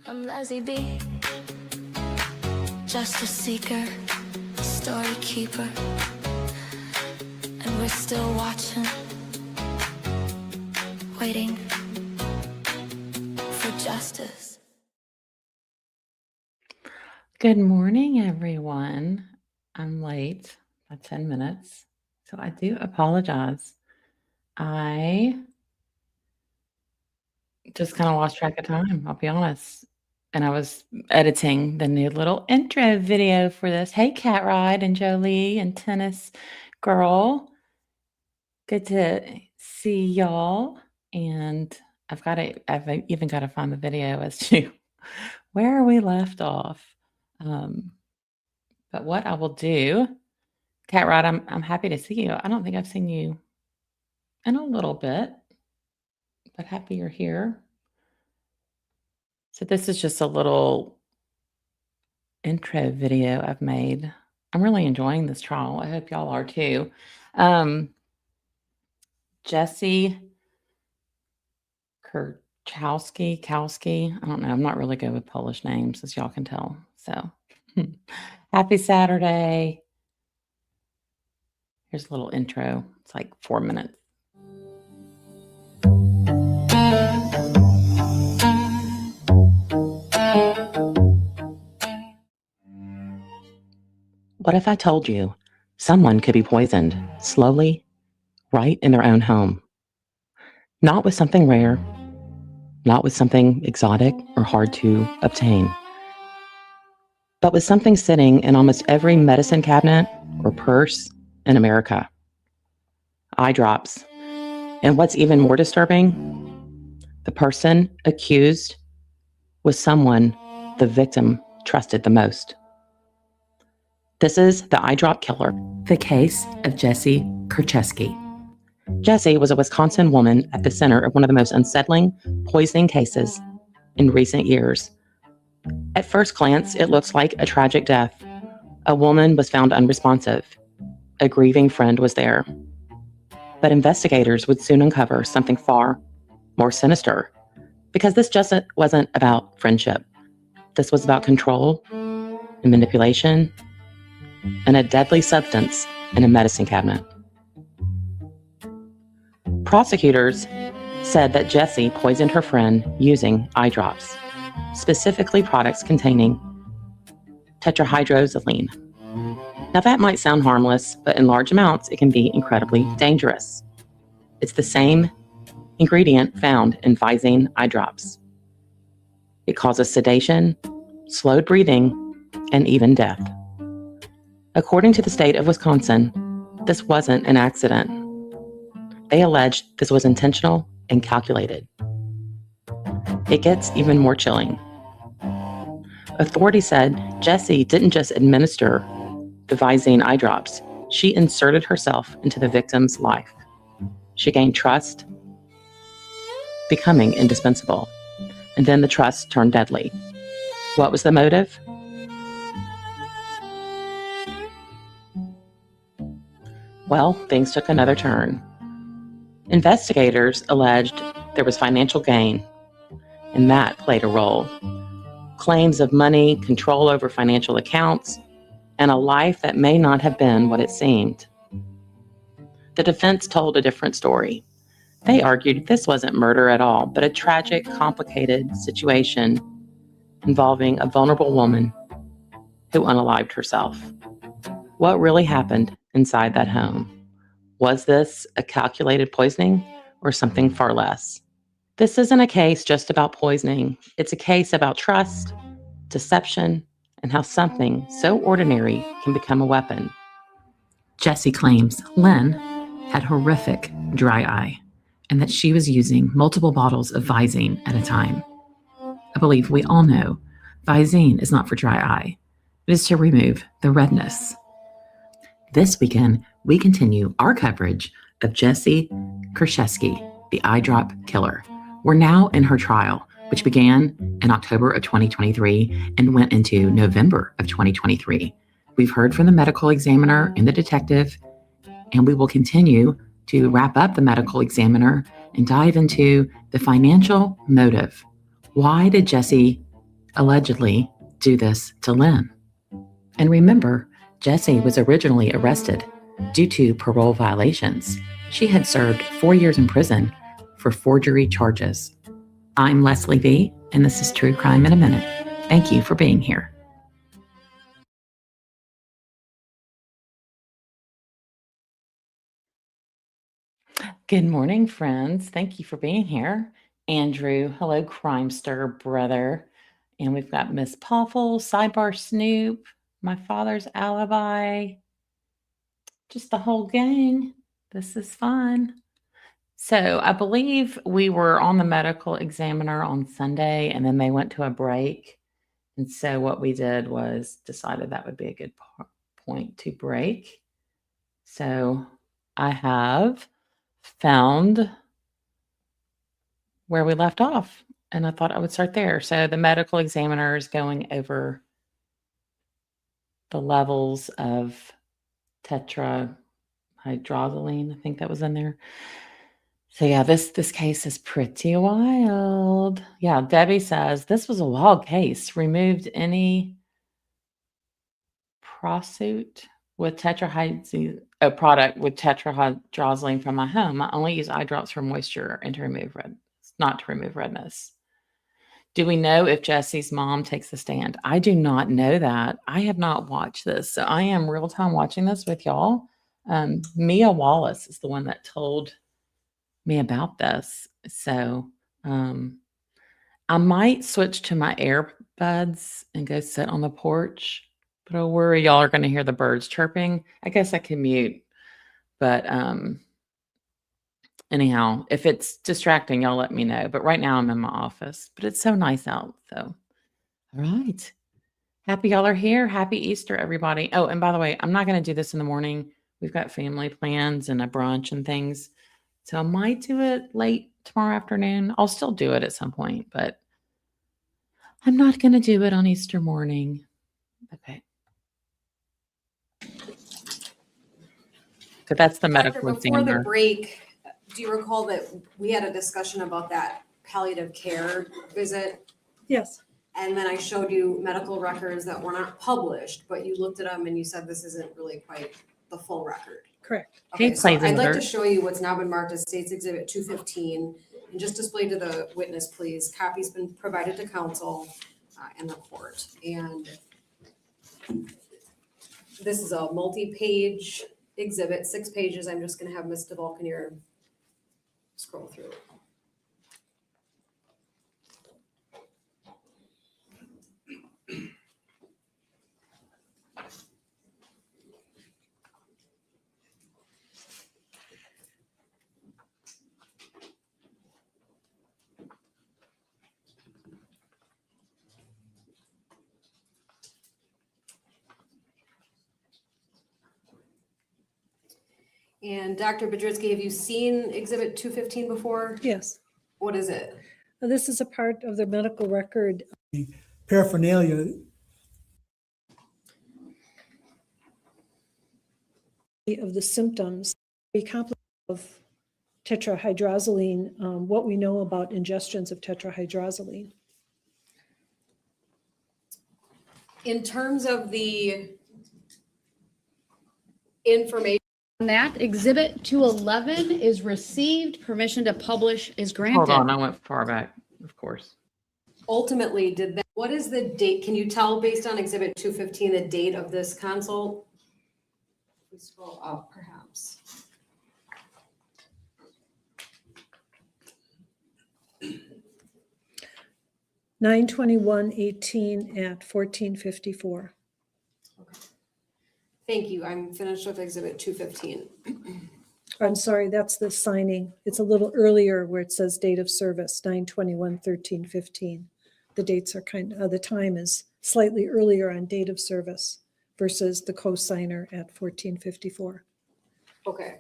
I'm Lazy B, justice seeker, story keeper, and we're still watching, waiting for justice. Good morning, everyone. I'm late by 10 minutes, so I do apologize. I just kind of lost track of time, I'll be honest. And I was editing the new little intro video for this. Hey, Cat Ride and Jolie and Tennis Girl. Good to see y'all. And I've even got to find the video as to where we left off. But what I will do, Cat Rod, I'm happy to see you. I don't think I've seen you in a little bit, but happy you're here. So this is just a little intro video I've made. I'm really enjoying this trial. I hope y'all are too. Jessy Kurczewski, I don't know. I'm not really good with Polish names, as y'all can tell. So happy Saturday. Here's a little intro. It's like 4 minutes. What if I told you someone could be poisoned slowly, right in their own home? Not with something rare, not with something exotic or hard to obtain, but with something sitting in almost every medicine cabinet or purse in America. Eye drops. And what's even more disturbing, the person accused was someone the victim trusted the most. This is the eye drop killer, the case of Jessy Kurczewski. Jessy was a Wisconsin woman at the center of one of the most unsettling poisoning cases in recent years. At first glance, it looks like a tragic death. A woman was found unresponsive. A grieving friend was there. But investigators would soon uncover something far more sinister, because this just wasn't about friendship. This was about control and manipulation and a deadly substance in a medicine cabinet. Prosecutors said that Jessy poisoned her friend using eye drops, specifically products containing tetrahydrozoline. Now that might sound harmless, but in large amounts, it can be incredibly dangerous. It's the same ingredient found in Visine eye drops. It causes sedation, slowed breathing, and even death. According to the state of Wisconsin, this wasn't an accident. They alleged this was intentional and calculated. It gets even more chilling. Authorities said Jessy didn't just administer the Visine eye drops, she inserted herself into the victim's life. She gained trust, becoming indispensable, and then the trust turned deadly. What was the motive? Well, things took another turn. Investigators alleged there was financial gain, and that played a role. Claims of money, control over financial accounts, and a life that may not have been what it seemed. The defense told a different story. They argued this wasn't murder at all, but a tragic, complicated situation involving a vulnerable woman who unalived herself. What really happened inside that home? Was this a calculated poisoning or something far less? This isn't a case just about poisoning. It's a case about trust, deception, and how something so ordinary can become a weapon. Jessy claims Lynn had horrific dry eye and that she was using multiple bottles of Visine at a time. I believe we all know Visine is not for dry eye. It is to remove the redness. This weekend, we continue our coverage of Jessy Kurczewski, the eye drop killer. We're now in her trial, which began in October of 2023 and went into November of 2023. We've heard from the medical examiner and the detective, and we will continue to wrap up the medical examiner and dive into the financial motive. Why did Jessy allegedly do this to Lynn. And remember, Jessy was originally arrested due to parole violations. She had served 4 years in prison for forgery charges. I'm Leslie V., and this is True Crime in a Minute. Thank you for being here. Good morning, friends. Thank you for being here. Andrew, hello, Crimester brother. And we've got Miss Poffle, Sidebar Snoop, my father's alibi, just the whole gang. This is fun. So I believe we were on the medical examiner on Sunday, and then they went to a break. And so what we did was decided that would be a good point to break. So I have found where we left off, and I thought I would start there. So the medical examiner is going over the levels of tetrahydrozoline. I think that was in there. So yeah, this case is pretty wild. Yeah, Debbie says this was a wild case. Removed any product with tetrahydrozoline from my home. I only use eye drops for moisture and to remove not to remove redness. Do we know if Jesse's mom takes the stand? I do not know that. I have not watched this, so I am real time watching this with y'all. Mia Wallace is the one that told me about this. So I might switch to my earbuds and go sit on the porch, but I worry y'all are going to hear the birds chirping. I guess I can mute, but anyhow, if it's distracting, y'all let me know. But right now I'm in my office, but it's so nice out. So, all right. Happy y'all are here. Happy Easter, everybody. Oh, and by the way, I'm not going to do this in the morning. We've got family plans and a brunch and things. So I might do it late tomorrow afternoon. I'll still do it at some point, but I'm not going to do it on Easter morning. Okay. So that's the medical Doctor, before examiner. the break, do you recall that we had a discussion about that palliative care visit? Yes, And then I showed you medical records that were not published, but you looked at them and you said this isn't really quite the full record. correct. Okay, Hey, so I'd like Plaisler. to show you what's now been marked as State's Exhibit 215 and just display to the witness, please. Copy's been provided to counsel and the court. And this is a multi-page exhibit, 6 pages. I'm just gonna have Ms. DeValcanier scroll through. And Dr. Budritsky, have you seen Exhibit 215 before? Yes. What is it? This is a part of the medical record. Paraphernalia. Of the symptoms, the complex of tetrahydrozoline, what we know about ingestions of tetrahydrozoline. In terms of the information, On that, Exhibit 211 is received. Permission to publish is granted. Hold on, I went far back, of course. ultimately, what is the date? Can you tell based on Exhibit 215, the date of this consult? We scroll up perhaps. (9/21/18) at 14:54. Thank you. I'm finished with Exhibit 215. I'm sorry, that's the signing. It's a little earlier where it says date of service, 9/21/13/15. The dates are the time is slightly earlier on date of service versus the co-signer at 14:54. Okay.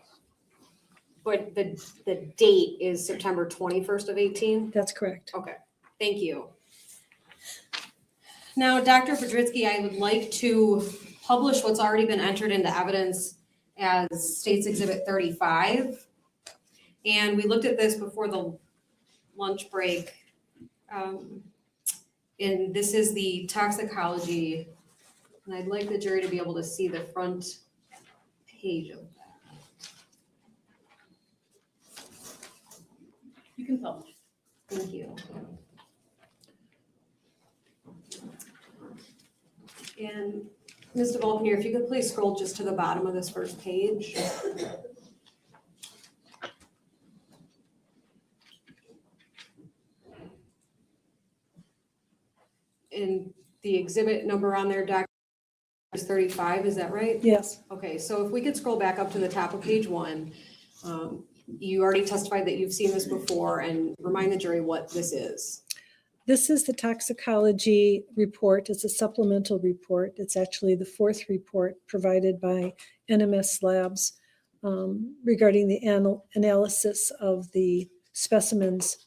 But the date is September 21st of 18? That's correct. Okay, thank you. Now, Dr. Budritsky, I would like to publish what's already been entered into evidence as State's Exhibit 35. And we looked at this before the lunch break. And this is the toxicology, and I'd like the jury to be able to see the front page of that. You can publish. Thank you. And Ms. DeValcanier, if you could please scroll just to the bottom of this first page. And the exhibit number on there, Dr. is 35, is that right? Yes. Okay, so if we could scroll back up to the top of page 1. You already testified that you've seen this before, and remind the jury what this is. This is the toxicology report. It's a supplemental report. It's actually the 4th report provided by NMS Labs regarding the analysis of the specimens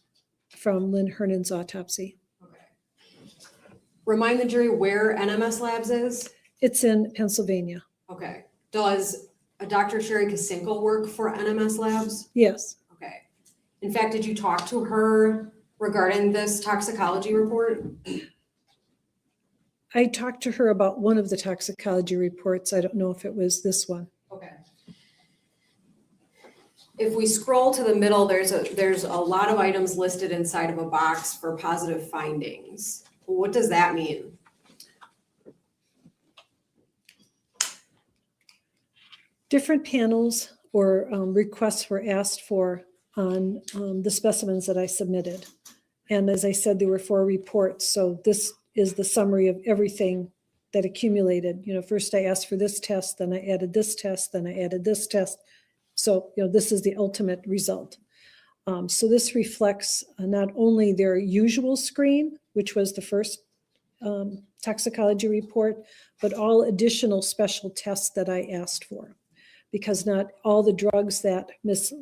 from Lynn Hernan's autopsy. Okay. Remind the jury where NMS Labs is. It's in Pennsylvania. Okay. Does Dr. Sherry Kasinkel work for NMS Labs? Yes. Okay. In fact, did you talk to her regarding this toxicology report? I talked to her about one of the toxicology reports. I don't know if it was this one. Okay. If we scroll to the middle, there's a lot of items listed inside of a box for positive findings. What does that mean? Different panels or requests were asked for on the specimens that I submitted. And as I said, there were 4 reports. So this is the summary of everything that accumulated. You know, first I asked for this test, then I added this test, then I added this test. So, you know, this is the ultimate result. So this reflects not only their usual screen, which was the first toxicology report, but all additional special tests that I asked for, because not all the drugs that Ms.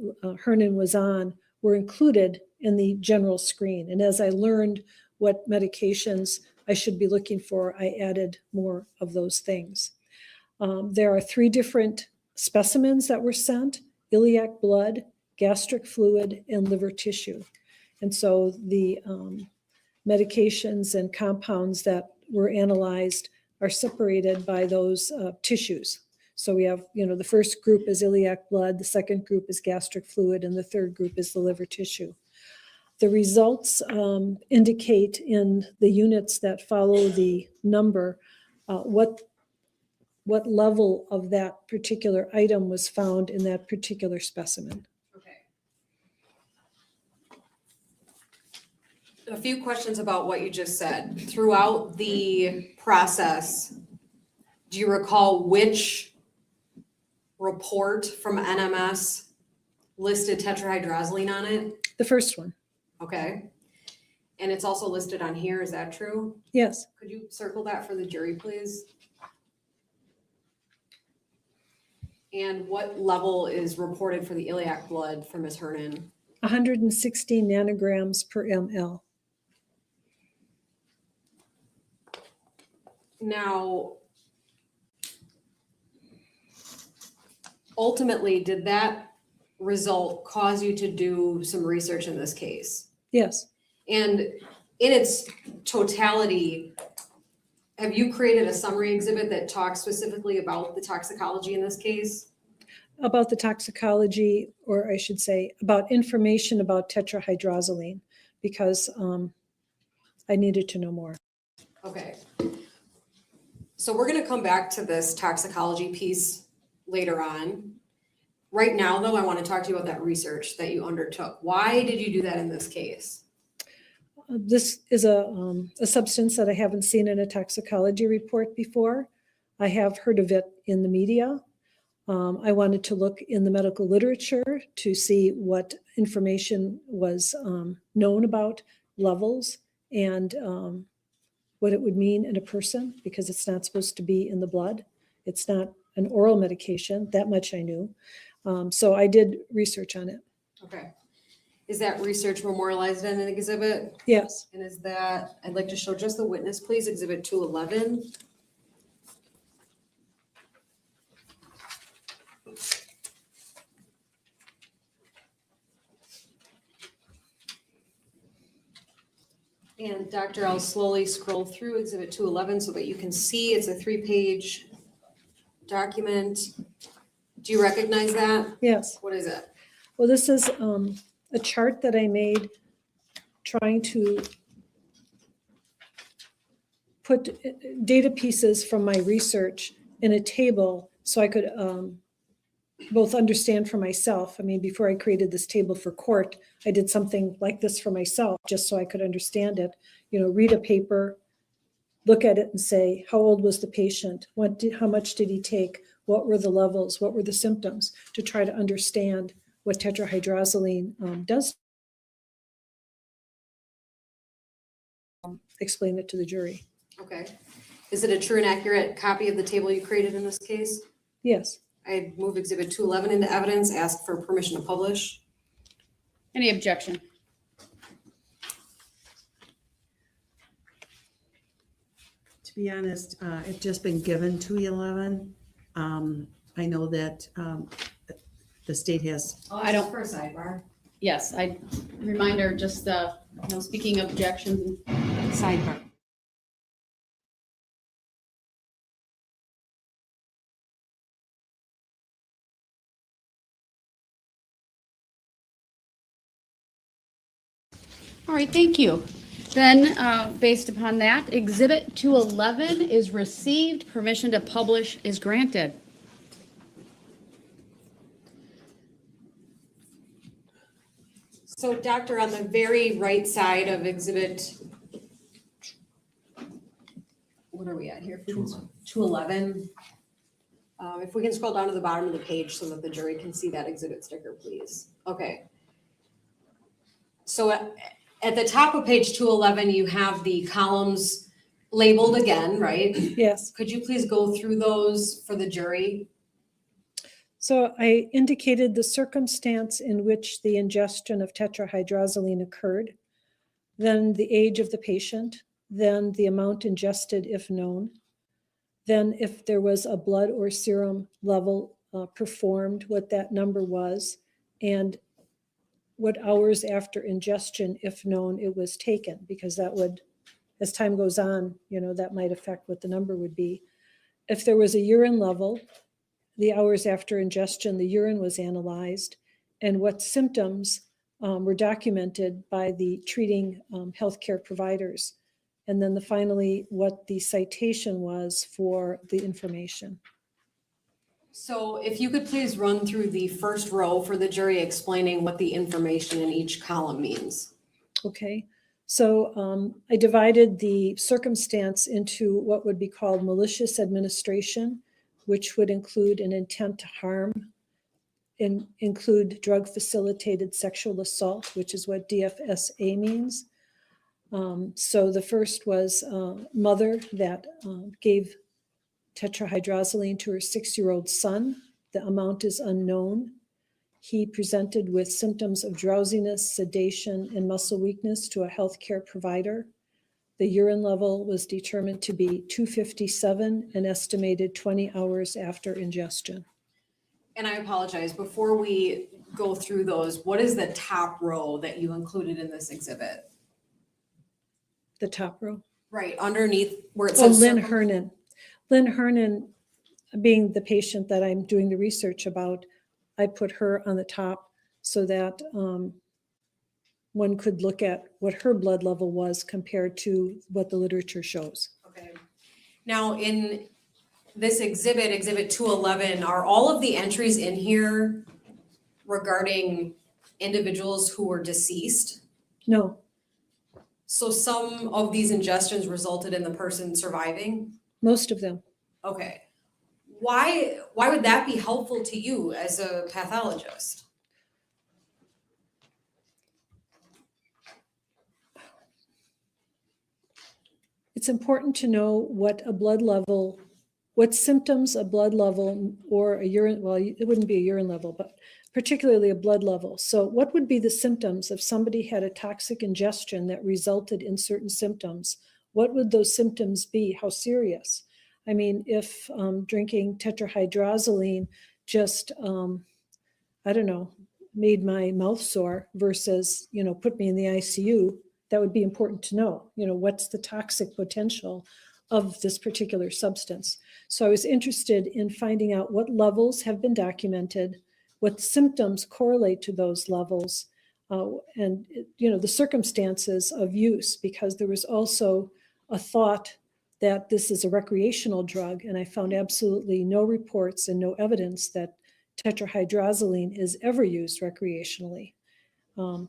Hernan was on were included in the general screen. And as I learned what medications I should be looking for, I added more of those things. There are 3 different specimens that were sent: iliac blood, gastric fluid, and liver tissue. And so the medications and compounds that were analyzed are separated by those tissues. So we have, you know, the first group is iliac blood, the second group is gastric fluid, and the third group is the liver tissue. The results indicate in the units that follow the number what level of that particular item was found in that particular specimen. Okay. A few questions about what you just said. Throughout the process, do you recall which report from NMS listed tetrahydrozoline on it? The first one. Okay. And it's also listed on here, is that true? Yes. Could you circle that for the jury, please? And what level is reported for the iliac blood for Ms. Hernan? 160 nanograms per ml. Now, ultimately, did that result cause you to do some research in this case? Yes. And in its totality, have you created a summary exhibit that talks specifically about the toxicology in this case? About the toxicology, or I should say, about information about tetrahydrozoline, because I needed to know more. Okay. So we're going to come back to this toxicology piece later on. Right now, though, I want to talk to you about that research that you undertook. Why did you do that in this case? This is a substance that I haven't seen in a toxicology report before. I have heard of it in the media. I wanted to look in the medical literature to see what information was known about levels and what it would mean in a person, because it's not supposed to be in the blood. It's not an oral medication, that much I knew. So I did research on it. Okay. Is that research memorialized in an exhibit? Yes. And is that, I'd like to show just the witness, please, exhibit 211. And Doctor, I'll slowly scroll through Exhibit 211 so that you can see it's a 3-page document. Do you recognize that? Yes. What is it? Well, this is a chart that I made trying to put data pieces from my research in a table so I could both understand for myself. I mean, before I created this table for court, I did something like this for myself just so I could understand it. You know, read a paper, look at it and say, how old was the patient? How much did he take? What were the levels? What were the symptoms? To try to understand what tetrahydrozoline does. Explain it to the jury. Okay. Is it a true and accurate copy of the table you created in this case? Yes. I move Exhibit 211 into evidence, ask for permission to publish. Any objection? To be honest, it's just been given to 11. I know that the state has, I don't- For a sidebar. Yes, reminder, just, no speaking objections. sidebar. All right, thank you. Then, based upon that, Exhibit 211 is received, permission to publish is granted. So Doctor, on the very right side of Exhibit, what are we at here? 211. If we can scroll down to the bottom of the page so that the jury can see that exhibit sticker, please. Okay. So at the top of page 211, you have the columns labeled again, right? Yes. Could you please go through those for the jury? So I indicated the circumstance in which the ingestion of tetrahydrozoline occurred, then the age of the patient, then the amount ingested if known, then if there was a blood or serum level performed, what that number was, and what hours after ingestion, if known, it was taken, because that would, as time goes on, that might affect what the number would be. If there was a urine level, the hours after ingestion, the urine was analyzed, and what symptoms were documented by the treating healthcare providers. And then finally, what the citation was for the information. So if you could please run through the first row for the jury explaining what the information in each column means. Okay, so I divided the circumstance into what would be called malicious administration, which would include an intent to harm, include drug-facilitated sexual assault, which is what DFSA means. So the first was a mother that gave tetrahydrozoline to her 6-year-old son. The amount is unknown. He presented with symptoms of drowsiness, sedation, and muscle weakness to a healthcare provider. The urine level was determined to be 257 and estimated 20 hours after ingestion. And I apologize, before we go through those, what is the top row that you included in this exhibit? The top row. Right, underneath where it Oh, says. Lynn Hernan. Lynn Hernan, being the patient that I'm doing the research about, I put her on the top so that one could look at what her blood level was compared to what the literature shows. Okay. Now, in this exhibit, Exhibit 211, are all of the entries in here regarding individuals who were deceased? No, So some of these ingestions resulted in the person surviving? most of them. Okay. Why would that be helpful to you as a pathologist? It's important to know what a blood level, what symptoms a blood level or a urine, well, it wouldn't be a urine level, but particularly a blood level. So what would be the symptoms if somebody had a toxic ingestion that resulted in certain symptoms? What would those symptoms be? How serious? I mean, if drinking tetrahydrozoline just, I don't know, made my mouth sore versus, put me in the ICU, that would be important to know. What's the toxic potential of this particular substance? So I was interested in finding out what levels have been documented, what symptoms correlate to those levels, and the circumstances of use, because there was also a thought that this is a recreational drug, and I found absolutely no reports and no evidence that tetrahydrozoline is ever used recreationally.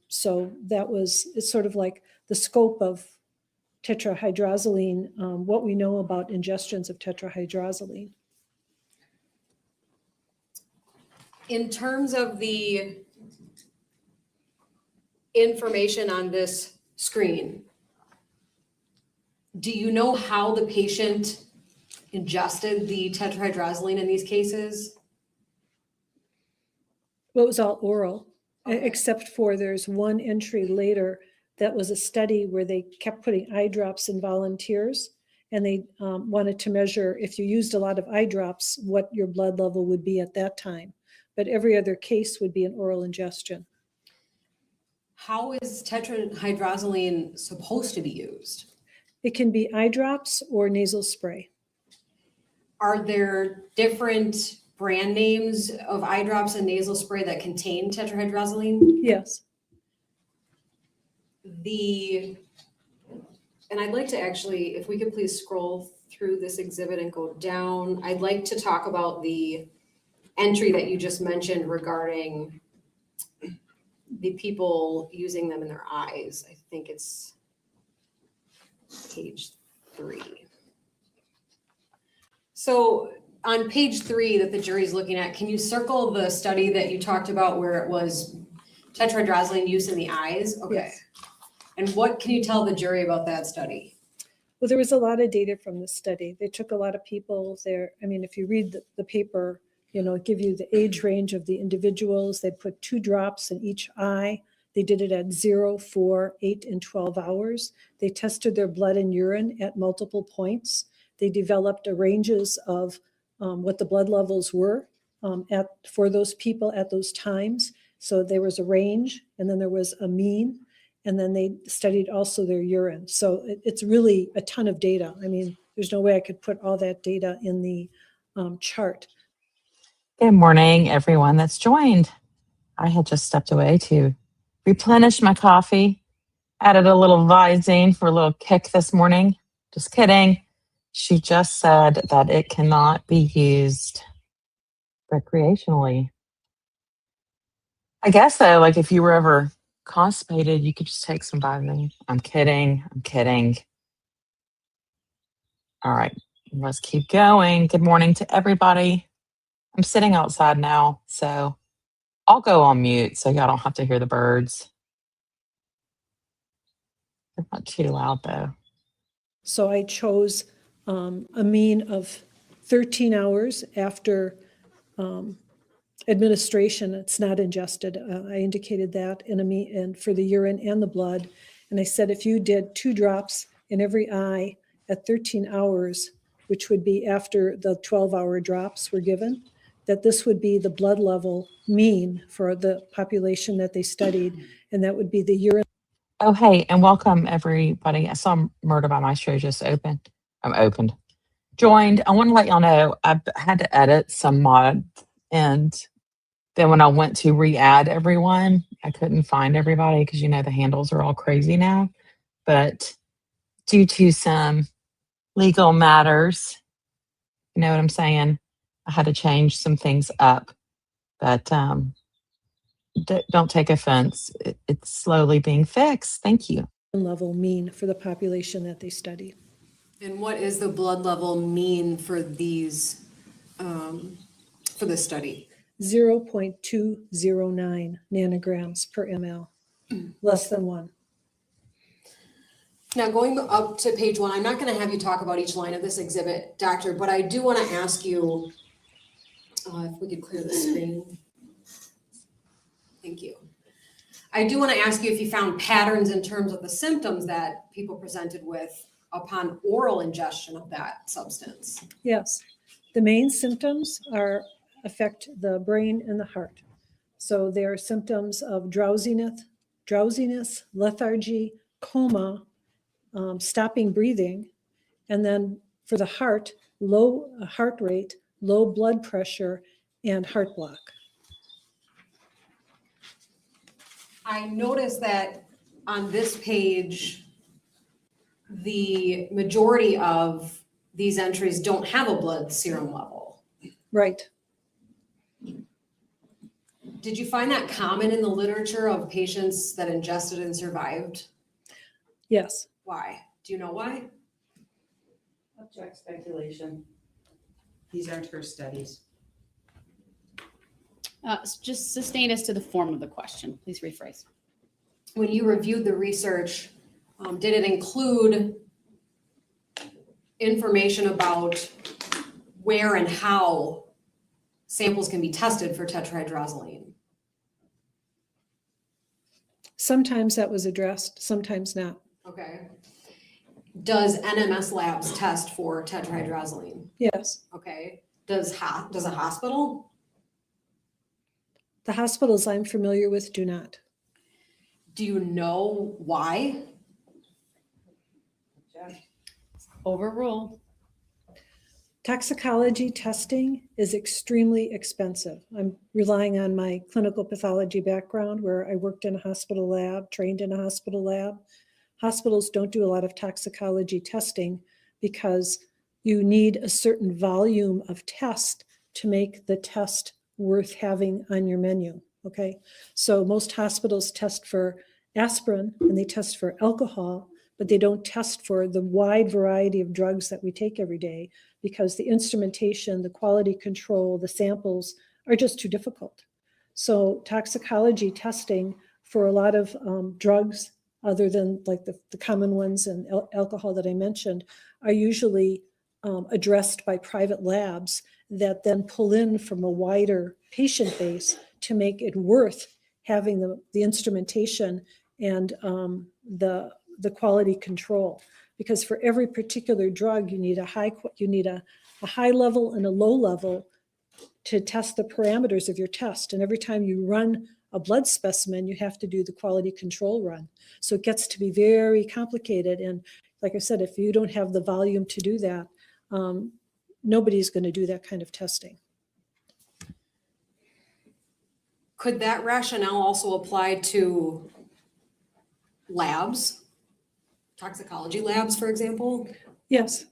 So it's sort of like the scope of tetrahydrozoline, what we know about ingestions of tetrahydrozoline. In terms of the information on this screen, do you know how the patient ingested the tetrahydrozoline in these cases? Well, it was all oral, Okay. except for there's one entry later that was a study where they kept putting eye drops in volunteers, and they wanted to measure if you used a lot of eye drops, what your blood level would be at that time. But every other case would be an oral ingestion. How is tetrahydrozoline supposed to be used? It can be eye drops or nasal spray. Are there different brand names of eye drops and nasal spray that contain tetrahydrozoline? Yes. And I'd like to actually, if we could please scroll through this exhibit and go down, I'd like to talk about the entry that you just mentioned regarding the people using them in their eyes. I think it's page 3. So on page 3 that the jury's looking at, can you circle the study that you talked about where it was tetrahydrozoline use in the eyes? Okay. Yes. And what can you tell the jury about that study? Well, there was a lot of data from this study. They took a lot of people there. I mean, if you read the paper, it give you the age range of the individuals. They put 2 drops in each eye. They did it at 0, 4, 8, and 12 hours. They tested their blood and urine at multiple points. They developed ranges of what the blood levels were for those people at those times. So there was a range, and then there was a mean, and then they studied also their urine. So it's really a ton of data. I mean, there's no way I could put all that data in the chart. Good morning, everyone that's joined. I had just stepped away to replenish my coffee, added a little Visine for a little kick this morning. Just kidding. She just said that it cannot be used recreationally. I guess though, like if you were ever constipated, you could just take some Visine. I'm kidding. All right, let's keep going. Good morning to everybody. I'm sitting outside now, so I'll go on mute so y'all don't have to hear the birds. They're not too loud though. So I chose a mean of 13 hours after administration. It's not ingested. I indicated that and for the urine and the blood. And I said if you did 2 drops in every eye at 13 hours, which would be after the 12-hour drops were given, that this would be the blood level mean for the population that they studied, and that would be the urine. Oh, hey, and welcome everybody. I saw Murder by Maestro just joined. I want to let y'all know I've had to edit some mods, and then when I went to re-add everyone, I couldn't find everybody because the handles are all crazy now. But due to some legal matters, you know what I'm saying, I had to change some things up. But don't take offense. It's slowly being fixed. Thank you. Level mean for the population that they studied. And what is the blood level mean for these, for this study? 0.209 nanograms per ml, less than 1. Now, going up to page 1, I'm not going to have you talk about each line of this exhibit, Doctor, but I do want to ask you, if we could clear the screen. Thank you. I do want to ask you if you found patterns in terms of the symptoms that people presented with upon oral ingestion of that substance. Yes, the main symptoms affect the brain and the heart. So there are symptoms of drowsiness, lethargy, coma, stopping breathing, and then for the heart, low heart rate, low blood pressure, and heart block. I noticed that on this page, the majority of these entries don't have a blood serum level. Right. Did you find that common in the literature of patients that ingested and survived? Yes. Why? Do you know why? Object speculation. These aren't her studies. Just sustain us to the form of the question. Please rephrase. When you reviewed the research, did it include information about where and how samples can be tested for tetrahydrozoline? Sometimes that was addressed, sometimes not. Okay. Does NMS Labs test for tetrahydrozoline? Yes. Okay. Does a hospital? The hospitals I'm familiar with do not. Do you know why? Overruled. Toxicology testing is extremely expensive. I'm relying on my clinical pathology background where I worked in a hospital lab, trained in a hospital lab. Hospitals don't do a lot of toxicology testing because you need a certain volume of test to make the test worth having on your menu, okay? So most hospitals test for aspirin and they test for alcohol, but they don't test for the wide variety of drugs that we take every day because the instrumentation, the quality control, the samples are just too difficult. So toxicology testing for a lot of drugs, other than like the common ones and alcohol that I mentioned, are usually addressed by private labs that then pull in from a wider patient base to make it worth having the instrumentation and the quality control. Because for every particular drug, you need a high level and a low level to test the parameters of your test. And every time you run a blood specimen, you have to do the quality control run. So it gets to be very complicated. And like I said, if you don't have the volume to do that, nobody's going to do that kind of testing. Could that rationale also apply to labs, toxicology labs, for example? Yes,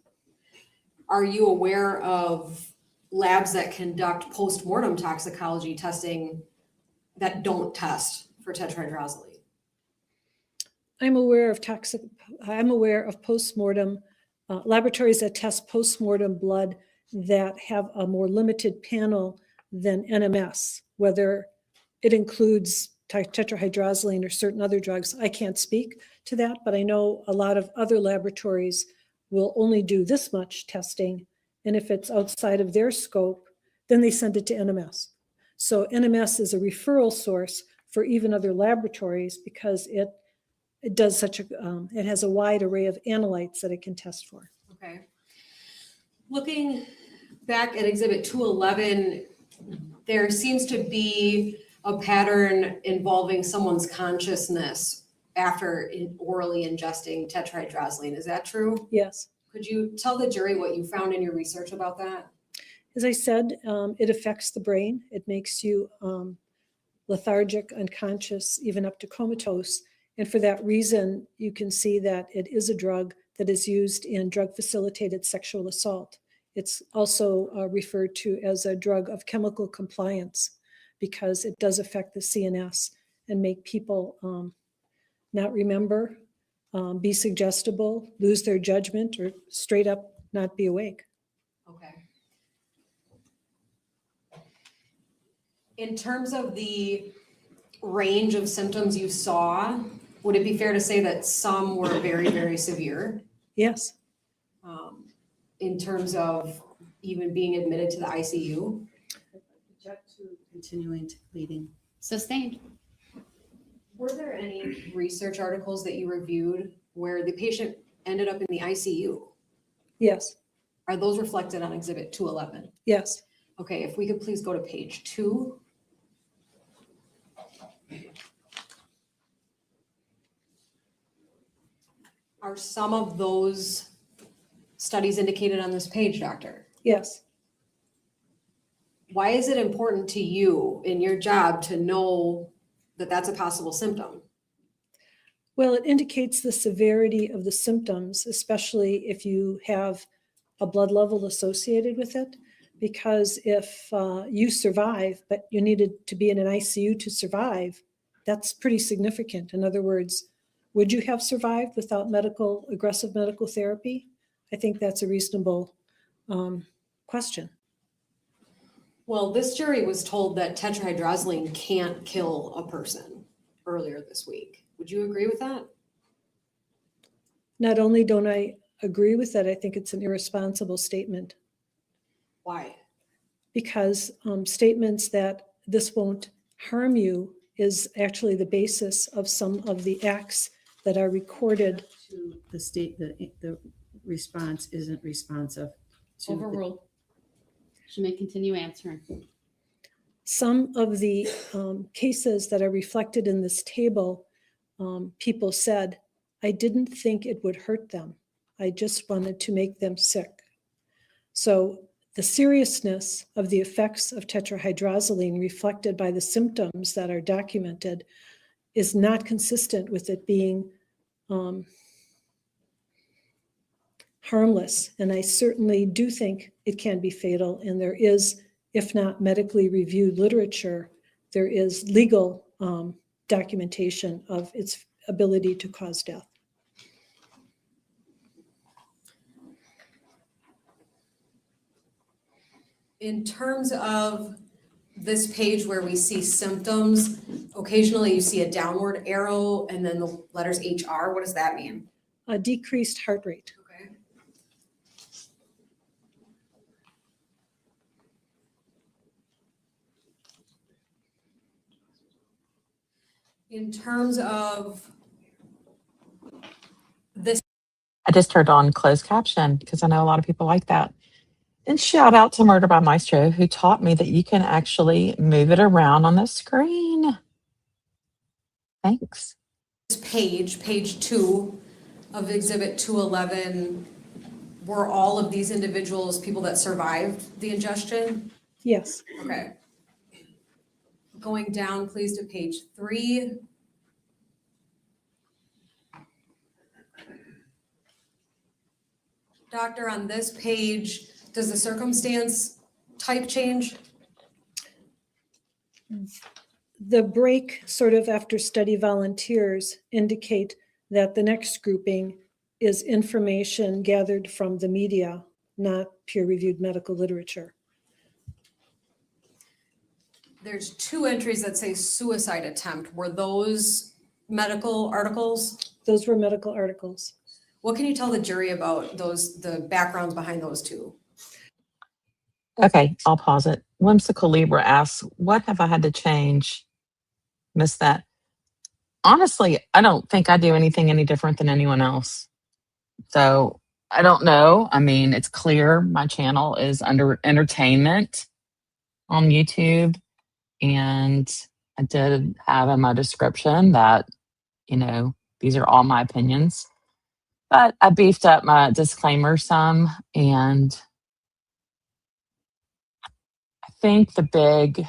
Are you aware of labs that conduct post-mortem toxicology testing that don't test for tetrahydrozoline? I'm aware of post-mortem laboratories that test post-mortem blood that have a more limited panel than NMS, whether it includes tetrahydrozoline or certain other drugs. I can't speak to that, but I know a lot of other laboratories will only do this much testing. And if it's outside of their scope, then they send it to NMS. So NMS is a referral source for even other laboratories because it does it has a wide array of analytes that it can test for. Okay. Looking back at Exhibit 211, there seems to be a pattern involving someone's consciousness after orally ingesting tetrahydrozoline. Is that true? Yes. Could you tell the jury what you found in your research about that? As I said, it affects the brain. It makes you lethargic, unconscious, even up to comatose. And for that reason, you can see that it is a drug that is used in drug-facilitated sexual assault. It's also referred to as a drug of chemical compliance because it does affect the CNS and make people not remember, be suggestible, lose their judgment, or straight up not be awake. Okay. In terms of the range of symptoms you saw, would it be fair to say that some were very, very severe? Yes, In terms of even being admitted to the ICU? Object to continuing to bleeding. Sustained. Were there any research articles that you reviewed where the patient ended up in the ICU? yes, Are those reflected on Exhibit 211? yes. Okay, if we could please go to page 2. Are some of those studies indicated on this page, doctor? Yes. Why is it important to you in your job to know that that's a possible symptom? Well, it indicates the severity of the symptoms, especially if you have a blood level associated with it. Because if you survive, but you needed to be in an ICU to survive, that's pretty significant. In other words, would you have survived without aggressive medical therapy? I think that's a reasonable question. Well, this jury was told that tetrahydrozoline can't kill a person earlier this week. Would you agree with that? Not only don't I agree with that, I think it's an irresponsible statement. Why? Because statements that this won't harm you is actually the basis of some of the acts that are recorded. To the state, the response isn't responsive. to the- Overruled. She may continue answering. Some of the cases that are reflected in this table, people said, I didn't think it would hurt them. I just wanted to make them sick. So the seriousness of the effects of tetrahydrozoline reflected by the symptoms that are documented is not consistent with it being harmless. And I certainly do think it can be fatal. And there is, if not medically reviewed literature, there is legal documentation of its ability to cause death. In terms of this page where we see symptoms, occasionally you see a downward arrow and then the letters HR. What does that mean? A decreased heart rate. Okay. In terms of this, I just turned on closed caption because I know a lot of people like that. And shout out to Murder by Maestro, who taught me that you can actually move it around on the screen. Thanks. page 2 of Exhibit 211, were all of these individuals people that survived the ingestion? Yes. Okay. Going down, please, to page 3. Doctor, on this page, does the circumstance type change? The break sort of after study volunteers indicate that the next grouping is information gathered from the media, not peer-reviewed medical literature. There's 2 entries that say suicide attempt. Were those medical articles? Those were medical articles. What can you tell the jury about the backgrounds behind those 2? Okay, I'll pause it. Whimsical Libra asks, what have I had to change? Missed that. Honestly, I don't think I do anything any different than anyone else. So I don't know. I mean, it's clear my channel is under entertainment on YouTube. And I did have in my description that, these are all my opinions. But I beefed up my disclaimer some, and I think the big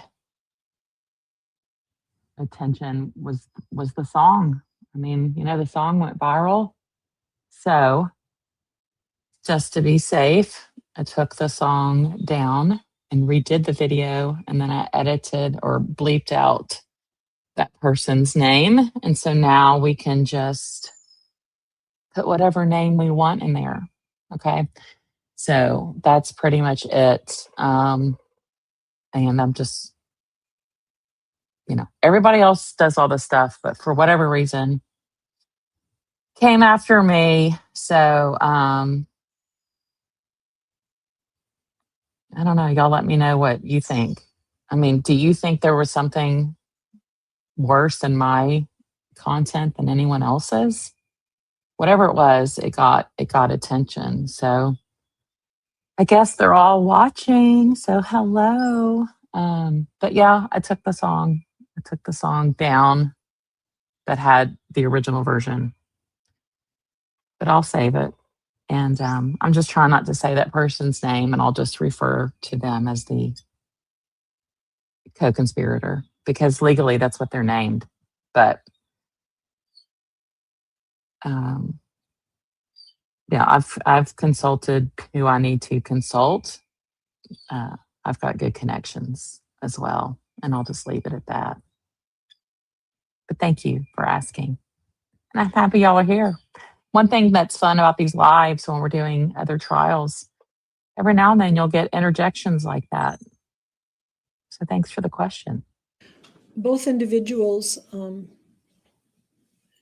attention was the song. I mean, the song went viral. So just to be safe, I took the song down and redid the video, and then I edited or bleeped out that person's name. And so now we can just put whatever name we want in there. Okay. So that's pretty much it. And I'm just, everybody else does all this stuff, but for whatever reason, came after me. So, I don't know. Y'all let me know what you think. I mean, do you think there was something worse in my content than anyone else's? Whatever it was, it got attention. So I guess they're all watching. So hello. But yeah, I took the song down that had the original version. but I'll save it. And I'm just trying not to say that person's name, and I'll just refer to them as the co-conspirator because legally that's what they're named. But yeah, I've consulted who I need to consult. I've got good connections as well, and I'll just leave it at that. But thank you for asking. And I'm happy y'all are here. One thing that's fun about these lives when we're doing other trials, every now and then you'll get interjections like that. So thanks for the question. Both individuals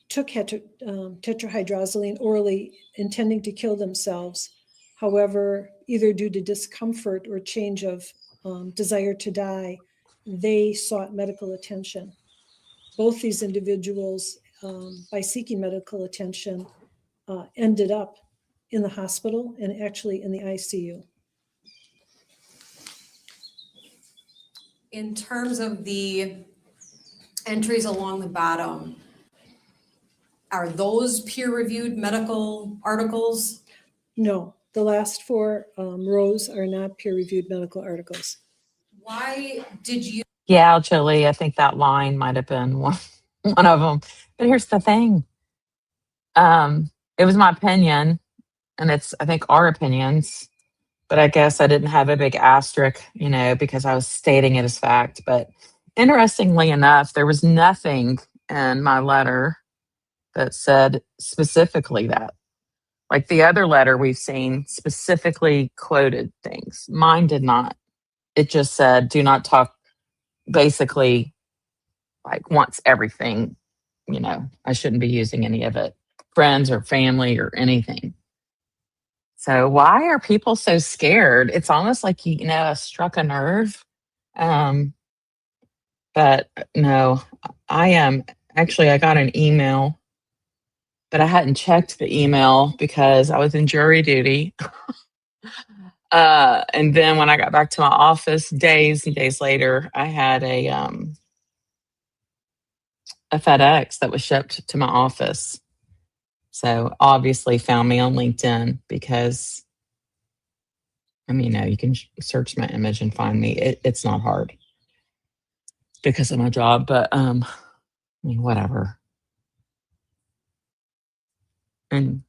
took tetrahydrozoline orally, intending to kill themselves. However, either due to discomfort or change of desire to die, they sought medical attention. Both these individuals, by seeking medical attention, ended up in the hospital and actually in the ICU. In terms of the entries along the bottom, are those peer-reviewed medical articles? No, the last four rows are not peer-reviewed medical articles. Why did you? Yeah, Julie, I think that line might have been one of them. But here's the thing. It was my opinion, and it's, I think, our opinions. But I guess I didn't have a big asterisk, because I was stating it as fact. But interestingly enough, there was nothing in my letter that said specifically that. Like the other letter we've seen specifically quoted things. Mine did not. It just said, do not talk, basically, like wants everything, I shouldn't be using any of it, friends or family or anything. So why are people so scared? It's almost like, I struck a nerve. But no, I got an email, but I hadn't checked the email because I was in jury duty. And then when I got back to my office days and days later, I had a FedEx that was shipped to my office. So obviously found me on LinkedIn because, you can search my image and find me. It's not hard because of my job, but whatever. And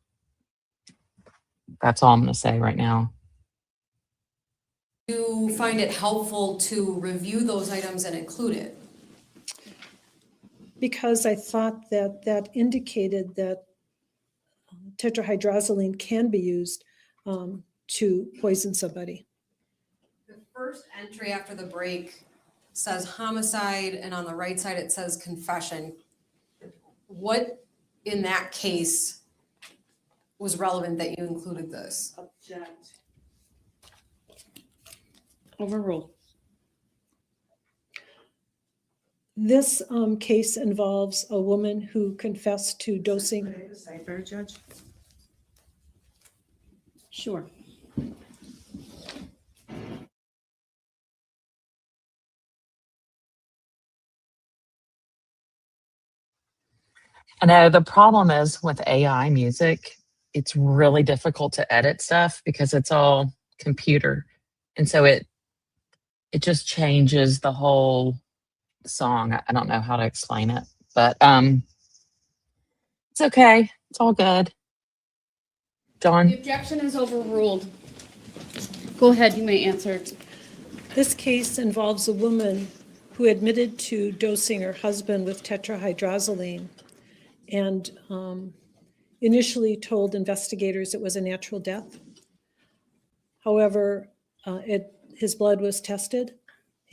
that's all I'm going to say right now. Do you find it helpful to review those items and include it? Because I thought that indicated that tetrahydrozoline can be used to poison somebody. The first entry after the break says homicide, and on the right side it says confession. What in that case was relevant that you included this? Object. Overruled. This case involves a woman who confessed to dosing. Cipher, Judge? Sure. I know the problem is with AI music, it's really difficult to edit stuff because it's all computer. And so it just changes the whole song. I don't know how to explain it, but it's okay. It's all good. Dawn? The objection is overruled. Go ahead, you may answer. This case involves a woman who admitted to dosing her husband with tetrahydrozoline and initially told investigators it was a natural death. However, his blood was tested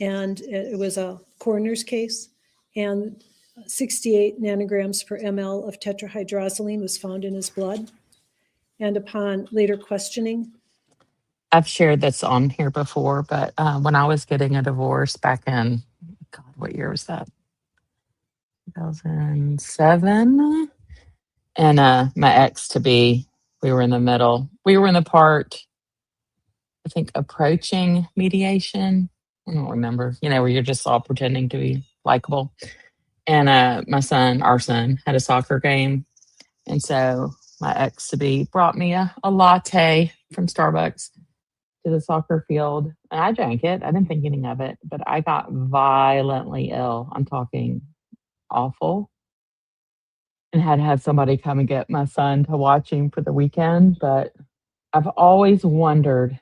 and it was a coroner's case, and 68 nanograms per ml of tetrahydrozoline was found in his blood. And upon later questioning, I've shared this on here before, but when I was getting a divorce back in, God, what year was that? 2007. And my ex-to-be, we were in the middle. We were in the part, I think, approaching mediation. I don't remember, where you're just all pretending to be likable. And our son had a soccer game. And so my ex-to-be brought me a latte from Starbucks to the soccer field. And I drank it. I didn't think anything of it, but I got violently ill. I'm talking awful. And had to have somebody come and get my son to watch him for the weekend. But I've always wondered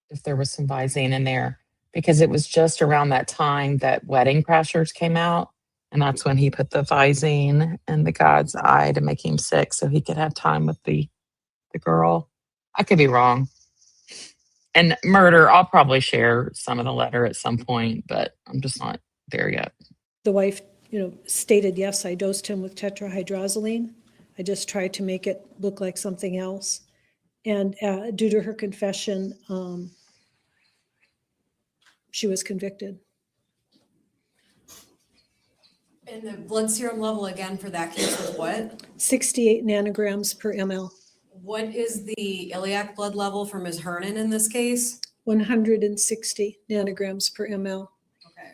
if there was some Visine in there because it was just around that time that Wedding Crashers came out. And that's when he put the Visine in the guy's eye to make him sick so he could have time with the girl. I could be wrong. And murder, I'll probably share some of the letter at some point, but I'm just not there yet. The wife, stated, yes, I dosed him with tetrahydrozoline. I just tried to make it look like something else. And due to her confession, she was convicted. And the blood serum level again for that case was what? 68 nanograms per ml. What is the iliac blood level for Ms. Hernan in this case? 160 nanograms per ml. Okay.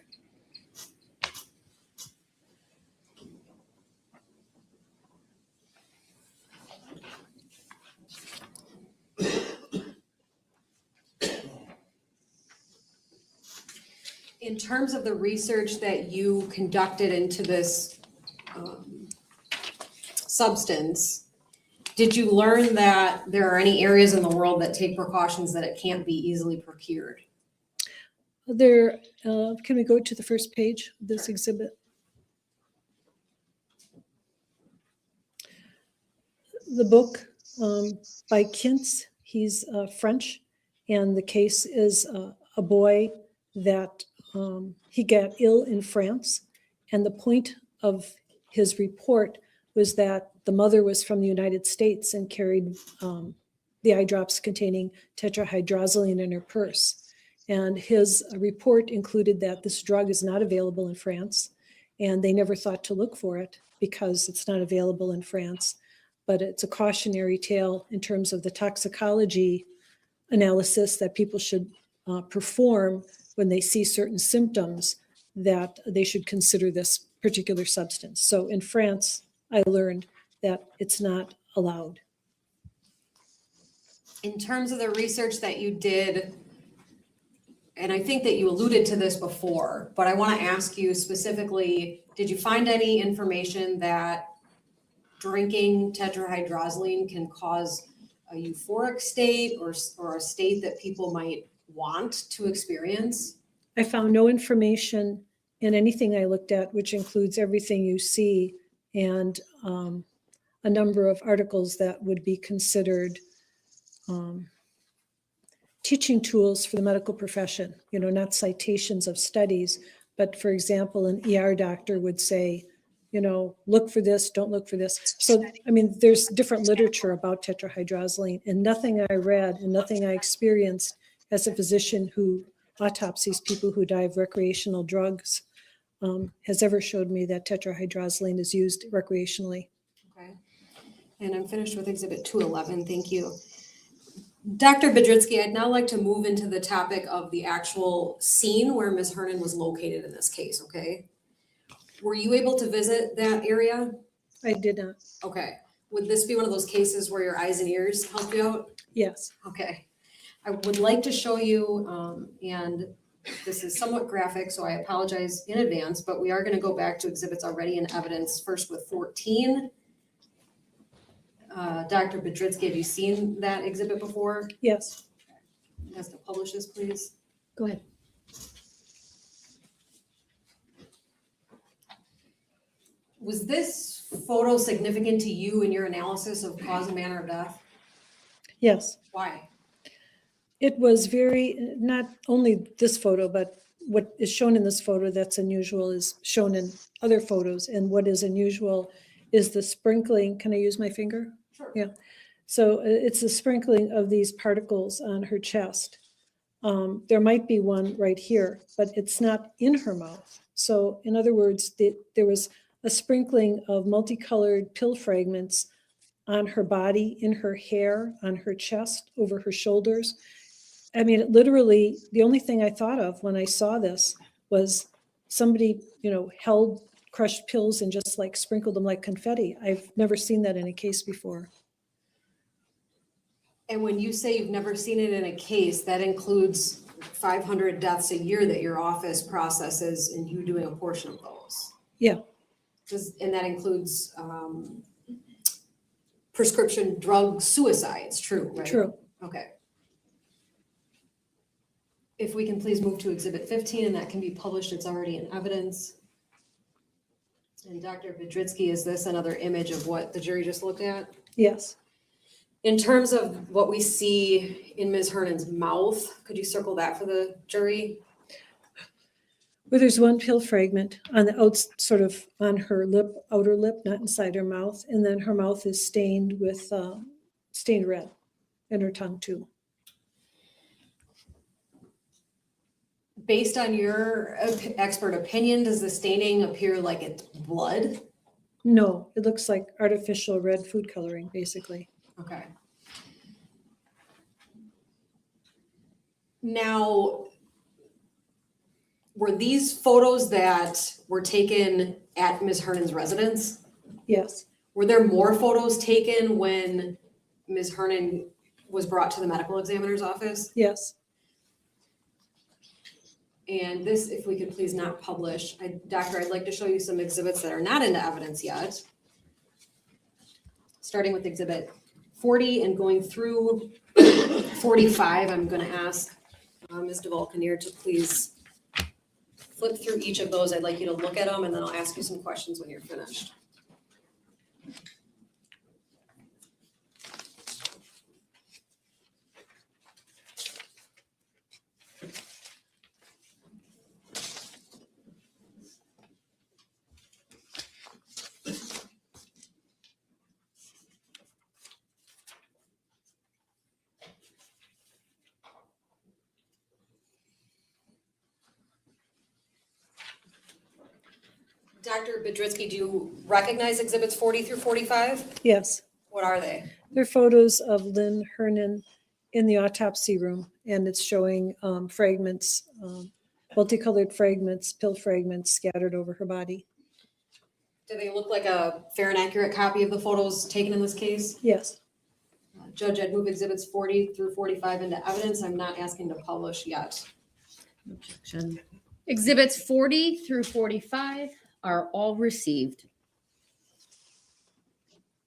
In terms of the research that you conducted into this substance, did you learn that there are any areas in the world that take precautions that it can't be easily procured? There, can we go to the first page of this exhibit? The book by Kintz, he's French, and the case is a boy that he got ill in France, and the point of his report was that the mother was from the United States and carried the eye drops containing tetrahydrozoline in her purse. And his report included that this drug is not available in France, and they never thought to look for it because it's not available in France. But it's a cautionary tale in terms of the toxicology analysis that people should perform when they see certain symptoms, that they should consider this particular substance. So in France, I learned that it's not allowed. In terms of the research that you did, and I think that you alluded to this before, but I want to ask you specifically, did you find any information that drinking tetrahydrozoline can cause a euphoric state or a state that people might want to experience? I found no information in anything I looked at, which includes everything you see, and a number of articles that would be considered teaching tools for the medical profession, not citations of studies, but for example, an ER doctor would say, look for this, don't look for this. So, there's different literature about tetrahydrozoline, and nothing I read and nothing I experienced as a physician who autopsies people who die of recreational drugs has ever showed me that tetrahydrozoline is used recreationally. Okay. And I'm finished with Exhibit 211. Thank you. Dr. Bedritsky, I'd now like to move into the topic of the actual scene where Ms. Hernan was located in this case, okay? Were you able to visit that area? I did not. Okay. Would this be one of those cases where your eyes and ears helped you out? Yes. Okay. I would like to show you, and this is somewhat graphic, so I apologize in advance, but we are going to go back to exhibits already in evidence, first with 14. Dr. Bedritsky, have you seen that exhibit before? Yes. Has to publish this, please. Go ahead. Was this photo significant to you in your analysis of cause and manner of death? Yes. Why? It was very, not only this photo, but what is shown in this photo that's unusual is shown in other photos. And what is unusual is the sprinkling. Can I use my finger? Sure. Yeah. So it's the sprinkling of these particles on her chest. There might be one right here, but it's not in her mouth. So in other words, there was a sprinkling of multicolored pill fragments on her body, in her hair, on her chest, over her shoulders. It literally, the only thing I thought of when I saw this was somebody, held crushed pills and just like sprinkled them like confetti. I've never seen that in a case before. And when you say you've never seen it in a case, that includes 500 deaths a year that your office processes and you doing a portion of those? Yeah. And that includes prescription drug suicides, true, right? True. Okay. If we can please move to Exhibit 15, and that can be published, it's already in evidence. And Dr. Budritsky, is this another image of what the jury just looked at? Yes. In terms of what we see in Ms. Hernan's mouth, could you circle that for the jury? Where there's one pill fragment on the sort of on her lip, outer lip, not inside her mouth. And then her mouth is stained with, stained red, and her tongue too. Based on your expert opinion, does the staining appear like it's blood? No, it looks like artificial red food coloring, basically. Okay. Now, were these photos that were taken at Ms. Hernan's residence? Yes. Were there more photos taken when Ms. Hernan was brought to the medical examiner's office? Yes. And this, if we could please not publish, Doctor, I'd like to show you some exhibits that are not into evidence yet. Starting with Exhibit 40 and going through 45, I'm going to ask Ms. DeVolcanier to please flip through each of those. I'd like you to look at them, and then I'll ask you some questions when you're finished. Dr. Budritsky, do you recognize exhibits 40 through 45? Yes. What are they? They're photos of Lynn Hernan in the autopsy room, and it's showing fragments, multicolored fragments, pill fragments scattered over her body. Do they look like a fair and accurate copy of the photos taken in this case? Yes. Judge, I'd move exhibits 40 through 45 into evidence. I'm not asking to publish yet. Objection. Exhibits 40 through 45 are all received.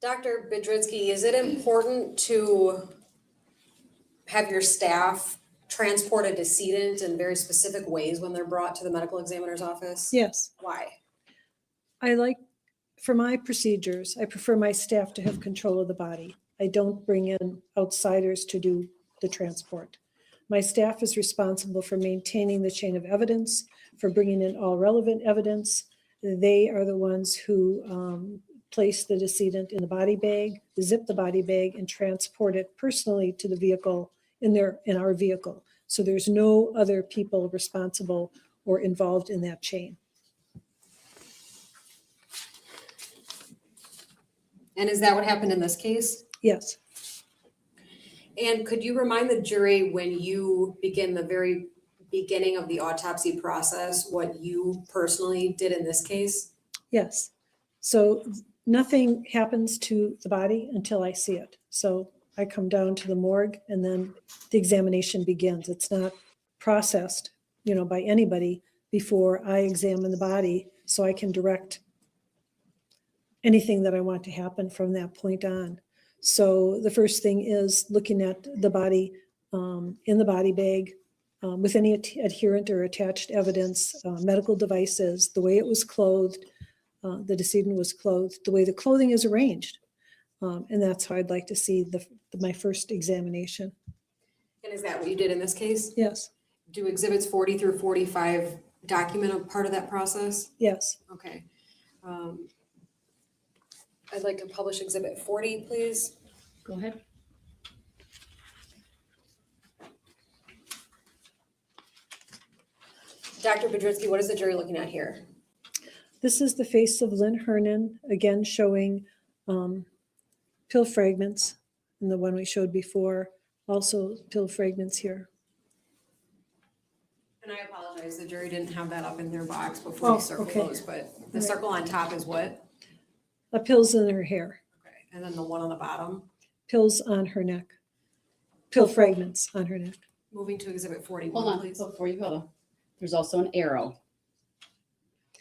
Dr. Budritsky, is it important to have your staff transport a decedent in very specific ways when they're brought to the medical examiner's office? Yes. Why? For my procedures, I prefer my staff to have control of the body. I don't bring in outsiders to do the transport. My staff is responsible for maintaining the chain of evidence, for bringing in all relevant evidence. They are the ones who place the decedent in the body bag, zip the body bag, and transport it personally to the vehicle in our vehicle. So there's no other people responsible or involved in that chain. And is that what happened in this case? Yes. And could you remind the jury, when you begin the very beginning of the autopsy process, what you personally did in this case? Yes. So nothing happens to the body until I see it. So I come down to the morgue and then the examination begins. It's not processed, by anybody before I examine the body, so I can direct anything that I want to happen from that point on. So the first thing is looking at the body in the body bag with any adherent or attached evidence, medical devices, the way it was clothed, the decedent was clothed, the way the clothing is arranged. And that's how I'd like to see my first examination. And is that what you did in this case? Yes. Do exhibits 40 through 45 document a part of that process? Yes. Okay. I'd like to publish exhibit 40, please. Go ahead. Dr. Budritsky, what is the jury looking at here? This is the face of Lynn Hernan, again showing pill fragments, and the one we showed before, also pill fragments here. And I apologize, the jury didn't have that up in their box before we circled okay. those, but the Right. circle on top is what? Pills in her hair, Okay, and then the one on the bottom? pills on her neck. pill fragments on her neck. Moving to exhibit Hold 41, on, please. before you go. There's also an arrow.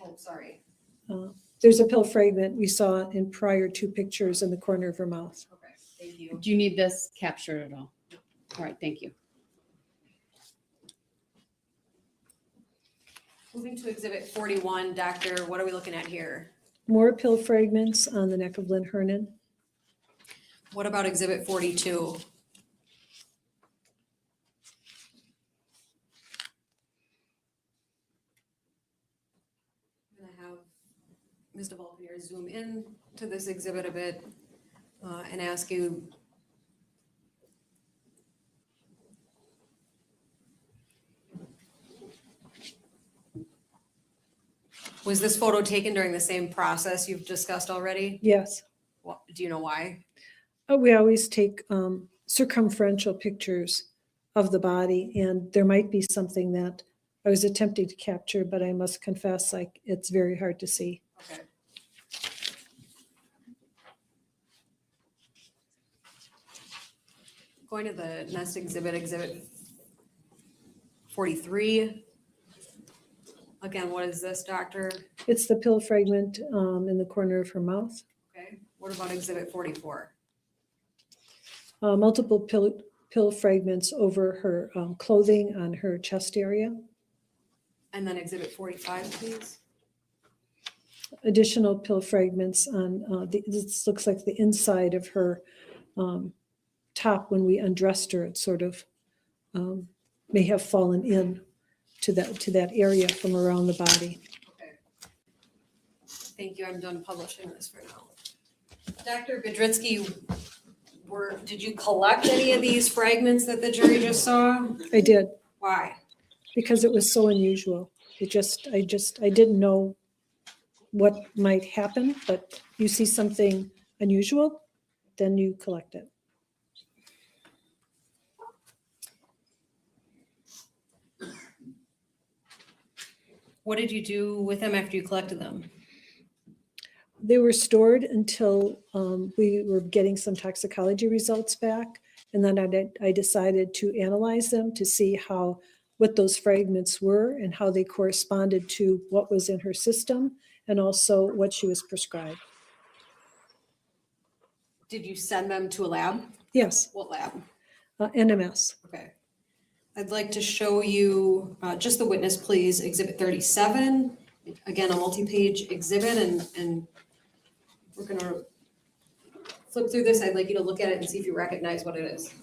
Oh, sorry. There's a pill fragment we saw in prior two pictures in the corner of her mouth. Okay, thank you. Do you need this captured at all? All right, thank you. Moving to exhibit 41, doctor, what are we looking at here? More pill fragments on the neck of Lynn Hernan. What about exhibit 42? I'm gonna have Ms. DeVolk here zoom in to this exhibit a bit and ask you. Was this photo taken during the same process you've discussed already? Yes. Do you know why? We always take circumferential pictures of the body, and there might be something that I was attempting to capture, but I must confess, like, it's very hard to see. Okay. Going to the next exhibit, exhibit 43. Again, what is this, doctor? It's the pill fragment in the corner of her mouth. Okay, what about exhibit 44? Multiple pill fragments over her clothing on her chest area. And then exhibit 45, please. Additional pill fragments on this looks like the inside of her top. When we undressed her, it sort of may have fallen in to that area from around the body. Okay. Thank you, I'm done publishing this for now. Dr. Bedritsky, did you collect any of these fragments that the jury just saw? I did, Why? because it was so unusual. I didn't know what might happen, but you see something unusual, then you collect it. What did you do with them after you collected them? They were stored until we were getting some toxicology results back. And then I decided to analyze them to see what those fragments were and how they corresponded to what was in her system and also what she was prescribed. Did you send them to a lab? Yes, What lab? NMS. Okay. I'd like to show you, just the witness, please, exhibit 37. Again, a multi-page exhibit, and we're gonna flip through this. I'd like you to look at it and see if you recognize what it is.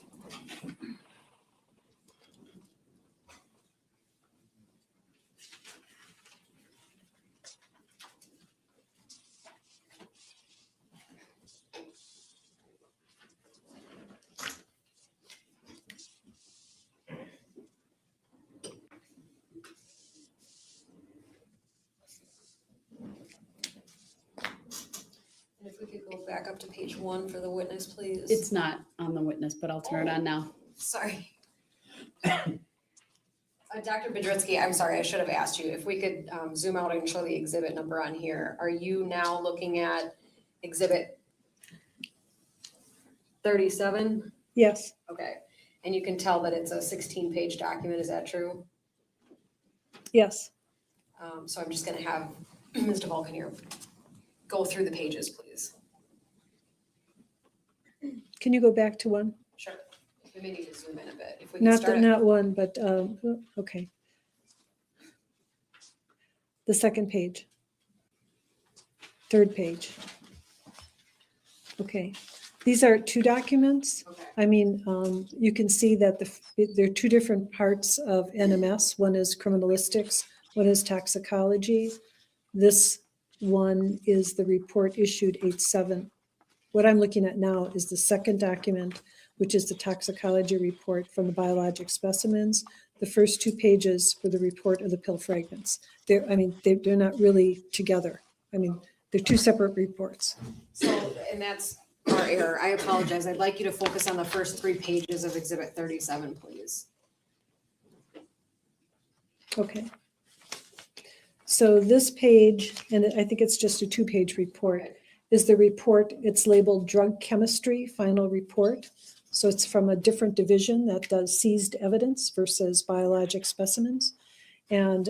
And if we could go back up to page 1 for the witness, please. It's not on the witness, but I'll turn it on now. Sorry. Dr. Bedritsky, I'm sorry, I should have asked you, if we could zoom out and show the exhibit number on here. Are you now looking at exhibit 37? Yes, Okay, and you can tell that it's a 16-page document, is that true? yes. So I'm just gonna have Ms. DeVolk here go through the pages, please. Can you go back to one? Sure. We may need to zoom in a bit. If we can start at Not one, but okay. The second page. Third page. Okay. These are two documents. okay. I mean, you can see that there are two different parts of NMS. One is criminalistics, one is toxicology. This one is the report issued 8/7. What I'm looking at now is the second document, which is the toxicology report from the biologic specimens. The first 2 pages for the report of the pill fragments. They're not really together. I mean, they're 2 separate reports. So, and that's our error. I apologize. I'd like you to focus on the first 3 pages of exhibit 37, please. Okay. So this page, and I think it's just a 2-page report, Okay. is the report. It's labeled drug chemistry final report. So it's from a different division that does seized evidence versus biologic specimens. And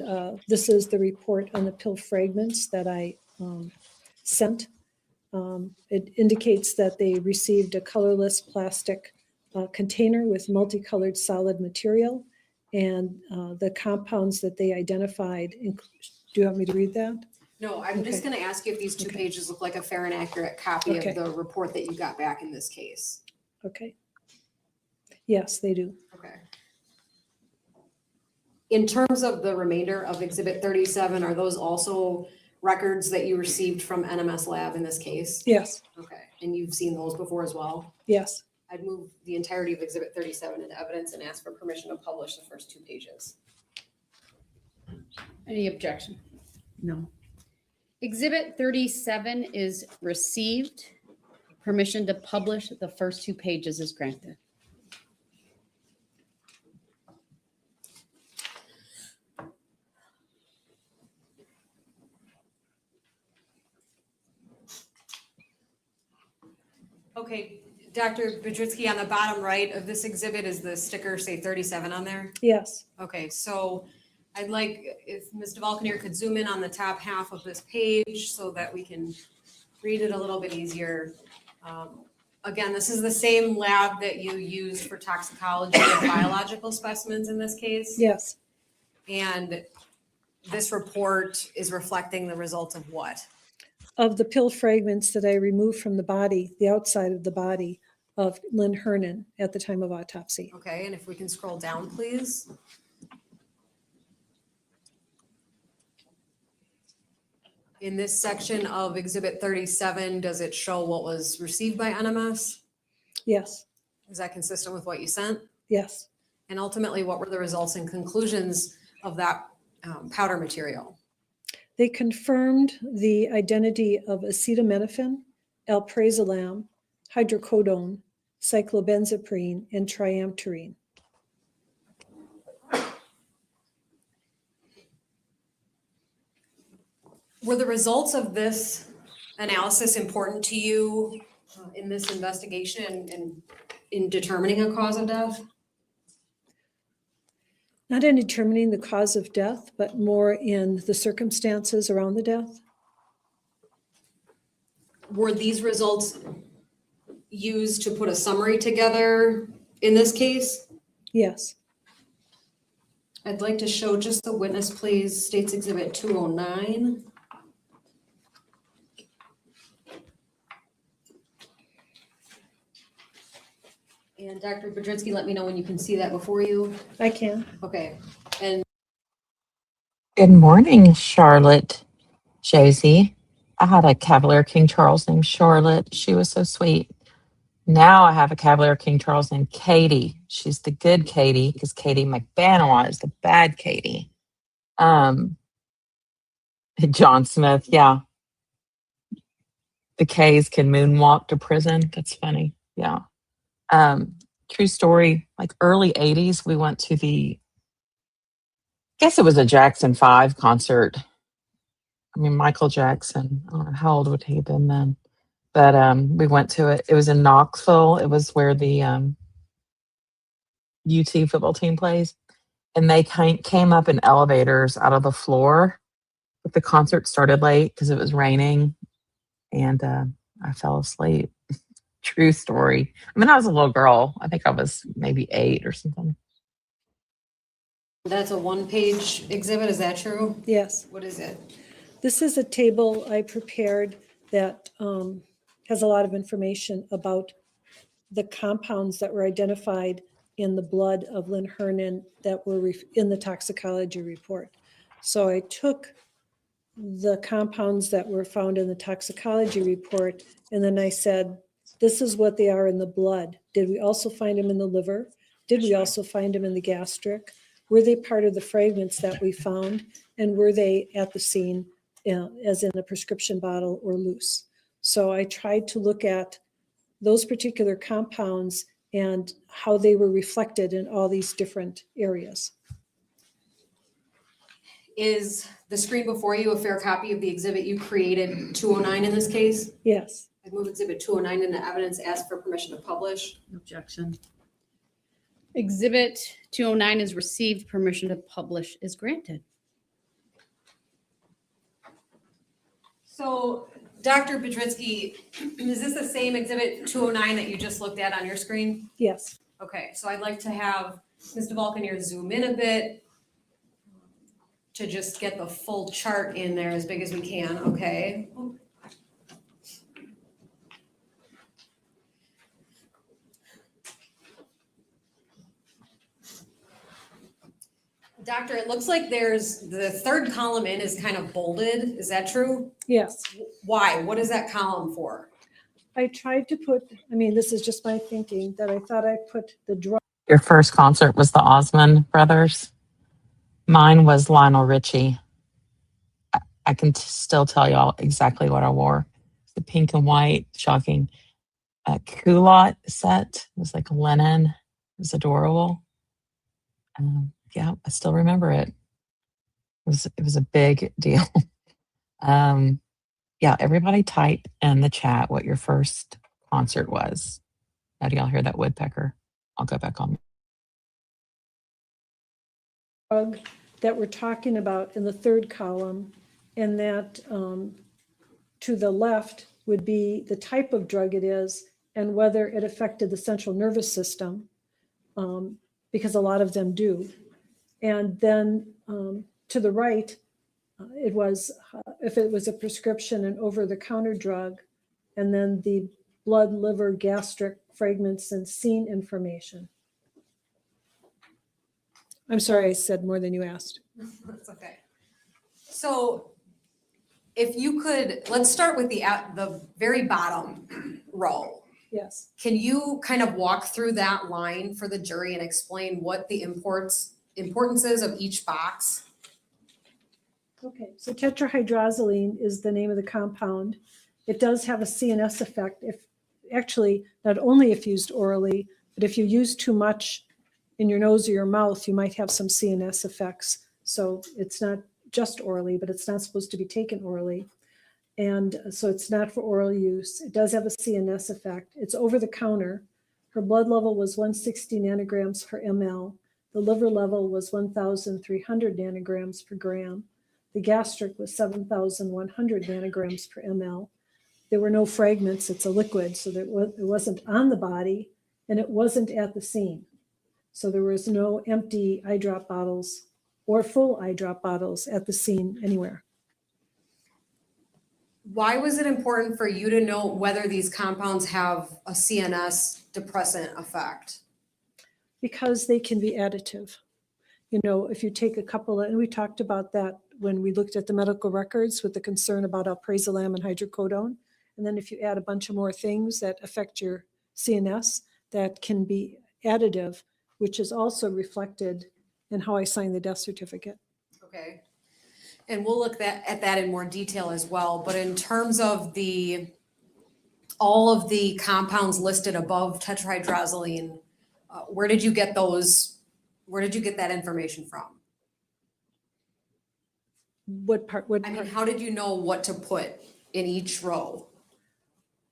this is the report on the pill fragments that I sent. It indicates that they received a colorless plastic container with multicolored solid material. And the compounds that they identified, do you want me to read that? No, I'm just Okay. gonna ask you if these two Okay. pages look like a fair and accurate copy Okay. of the report that you got back in this case. Okay. Yes, they do. Okay. In terms of the remainder of Exhibit 37, are those also records that you received from NMS Lab in this case? Yes, Okay, and you've seen those before as well? yes. I'd move the entirety of Exhibit 37 into evidence and ask for permission to publish the first 2 pages. Any objection? No. Exhibit 37 is received. Permission to publish the first 2 pages is granted. Okay, Dr. Budritsky, on the bottom right of this exhibit, is the sticker say 37 on there? Yes, Okay, so I'd like if Ms. DeValcanier could zoom in on the top half of this page so that we can read it a little bit easier. Again, this is the same lab that you used for toxicology of biological specimens in this case. yes. And this report is reflecting the results of what? Of the pill fragments that I removed from the body, the outside of the body of Lynn Hernan at the time of autopsy. Okay, and if we can scroll down, please. In this section of Exhibit 37, does it show what was received by NMS? Yes, Is that consistent with what you sent? yes. And ultimately, what were the results and conclusions of that powder material? They confirmed the identity of acetaminophen, alprazolam, hydrocodone, cyclobenzaprine, and triamterene. Were the results of this analysis important to you in this investigation and in determining a cause of death? Not in determining the cause of death, but more in the circumstances around the death. Were these results used to put a summary together in this case? Yes, I'd like to show just the witness, please. States Exhibit 209. And Dr. Budritsky, let me know when you can see that before you. I can. Okay, and Good morning, Charlotte Josie. I had a Cavalier King Charles named Charlotte. She was so sweet. Now I have a Cavalier King Charles named Katie. She's the good Katie because Katie McBanois is the bad Katie. John Smith, yeah. The K's can moonwalk to prison. That's funny. Yeah. True story, like early 80s, we went to I guess it was a Jackson 5 concert. I mean, Michael Jackson, I don't know, how old would he have been then? But we went to it. It was in Knoxville. It was where the UT football team plays. And they came up in elevators out of the floor. But the concert started late because it was raining. And I fell asleep. True story. I mean, I was a little girl. I think I was maybe 8 or something. that's a one-page exhibit, is that true? Yes. What is it? This is a table I prepared that has a lot of information about the compounds that were identified in the blood of Lynn Hernan that were in the toxicology report. So I took the compounds that were found in the toxicology report, and then I said, this is what they are in the blood. Did we also find them in the liver? Did we also find them in the gastric? Were they part of the fragments that we found? And were they at the scene as in a prescription bottle or loose? So I tried to look at those particular compounds and how they were reflected in all these different areas. Is the screen before you a fair copy of the exhibit you created, 209 in this case? Yes. I move exhibit 209 into evidence, ask for permission to publish. Objection. Exhibit 209 is received. Permission to publish is granted. So, Dr. Budritsky, is this the same exhibit 209 that you just looked at on your screen? Yes. Okay, so I'd like to have Ms. DeValcanier zoom in a bit to just get the full chart in there as big as we can, okay? Doctor, it looks like there's, the third column in is kind of bolded, is that true? Yes. Why? What is that column for? I tried to put, I mean, this is just my thinking, that I thought I'd put the drug. Your first concert was the Osmond Brothers. Mine was Lionel Richie. I can still tell y'all exactly what I wore. The pink and white, shocking. Culotte set. It was like linen. It was adorable. Yeah, I still remember it. It was a big deal. Yeah, everybody type in the chat what your first concert was. Now do y'all hear that woodpecker? I'll go back on. Drug that we're talking about in the third column, and that to the left would be the type of drug it is and whether it affected the central nervous system, because a lot of them do. And then to the right, it was if it was a prescription and over-the-counter drug, and then the blood, liver, gastric fragments and scene information. I'm sorry, I said more than you asked. That's okay. So if you could, let's start with the very bottom row. Yes. Can you kind of walk through that line for the jury and explain what the importances of each box? Okay, so tetrahydrozoline is the name of the compound. It does have a CNS effect, if actually not only if used orally, but if you use too much in your nose or your mouth, you might have some CNS effects. So it's not just orally, but it's not supposed to be taken orally. And so it's not for oral use. It does have a CNS effect. It's over the counter. Her blood level was 160 nanograms per ml. The liver level was 1,300 nanograms per gram. The gastric was 7,100 nanograms per ml. There were no fragments. It's a liquid, so that it wasn't on the body, and it wasn't at the scene. So there was no empty eye drop bottles or full eye drop bottles at the scene anywhere. Why was it important for you to know whether these compounds have a CNS depressant effect? Because they can be additive. You know, if you take a couple, and we talked about that when we looked at the medical records with the concern about alprazolam and hydrocodone. And then if you add a bunch of more things that affect your CNS, that can be additive, which is also reflected in how I sign the death certificate. Okay. And we'll look at that in more detail as well. But in terms of all of the compounds listed above tetrahydrozoline, where did you get those? Where did you get that information from? What part? I mean, how did you know what to put in each row?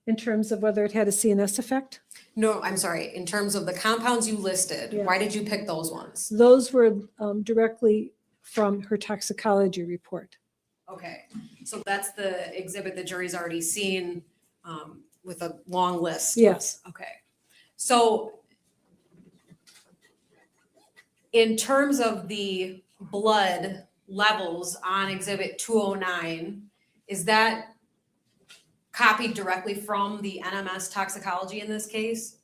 In terms of whether it had a CNS effect? No, I'm sorry. In terms of the compounds you listed, Yeah. why did you pick those ones? Those were directly from her toxicology report. Okay, so that's the exhibit the jury's already seen with a long list. Yes. Okay, so in terms of the blood levels on exhibit 209, is that copied directly from the NMS toxicology in this case?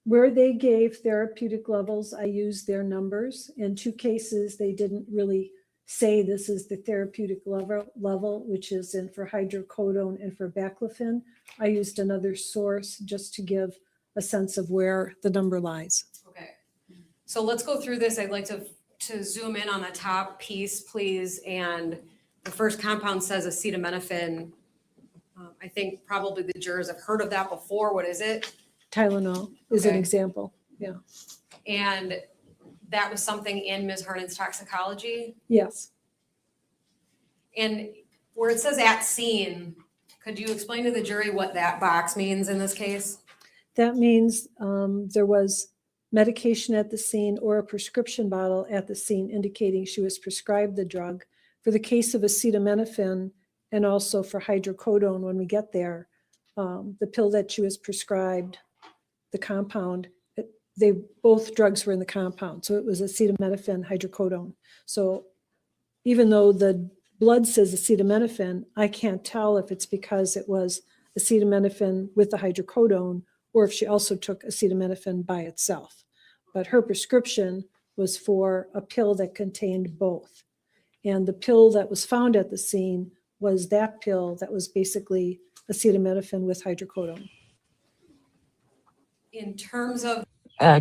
Where they gave therapeutic levels, I used their numbers. In 2 cases, they didn't really say this is the therapeutic level, which is in for hydrocodone and for baclofen. I used another source just to give a sense of where the number lies. Okay, so let's go through this. I'd like to zoom in on the top piece, please. And the first compound says acetaminophen. I think probably the jurors have heard of that before. What is it? Tylenol is an Okay. example. Yeah. And that was something in Ms. Hernan's toxicology? Yes. And where it says at scene, could you explain to the jury what that box means in this case? That means there was medication at the scene or a prescription bottle at the scene indicating she was prescribed the drug. For the case of acetaminophen and also for hydrocodone, when we get there, the pill that she was prescribed, the compound, both drugs were in the compound. So it was acetaminophen, hydrocodone. So even though the blood says acetaminophen, I can't tell if it's because it was acetaminophen with the hydrocodone or if she also took acetaminophen by itself. But her prescription was for a pill that contained both. And the pill that was found at the scene was that pill that was basically acetaminophen with hydrocodone. In terms of,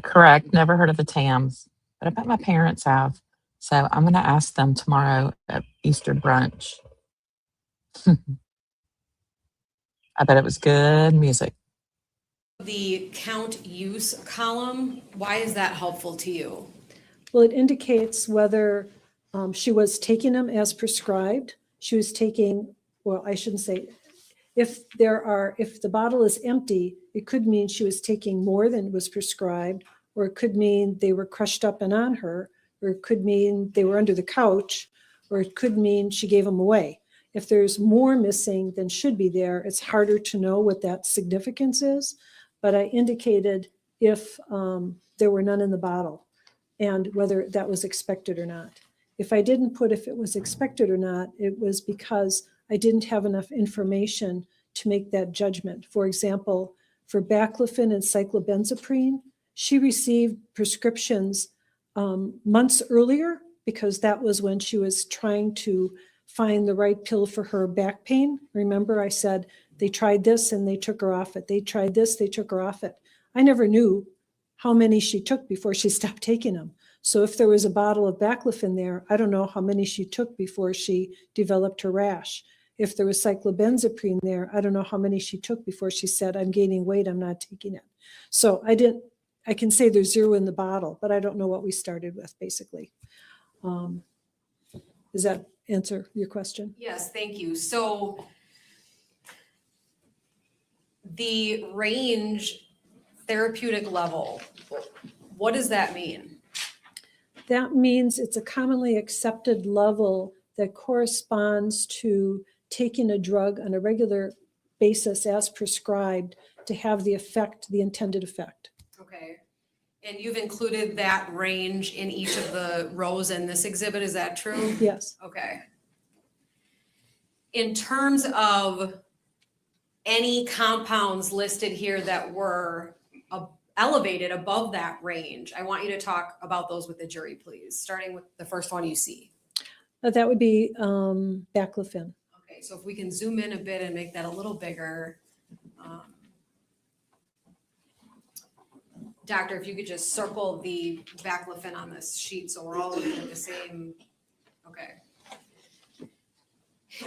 Correct. Never heard of the TAMs, but I bet my parents have. So I'm going to ask them tomorrow at Easter brunch. I bet it was good music. the count use column, why is that helpful to you? Well, it indicates whether she was taking them as prescribed. She was taking, well, I shouldn't say, if the bottle is empty, it could mean she was taking more than was prescribed, or it could mean they were crushed up and on her, or it could mean they were under the couch, or it could mean she gave them away. If there's more missing than should be there, it's harder to know what that significance is. But I indicated if there were none in the bottle and whether that was expected or not. If I didn't put if it was expected or not, it was because I didn't have enough information to make that judgment. For example, for baclofen and cyclobenzaprine, she received prescriptions months earlier because that was when she was trying to find the right pill for her back pain. Remember, I said they tried this and they took her off it. They tried this, they took her off it. I never knew how many she took before she stopped taking them. So if there was a bottle of baclofen there, I don't know how many she took before she developed her rash. If there was cyclobenzaprine there, I don't know how many she took before she said, I'm gaining weight, I'm not taking it. So I can say there's 0 in the bottle, but I don't know what we started with, basically. Does that answer your question? Yes, thank you. So the range therapeutic level, what does that mean? That means it's a commonly accepted level that corresponds to taking a drug on a regular basis as prescribed to have the effect, the intended effect. Okay. And you've included that range in each of the rows in this exhibit, is that true? Yes. Okay. In terms of any compounds listed here that were elevated above that range, I want you to talk about those with the jury, please, starting with the first one you see. That would be baclofen. Okay, so if we can zoom in a bit and make that a little bigger. Doctor, if you could just circle the baclofen on this sheet so we're all looking at the same. Okay.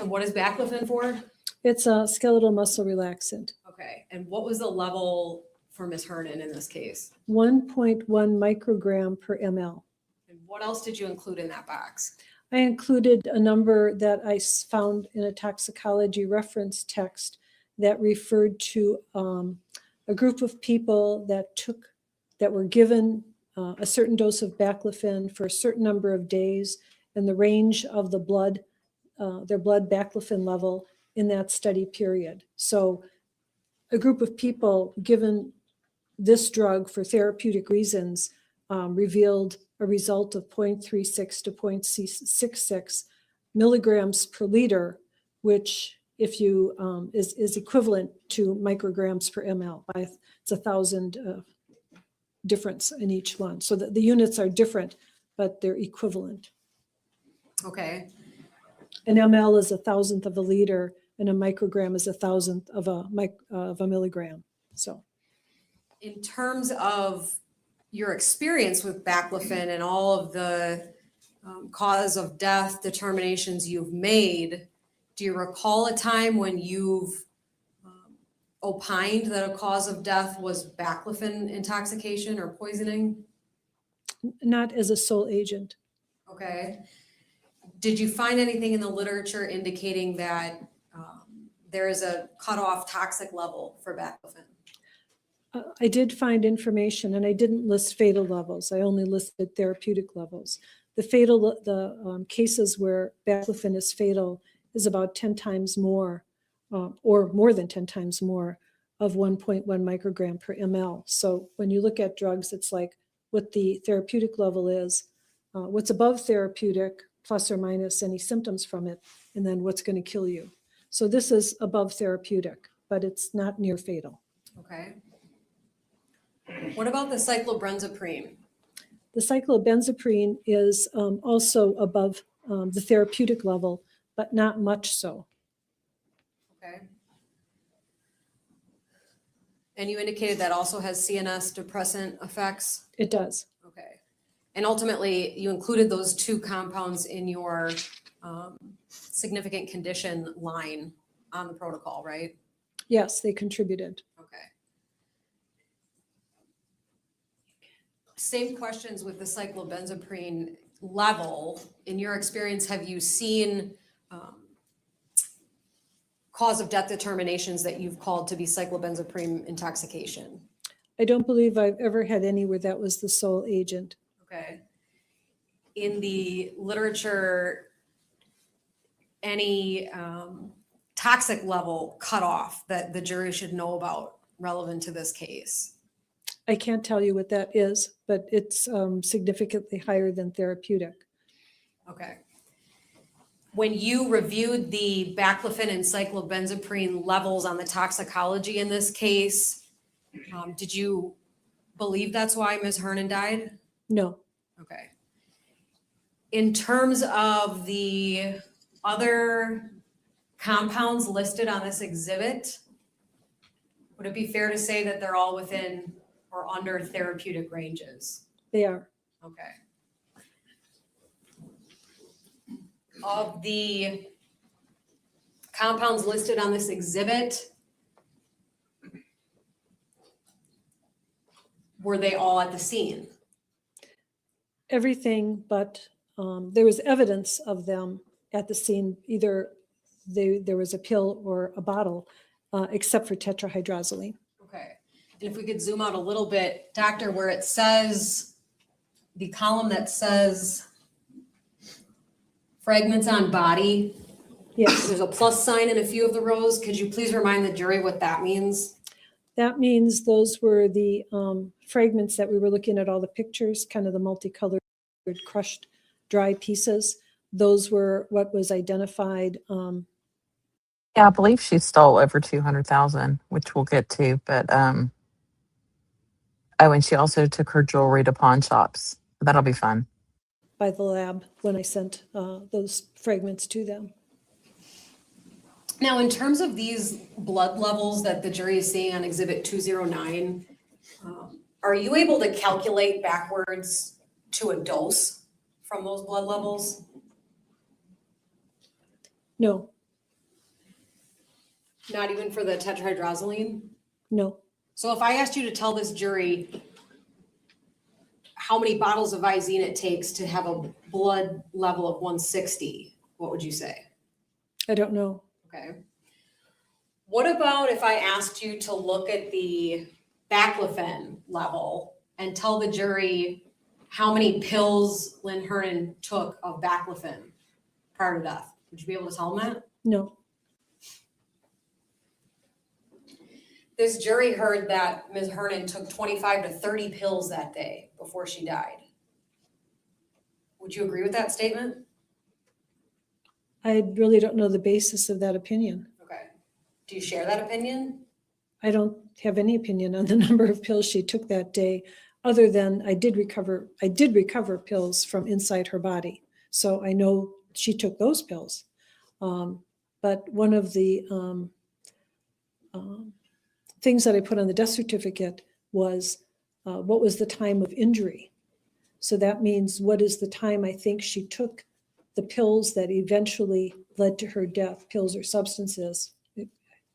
And what is baclofen for? It's a skeletal muscle relaxant. Okay, and what was the level for Ms. Hernan in this case? 1.1 microgram per ml. And what else did you include in that box? I included a number that I found in a toxicology reference text that referred to a group of people that were given a certain dose of baclofen for a certain number of days and the range of the blood, their blood baclofen level in that study period. So a group of people given this drug for therapeutic reasons revealed a result of 0.36 to 0.66 milligrams per liter, which if you is equivalent to micrograms per ml. It's 1,000 difference in each one. So the units are different, but they're equivalent. Okay. An ml is 1,000th of a liter, and a microgram is 1,000th of a milligram. So, In terms of your experience with baclofen and all of the cause of death determinations you've made, do you recall a time when you've opined that a cause of death was baclofen intoxication or poisoning? not as a sole agent. Okay. Did you find anything in the literature indicating that there is a cutoff toxic level for baclofen? I did find information, and I didn't list fatal levels. I only listed therapeutic levels. The cases where baclofen is fatal is about 10 times more, or more than 10 times more, of 1.1 microgram per ml. So when you look at drugs, it's like what the therapeutic level is, what's above therapeutic, plus or minus any symptoms from it, and then what's going to kill you. So this is above therapeutic, but it's not near fatal. Okay. What about the cyclobenzaprine? The cyclobenzaprine is also above the therapeutic level, but not much so. Okay. And you indicated that also has CNS depressant effects? It does. Okay. And ultimately, you included those two compounds in your significant condition line on the protocol, right? Yes, they contributed. Okay. Same questions with the cyclobenzaprine level. In your experience, have you seen cause of death determinations that you've called to be cyclobenzaprine intoxication? I don't believe I've ever had any where that was the sole agent. Okay. In the literature, any toxic level cutoff that the jury should know about relevant to this case? I can't tell you what that is, but it's significantly higher than therapeutic. Okay. When you reviewed the baclofen and cyclobenzaprine levels on the toxicology in this case, did you believe that's why Ms. Hernan died? No. Okay. In terms of the other compounds listed on this exhibit, would it be fair to say that they're all within or under therapeutic ranges? They are. Okay. Of the compounds listed on this exhibit, were they all at the scene? Everything, but there was evidence of them at the scene. Either there was a pill or a bottle, except for tetrahydrozoline. Okay. And if we could zoom out a little bit, Doctor, where it says, the column that says fragments on body, Yes, there's a plus sign in a few of the rows. Could you please remind the jury what that means? that means those were the fragments that we were looking at, all the pictures, kind of the multicolored crushed dry pieces. Those were what was identified. Yeah, I believe she stole over 200,000, which we'll get to. But oh, and she also took her jewelry to pawn shops. That'll be fun. By the lab when I sent those fragments to them. Now, in terms of these blood levels that the jury is seeing on Exhibit 209, are you able to calculate backwards to a dose from those blood levels? No, Not even for the tetrahydrozoline? no. So if I asked you to tell this jury how many bottles of Visine it takes to have a blood level of 160, what would you say? I don't know. Okay. What about if I asked you to look at the baclofen level and tell the jury how many pills Lynn Hernan took of baclofen prior to death? Would you be able to tell them that? No. This jury heard that Ms. Hernan took 25 to 30 pills that day before she died. Would you agree with that statement? I really don't know the basis of that opinion. Okay. Do you share that opinion? I don't have any opinion on the number of pills she took that day, other than I did recover pills from inside her body. So I know she took those pills. But one of the things that I put on the death certificate was what was the time of injury. So that means what is the time I think she took the pills that eventually led to her death, pills or substances,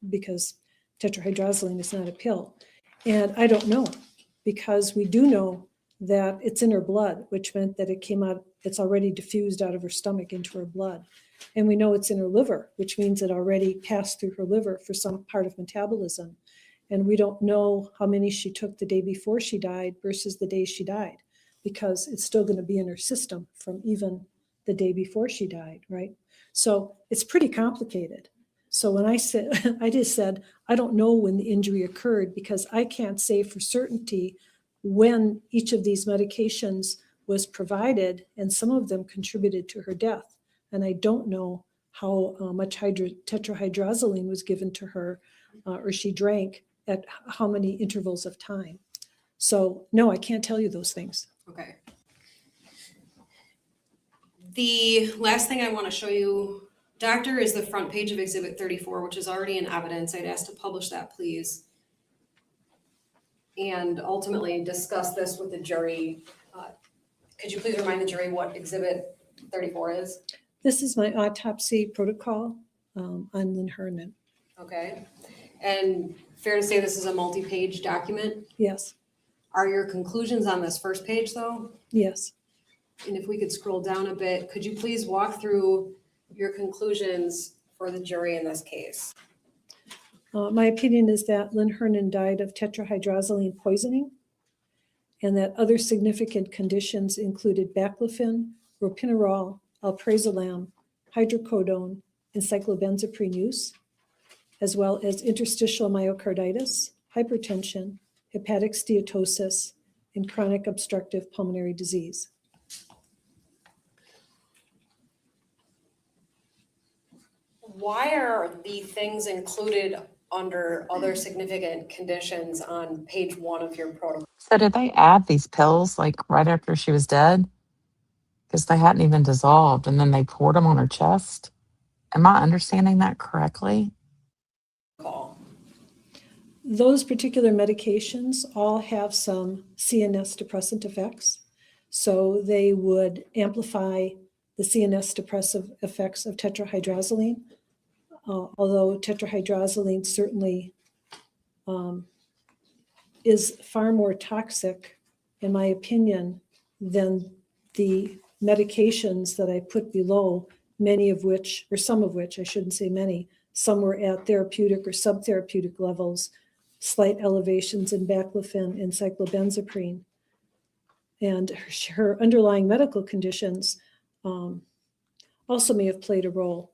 because tetrahydrozoline is not a pill. And I don't know, because we do know that it's in her blood, which meant that it came out It's already diffused out of her stomach into her blood. And we know it's in her liver, which means it already passed through her liver for some part of metabolism. And we don't know how many she took the day before she died versus the day she died, because it's still going to be in her system from even the day before she died, right? So it's pretty complicated. So when I said, I just said, I don't know when the injury occurred because I can't say for certainty when each of these medications was provided, and some of them contributed to her death. And I don't know how much tetrahydrozoline was given to her or she drank at how many intervals of time. So no, I can't tell you those things. Okay. The last thing I want to show you, Doctor, is the front page of Exhibit 34, which is already in evidence. I'd ask to publish that, please. And ultimately discuss this with the jury. Could you please remind the jury what Exhibit 34 is? This is my autopsy protocol on Lynn Hernan. Okay. And fair to say this is a multi-page document? Yes, Are your conclusions on this first page, though? yes. And if we could scroll down a bit, could you please walk through your conclusions for the jury in this case? My opinion is that Lynn Hernan died of tetrahydrozoline poisoning, and that other significant conditions included baclofen, ropinirole, alprazolam, hydrocodone, and cyclobenzaprine use, as well as interstitial myocarditis, hypertension, hepatic steatosis, and chronic obstructive pulmonary disease. Why are the things included under other significant conditions on page 1 of your protocol? So did they add these pills like right after she was dead? Because they hadn't even dissolved, and then they poured them on her chest. Am I understanding that correctly? Those particular medications all have some CNS depressant effects. So they would amplify the CNS depressive effects of tetrahydrozoline, although tetrahydrozoline certainly is far more toxic, in my opinion, than the medications that I put below, many of which, or some of which, I shouldn't say many, some were at therapeutic or subtherapeutic levels, slight elevations in baclofen and cyclobenzaprine. And her underlying medical conditions also may have played a role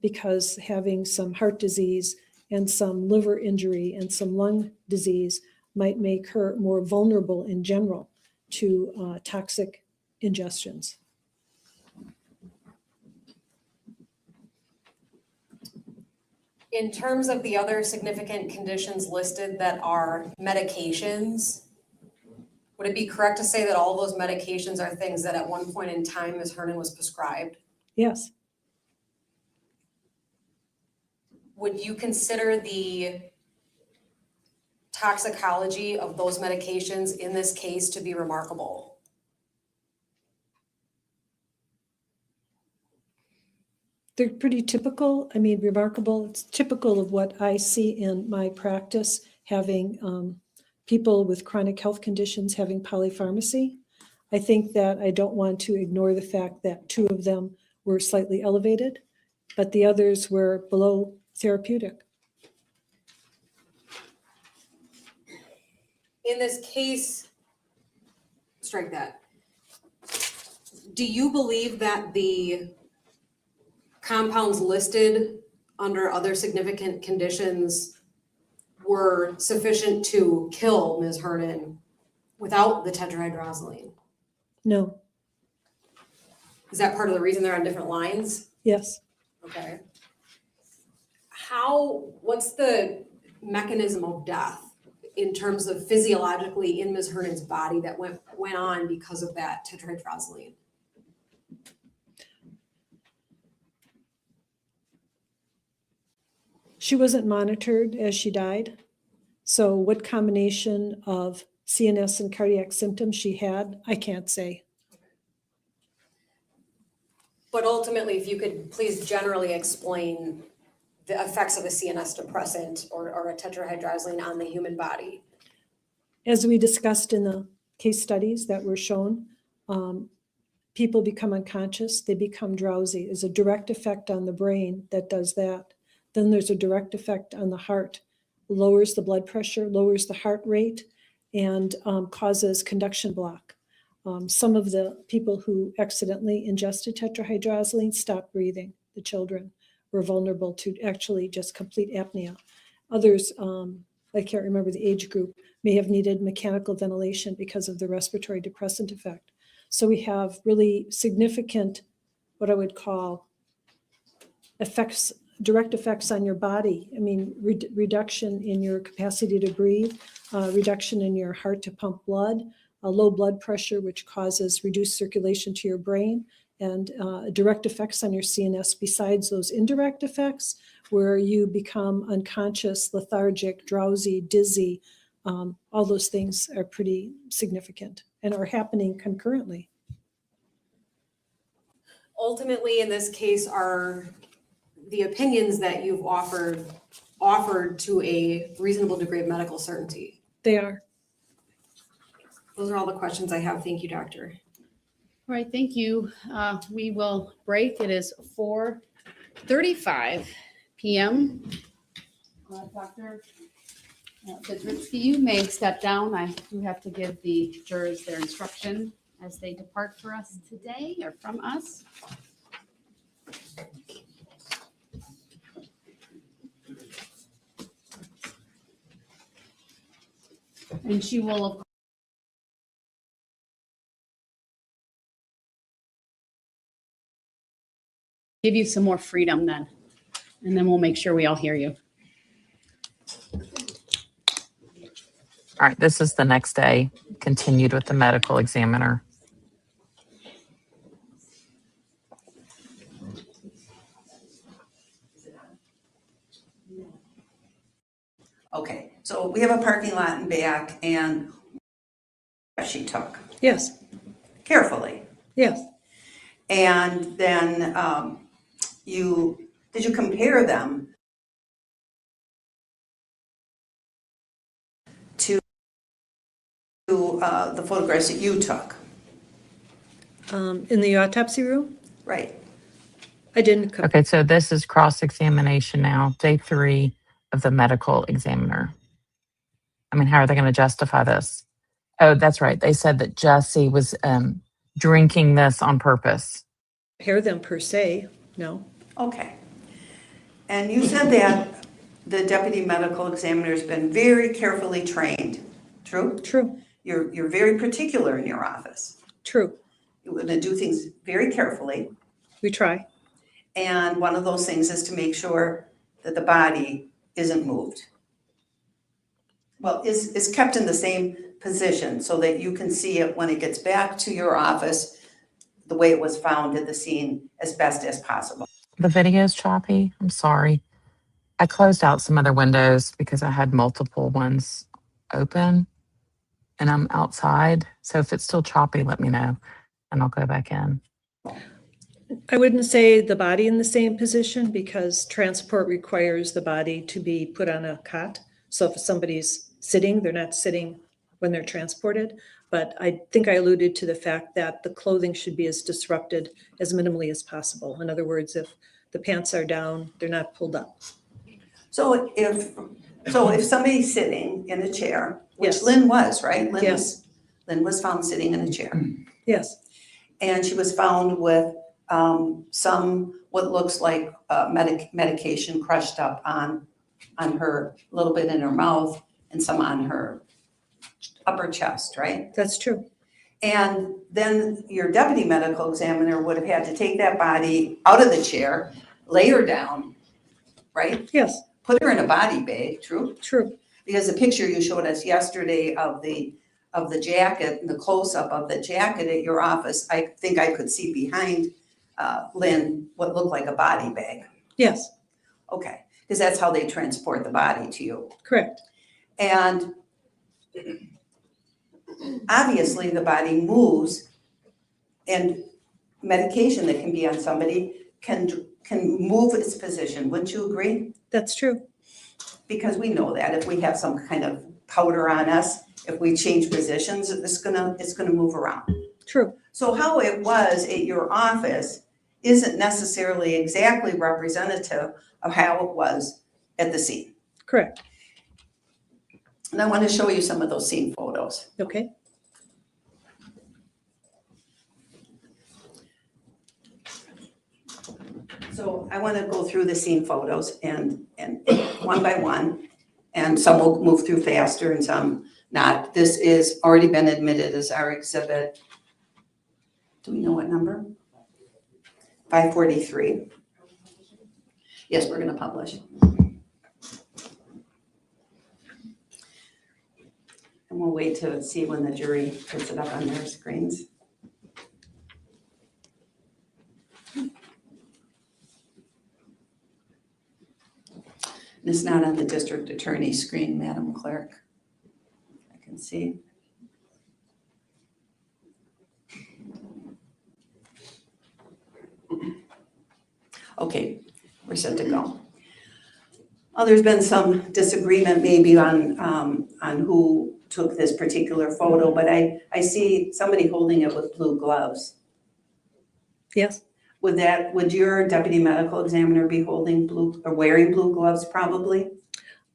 because having some heart disease and some liver injury and some lung disease might make her more vulnerable in general to toxic ingestions. In terms of the other significant conditions listed that are medications, would it be correct to say that all those medications are things that at one point in time Ms. Hernan was prescribed? Yes, Would you consider the toxicology of those medications in this case to be remarkable? they're pretty typical. I mean, remarkable. It's typical of what I see in my practice, having people with chronic health conditions having polypharmacy. I think that I don't want to ignore the fact that 2 of them were slightly elevated, but the others were below therapeutic. In this case, strike that. Do you believe that the compounds listed under other significant conditions were sufficient to kill Ms. Hernan without the tetrahydrozoline? No, Is that part of the reason they're on different lines? yes. Okay. What's the mechanism of death in terms of physiologically in Ms. Hernan's body that went on because of that tetrahydrozoline? She wasn't monitored as she died. So what combination of CNS and cardiac symptoms she had, I can't say. But ultimately, if you could please generally explain the effects of a CNS depressant or a tetrahydrozoline on the human body. As we discussed in the case studies that were shown, people become unconscious, they become drowsy. There's a direct effect on the brain that does that. Then there's a direct effect on the heart, lowers the blood pressure, lowers the heart rate, and causes conduction block. Some of the people who accidentally ingested tetrahydrozoline stopped breathing. The children were vulnerable to actually just complete apnea. Others, I can't remember the age group, may have needed mechanical ventilation because of the respiratory depressant effect. So we have really significant, what I would call effects, direct effects on your body. I mean, reduction in your capacity to breathe, reduction in your heart to pump blood, low blood pressure, which causes reduced circulation to your brain, and direct effects on your CNS besides those indirect effects where you become unconscious, lethargic, drowsy, dizzy. All those things are pretty significant and are happening concurrently. Ultimately, in this case, are the opinions that you've offered to a reasonable degree of medical certainty? They are. Those are all the questions I have. Thank you, doctor. All right, thank you. We will break. It is 4:35 p.m. Dr. Kurczewski, you may step down. I do have to give the jurors their instruction as they depart for us today or from us. And she will, of give you some more freedom then, and then we'll make sure we all hear you. All right, this is the next day, continued with the medical examiner. Okay, so we have a parking lot in back and she took Yes, carefully. yes. And then did you compare them to the photographs that you took? In the autopsy room, Right. I didn't. Okay, so this is cross-examination now, day 3 of the medical examiner. I mean, how are they going to justify this? Oh, that's right. They said that Jessy was drinking this on purpose. Compare them per se, no. Okay. And you said that the deputy medical examiner has been very carefully trained. True? True, You're very particular in your office. true. You're going to do things very carefully. We try. And one of those things is to make sure that the body isn't moved. Well, is kept in the same position so that you can see it when it gets back to your office the way it was found at the scene as best as possible. The video's choppy. I'm sorry. I closed out some other windows because I had multiple ones open and I'm outside. So if it's still choppy, let me know and I'll go back in. I wouldn't say the body in the same position because transport requires the body to be put on a cot. So if somebody's sitting, they're not sitting when they're transported. But I think I alluded to the fact that the clothing should be as disrupted as minimally as possible. In other words, if the pants are down, they're not pulled up. So if somebody's sitting in a chair, which Yes. Lynn was, right? Yes. Lynn was found sitting in a chair. Yes, And she was found with some, what looks like medication crushed up on her, a little bit in her mouth and some on her upper chest, right? that's true. And then your deputy medical examiner would have had to take that body out of the chair, lay her down, right? Yes, Put her in a body bag, true? true. Because the picture you showed us yesterday of the jacket and the close-up of the jacket at your office, I think I could see behind Lynn what looked like a body bag. Yes, Okay, because that's how they transport the body to you. correct. And obviously the body moves and medication that can be on somebody can move its position. Wouldn't you agree? That's true. Because we know that if we have some kind of powder on us, if we change positions, it's gonna move around. True. So how it was at your office isn't necessarily exactly representative of how it was at the scene. Correct. And I want to show you some of those scene photos. Okay. So I want to go through the scene photos and one by one, and some will move through faster and some not. This is already been admitted as our exhibit. Do we know what number? 543. Yes, we're going to publish. And we'll wait to see when the jury puts it up on their screens. It's not on the district attorney's screen, Madam Clerk. I can see. Okay, we're set to go. Well, there's been some disagreement maybe on who took this particular photo, but I see somebody holding it with blue gloves. Yes. Would your deputy medical examiner be holding blue or wearing blue gloves probably?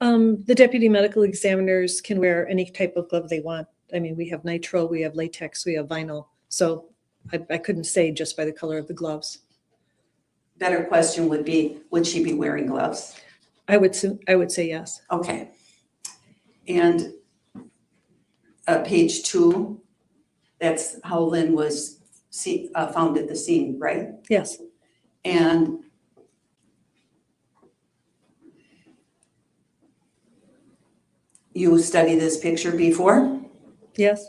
The deputy medical examiners can wear any type of glove they want. I mean, we have nitrile, we have latex, we have vinyl. So I couldn't say just by the color of the gloves. Better question would be, would she be wearing gloves? I would say yes. Okay. And page 2, that's how Lynn was found at the scene, right? Yes. And you studied this picture before? Yes.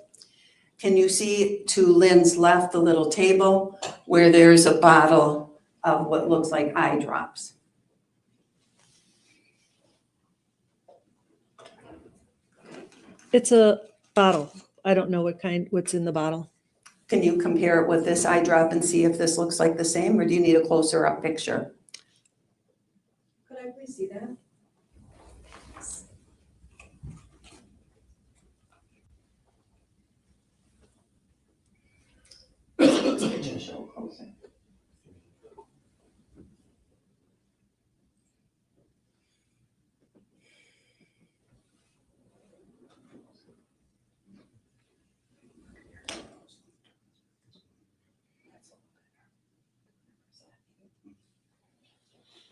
Can you see to Lynn's left the little table where there's a bottle of what looks like eye drops? It's a bottle. I don't know what's in the bottle. Can you compare it with this eye drop and see if this looks like the same, or do you need a closer up picture? Could I please see that?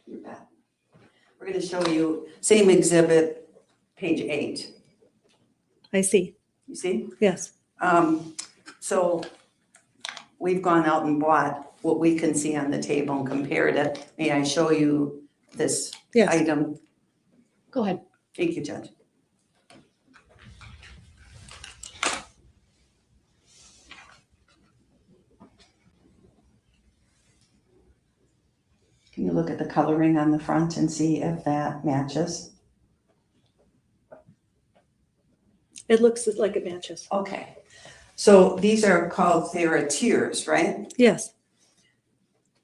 You bet. We're going to show you same exhibit, page 8. I see. You see? Yes. So we've gone out and bought what we can see on the table and compared it. May I show you this Yes. item? Go ahead. Thank you, Judge. Can you look at the coloring on the front and see if that matches? It looks like it matches. Okay. So these are called Theratears, right? Yes.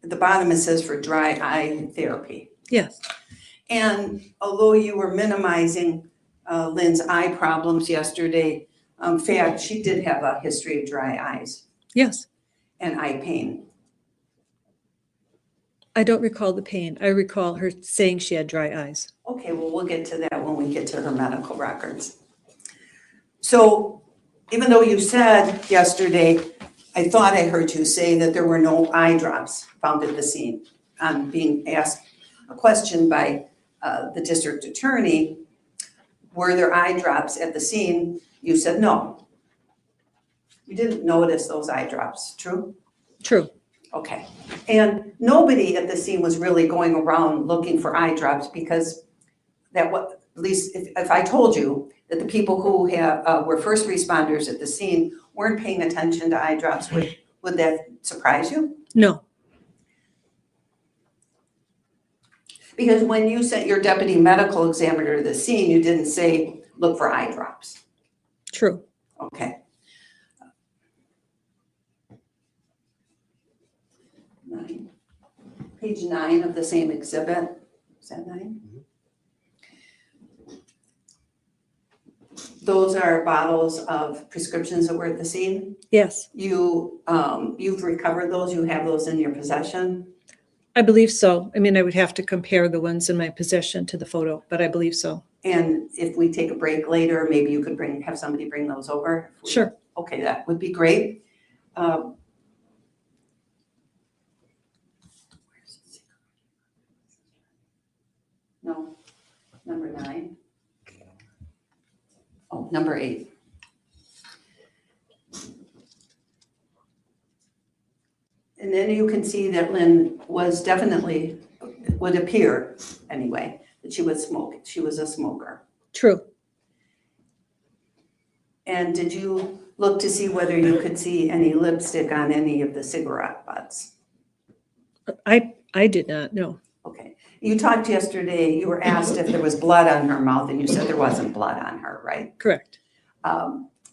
At the bottom it says for dry eye therapy. Yes. And although you were minimizing Lynn's eye problems yesterday, in fact, she did have a history of dry eyes Yes. and eye pain. I don't recall the pain. I recall her saying she had dry eyes. Okay, well, we'll get to that when we get to her medical records. So even though you said yesterday, I thought I heard you say that there were no eye drops found at the scene. I'm being asked a question by the district attorney, were there eye drops at the scene? You said no. You didn't notice those eye drops, true? True. Okay. And nobody at the scene was really going around looking for eye drops because at least if I told you that the people who were first responders at the scene weren't paying attention to eye drops, would that surprise you? No. Because when you sent your deputy medical examiner to the scene, you didn't say, look for eye drops. True. Okay. 9. Page 9 of the same exhibit. Is that 9? those are bottles of prescriptions that were at the scene. Yes, You've recovered those, you have those in your possession? I believe so. I mean, I would have to compare the ones in my possession to the photo, but I believe so. And if we take a break later, maybe you could have somebody bring those over? Sure. Okay, that would be great. No, number 9. Oh, number 8. And then you can see that Lynn was definitely, would appear anyway, that she would smoke. She was a smoker. True. And did you look to see whether you could see any lipstick on any of the cigarette butts? I did not know. Okay. You talked yesterday, you were asked if there was blood on her mouth, and you said there wasn't blood on her, right? Correct.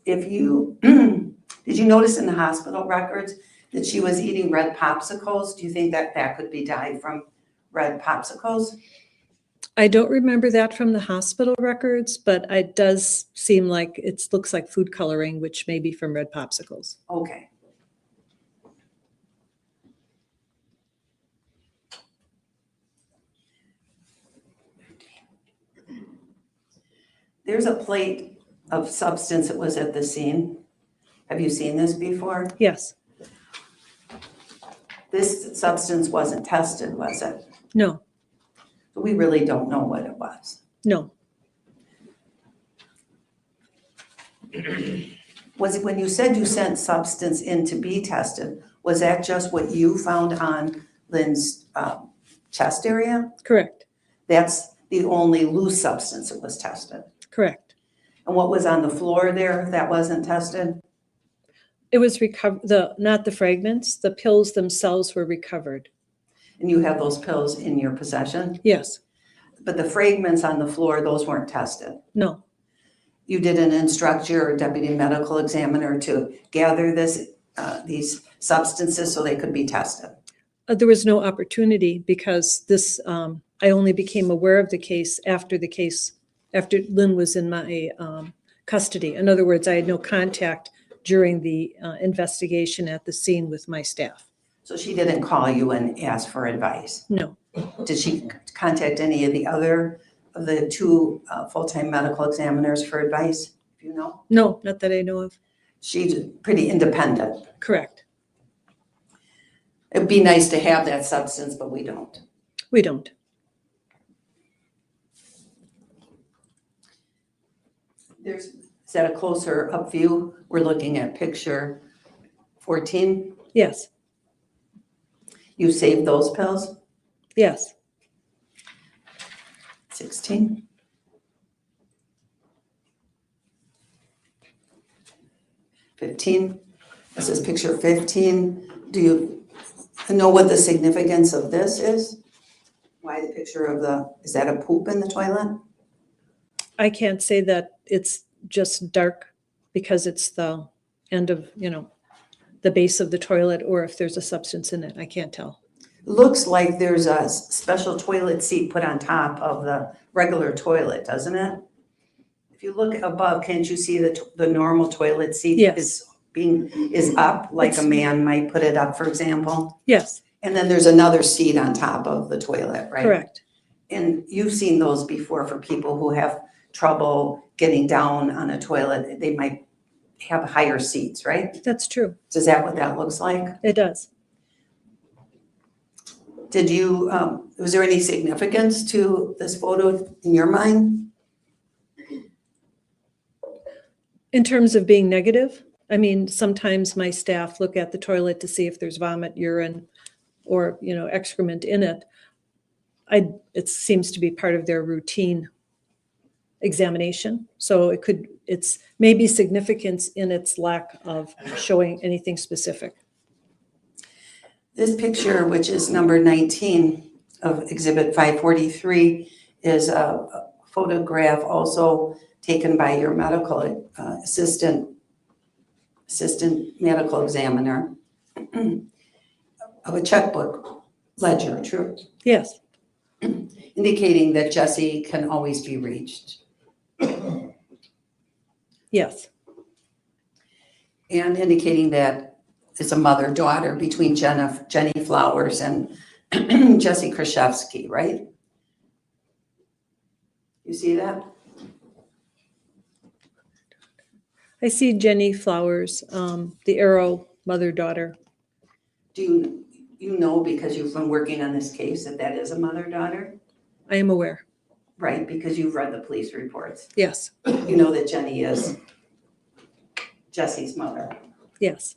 If you, did you notice in the hospital records that she was eating red popsicles? Do you think that that could be dyed from red popsicles? I don't remember that from the hospital records, but it does seem like it looks like food coloring, which may be from red popsicles. Okay. There's a plate of substance that was at the scene. Have you seen this before? Yes. This substance wasn't tested, was it? No. We really don't know what it was. No. Was it when you said you sent substance in to be tested, was that just what you found on Lynn's chest area? Correct. That's the only loose substance that was tested. Correct. And what was on the floor there that wasn't tested? It was recovered, not the fragments, the pills themselves were recovered. And you have those pills in your possession? Yes. But the fragments on the floor, those weren't tested? No. You didn't instruct your deputy medical examiner to gather these substances so they could be tested? There was no opportunity because I only became aware of the case after Lynn was in my custody. In other words, I had no contact during the investigation at the scene with my staff. So she didn't call you and ask for advice? No. Did she contact any of the 2 full-time medical examiners for advice? Do you know? No, not that I know of. She's pretty independent. Correct. It'd be nice to have that substance, but we don't. We don't. Is that a closer up view? We're looking at picture 14. Yes. You saved those pills? Yes. 16. 15. This is picture 15. Do you know what the significance of this is? Why the picture of is that a poop in the toilet? I can't say that it's just dark because it's the end of, the base of the toilet or if there's a substance in it. I can't tell. Looks like there's a special toilet seat put on top of the regular toilet, doesn't it? If you look above, can't you see the normal toilet seat Yes. is up, like a man might put it up, for example? Yes, And then there's another seat on top of the toilet, right? correct. And you've seen those before for people who have trouble getting down on a toilet. They might have higher seats, right? That's true. Is that what that looks like? It does. Did you, was there any significance to this photo in your mind? In terms of being negative, I mean, sometimes my staff look at the toilet to see if there's vomit, urine, or, excrement in it. It seems to be part of their routine examination. So it's maybe significance in its lack of showing anything specific. This picture, which is number 19 of Exhibit 543, is a photograph also taken by your medical assistant medical examiner of a checkbook ledger, true? Yes, Indicating that Jessy can always be reached. Yes, And indicating that it's a mother-daughter between Jenny Flowers and Jessy Kurczewski, right? You see that? I see Jenny Flowers, the arrow mother-daughter. Do you know, because you've been working on this case, that that is a mother-daughter? I am aware. Right, because you've read the police reports. Yes, You know that Jenny is Jesse's mother. yes,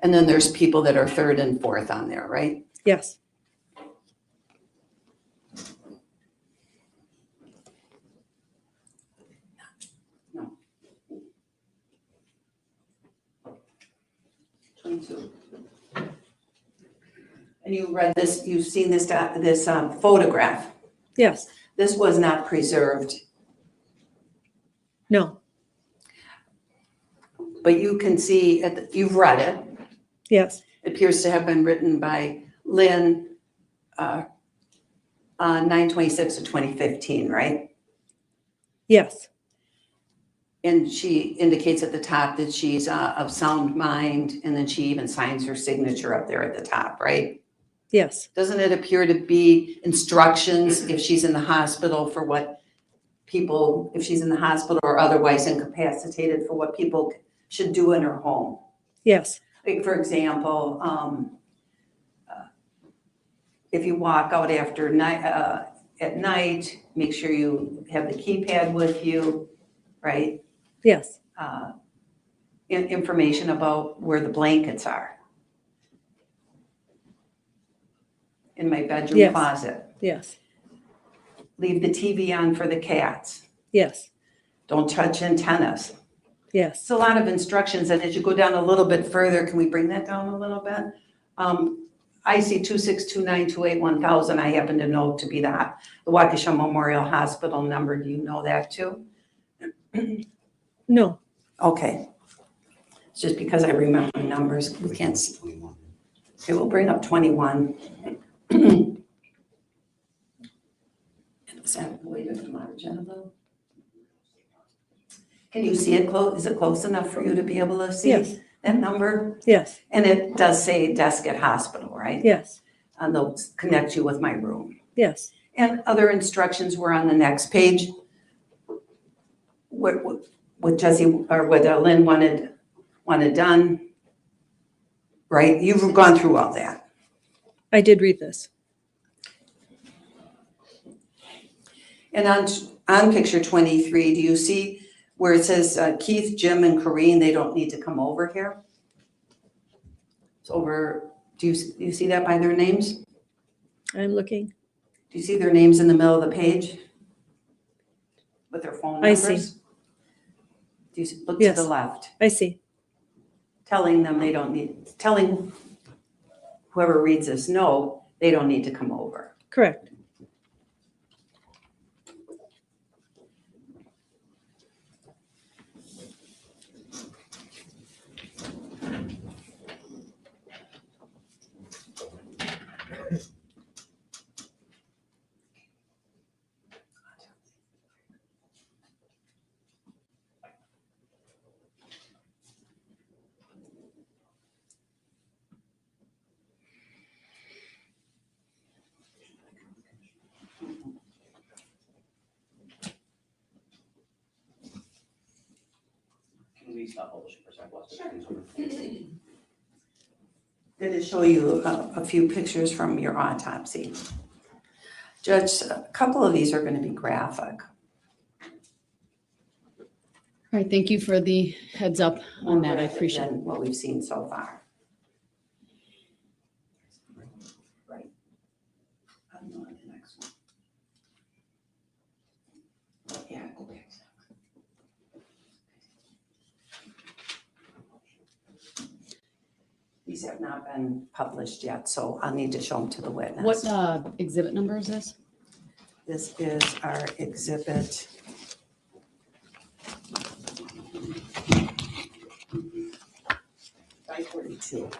And then there's people that are third and fourth on there, right? yes, No. 22. And you read this, you've seen this photograph. yes. This was not preserved, No, but you can see, you've read it. yes, It appears to have been written by Lynn on 9/26 of 2015, right? yes, And she indicates at the top that she's of sound mind, and then she even signs her signature up there at the top, right? yes, Doesn't it appear to be instructions if she's in the hospital for what people, if she's in the hospital or otherwise incapacitated, for what people should do in her home? yes, Like, for example, if you walk out after night, at night, make sure you have the keypad with you, right? yes, Information about where the blankets are. In my bedroom Yes. closet. yes, Leave the TV on for the cats. yes, Don't touch antennas. yes, It's a lot of instructions, and as you go down a little bit further, can we bring that down a little bit? IC 2629281000, I happen to know to be the Waukesha Memorial Hospital number. Do you know that too? no, Okay. It's just because I remember numbers, we can't see. Okay, we'll bring up 21. Is that the way to margin a little? Can you see it close? Is it close enough for you to be able to see Yes. that number? yes, And it does say desk at hospital, right? yes, And they'll connect you with my room. yes, And other instructions were on the next page. What Jesse, or what Lynn wanted done, right? You've gone through all that. I did read this. And on picture 23, do you see where it says Keith, Jim, and Corrine, they don't need to come over here? It's over, do you see that by their names? I'm looking. Do you see their names in the middle of the page? With their phone I numbers? see. Do you look to Yes. the left? I see. Telling them they don't need, telling whoever reads this note, they don't need to come over. Correct. Did it show you a few pictures from your autopsy? Judge, a couple of these are going to be graphic. All right, thank you for the heads up on that. I graphic appreciate it. than what we've seen so far. Right. I'm on the next one. Yeah, go back. These have not been published yet, so I'll need to show them to the witness. What exhibit number is this? This is our exhibit. I-42.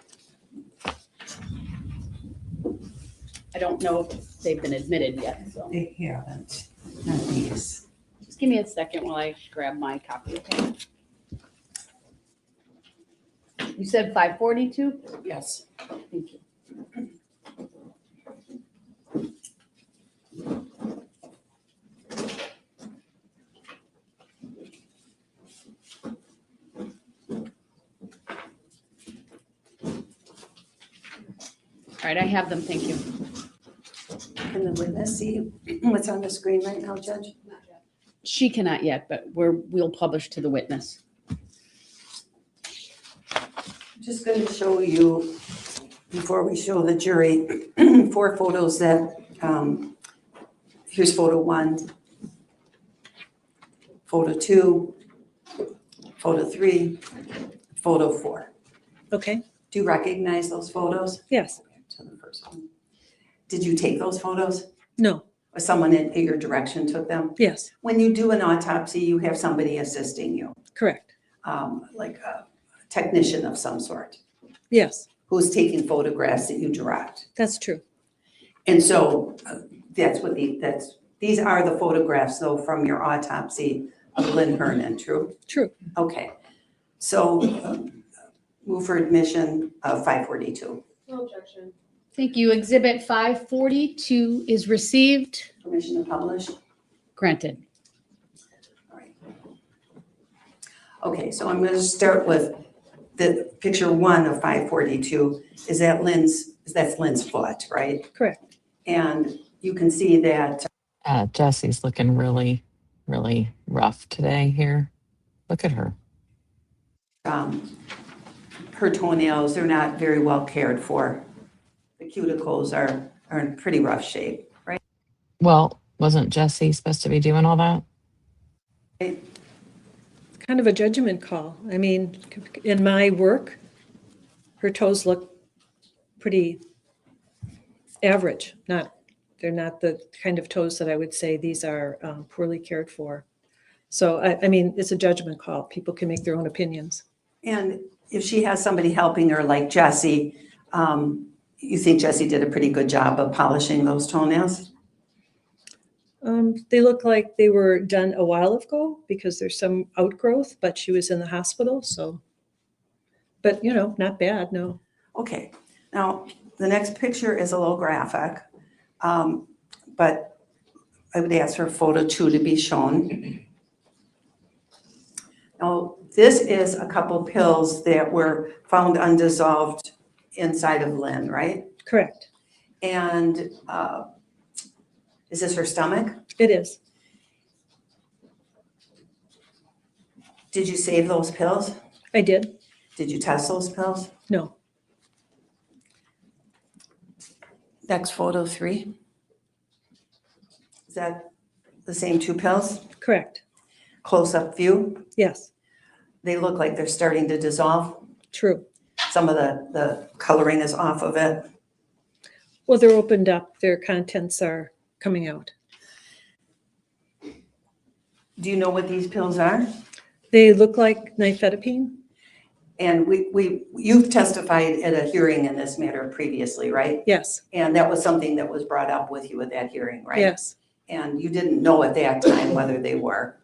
I don't know if they've been admitted yet, so. They haven't, not these. Just give me a second while I grab my copy, okay? You said 542? Yes. Thank you. All right, I have them, thank you. Can the witness see what's on the screen right now, Judge? She cannot yet, but we'll publish to the witness. Just going to show you, before we show the jury, 4 photos that, here's photo 1, photo 2, photo 3, photo 4. Okay, Do you recognize those photos? yes, To the first one. Did you take those photos? no, Or someone at your direction took them? yes, When you do an autopsy, you have somebody assisting you, correct, like a technician of some sort, yes, who's taking photographs that you direct. that's true. And so that's what these are the photographs though from your autopsy of Lynn Hernan, true? True. Okay. So move for admission of 542. No objection. Thank you. Exhibit 542 is received. Permission to publish? Granted. All right. Okay, so I'm going to start with the picture 1 of 542. That's Lynn's foot, right? Correct. And you can see that Jesse's looking really, really rough today here. Look at her. her toenails, they're not very well cared for. The cuticles are in pretty rough shape, right? Well, wasn't Jessy supposed to be doing all that? It's kind of a judgment call. I mean, in my work, her toes look pretty average. They're not the kind of toes that I would say these are poorly cared for. So, I mean, it's a judgment call. People can make their own opinions. And if she has somebody helping her like Jessy, you think Jessy did a pretty good job of polishing those toenails? They look like they were done a while ago because there's some outgrowth, but she was in the hospital, so. But, you know, not bad, no. Okay, now the next picture is a little graphic, but I would ask for photo 2 to be shown. Now, this is a couple pills that were found undissolved inside of Lynn, right? Correct. And is this her stomach? It is. Did you save those pills? I did. Did you test those pills? No. Next, photo 3. Is that the same 2 pills? Correct. Close-up view. Yes. They look like they're starting to dissolve. True. Some of the coloring is off of it. Well, they're opened up. Their contents are coming out. Do you know what these pills are? They look like nifedipine. And you've testified at a hearing in this matter previously, right? Yes. And that was something that was brought up with you at that hearing, right? Yes. And you didn't know at that time whether they were.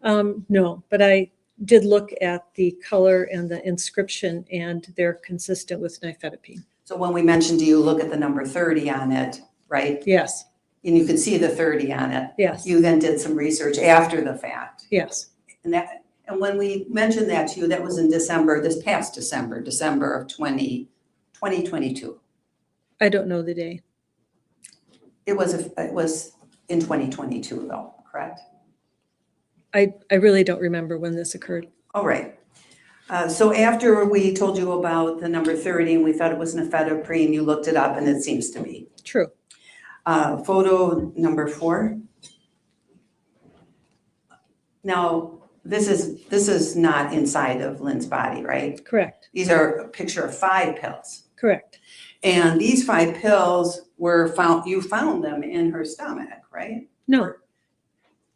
No, but I did look at the color and the inscription, and they're consistent with nifedipine. So when we mentioned to you, look at the number 30 on it, right? Yes. And you could see the 30 on it. Yes. You then did some research after the fact. Yes. And when we mentioned that to you, that was in December, this past December, December of 2022. I don't know the day. It was in 2022 though, correct? I really don't remember when this occurred. All right. So after we told you about the number 30 and we thought it was nifedipine, you looked it up and it seems to be. True. Photo number 4. Now, this is not inside of Lynn's body, right? Correct. These are a picture of 5 pills. Correct. And these 5 pills you found them in her stomach, right? No.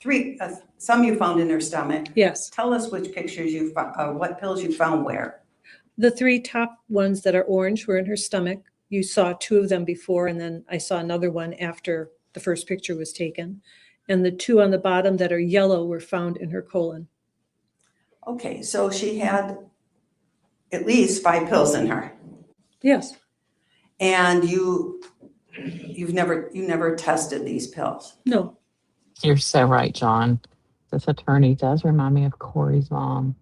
3, some you found in her stomach. Yes. Tell us which pictures you found, what pills you found where. The 3 top ones that are orange were in her stomach. You saw 2 of them before, and then I saw another one after the first picture was taken. and the 2 on the bottom that are yellow were found in her colon. Okay, so she had at least 5 pills in her. Yes, And you never tested these pills. no, You're so right, John. This attorney does remind me of Corey's mom.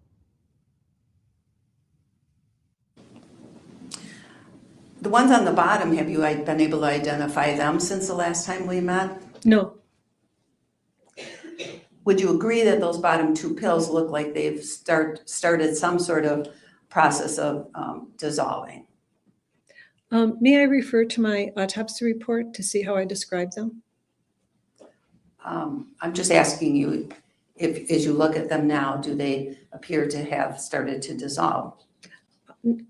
The ones on the bottom, have you been able to identify them since the last time we met? no, Would you agree that those bottom 2 pills look like they've started some sort of process of dissolving? May I refer to my autopsy report to see how I describe them? I'm just asking you, if as you look at them now, do they appear to have started to dissolve?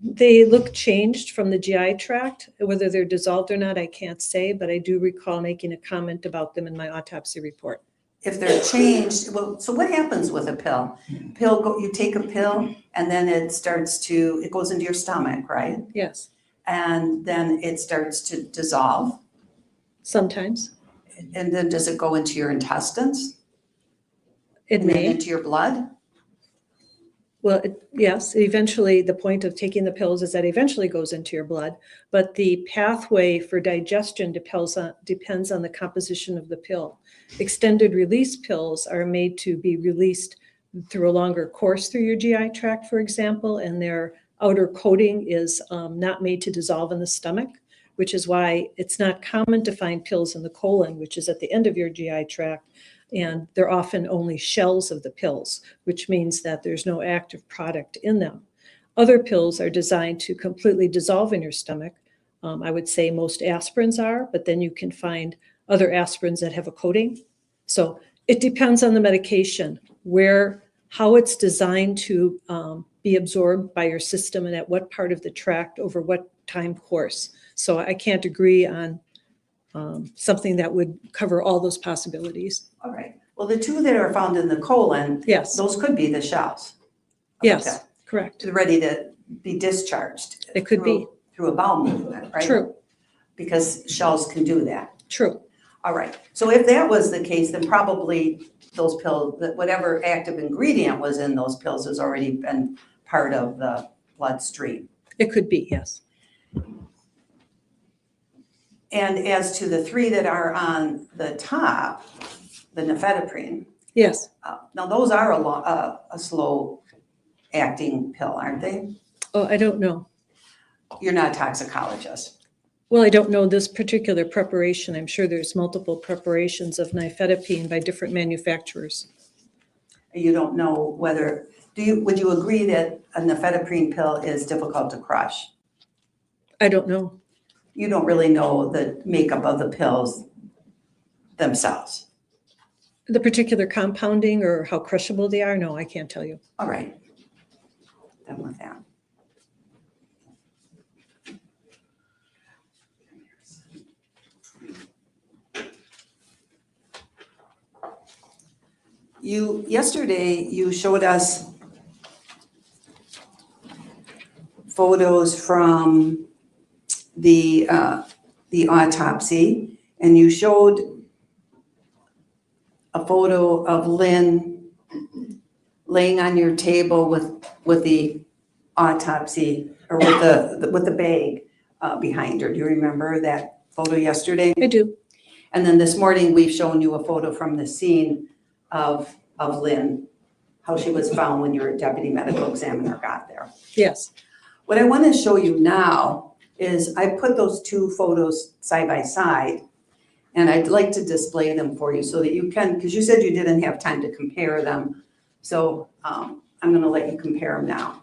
They look changed from the GI tract. Whether they're dissolved or not, I can't say, but I do recall making a comment about them in my autopsy report. If they're changed, well, so what happens with a pill? You take a pill and then it goes into your stomach, right? Yes, And then it starts to dissolve. sometimes. And then does it go into your intestines? It And then may. into your blood? Well, yes, eventually, the point of taking the pills is that eventually goes into your blood, but the pathway for digestion depends on the composition of the pill. Extended release pills are made to be released through a longer course through your GI tract, for example, and their outer coating is not made to dissolve in the stomach, which is why it's not common to find pills in the colon, which is at the end of your GI tract. And they're often only shells of the pills, which means that there's no active product in them. Other pills are designed to completely dissolve in your stomach. I would say most aspirins are, but then you can find other aspirins that have a coating. So it depends on the medication, how it's designed to be absorbed by your system and at what part of the tract over what time course. So I can't agree on something that would cover all those possibilities. All right. Well, the 2 that are found in the colon, Yes, those could be the shells. yes, correct. They're ready to be discharged. It could be. Through a bowel movement, right? True, Because shells can do that. true. All right. So if that was the case, then probably those pills, whatever active ingredient was in those pills has already been part of the bloodstream. It could be, yes. And as to the 3 that are on the top, the nifedipine, Yes. now those are a slow acting pill, aren't they? Oh, I don't know. You're not a toxicologist. Well, I don't know this particular preparation. I'm sure there's multiple preparations of nifedipine by different manufacturers. You don't know whether, would you agree that a nifedipine pill is difficult to crush? I don't know. You don't really know the makeup of the pills themselves. The particular compounding or how crushable they are, no, I can't tell you. All right. Done with that. Yesterday you showed us photos from the autopsy, and you showed a photo of Lynn laying on your table with the autopsy, or with the bag behind her. Do you remember that photo yesterday? I do. And then this morning we've shown you a photo from the scene of Lynn, how she was found when your deputy medical examiner got there. Yes. What I want to show you now is I put those 2 photos side by side, and I'd like to display them for you so that you can, because you said you didn't have time to compare them. So I'm going to let you compare them now.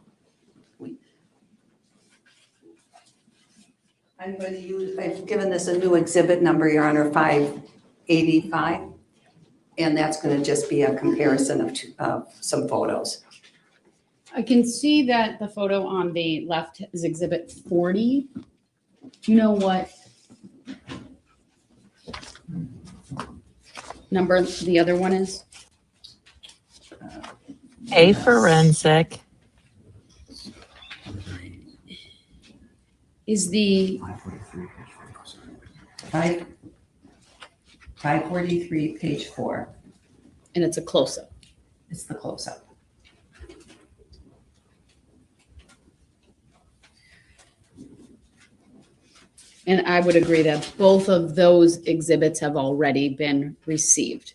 I'm going to use, I've given this a new exhibit number, Your Honor, 585. And that's going to just be a comparison of some photos. I can see that the photo on the left is exhibit 40. Do you know what number the other one is? A forensic. Is the, 543, page 4. And it's a close-up. It's the close-up. And I would agree that both of those exhibits have already been received.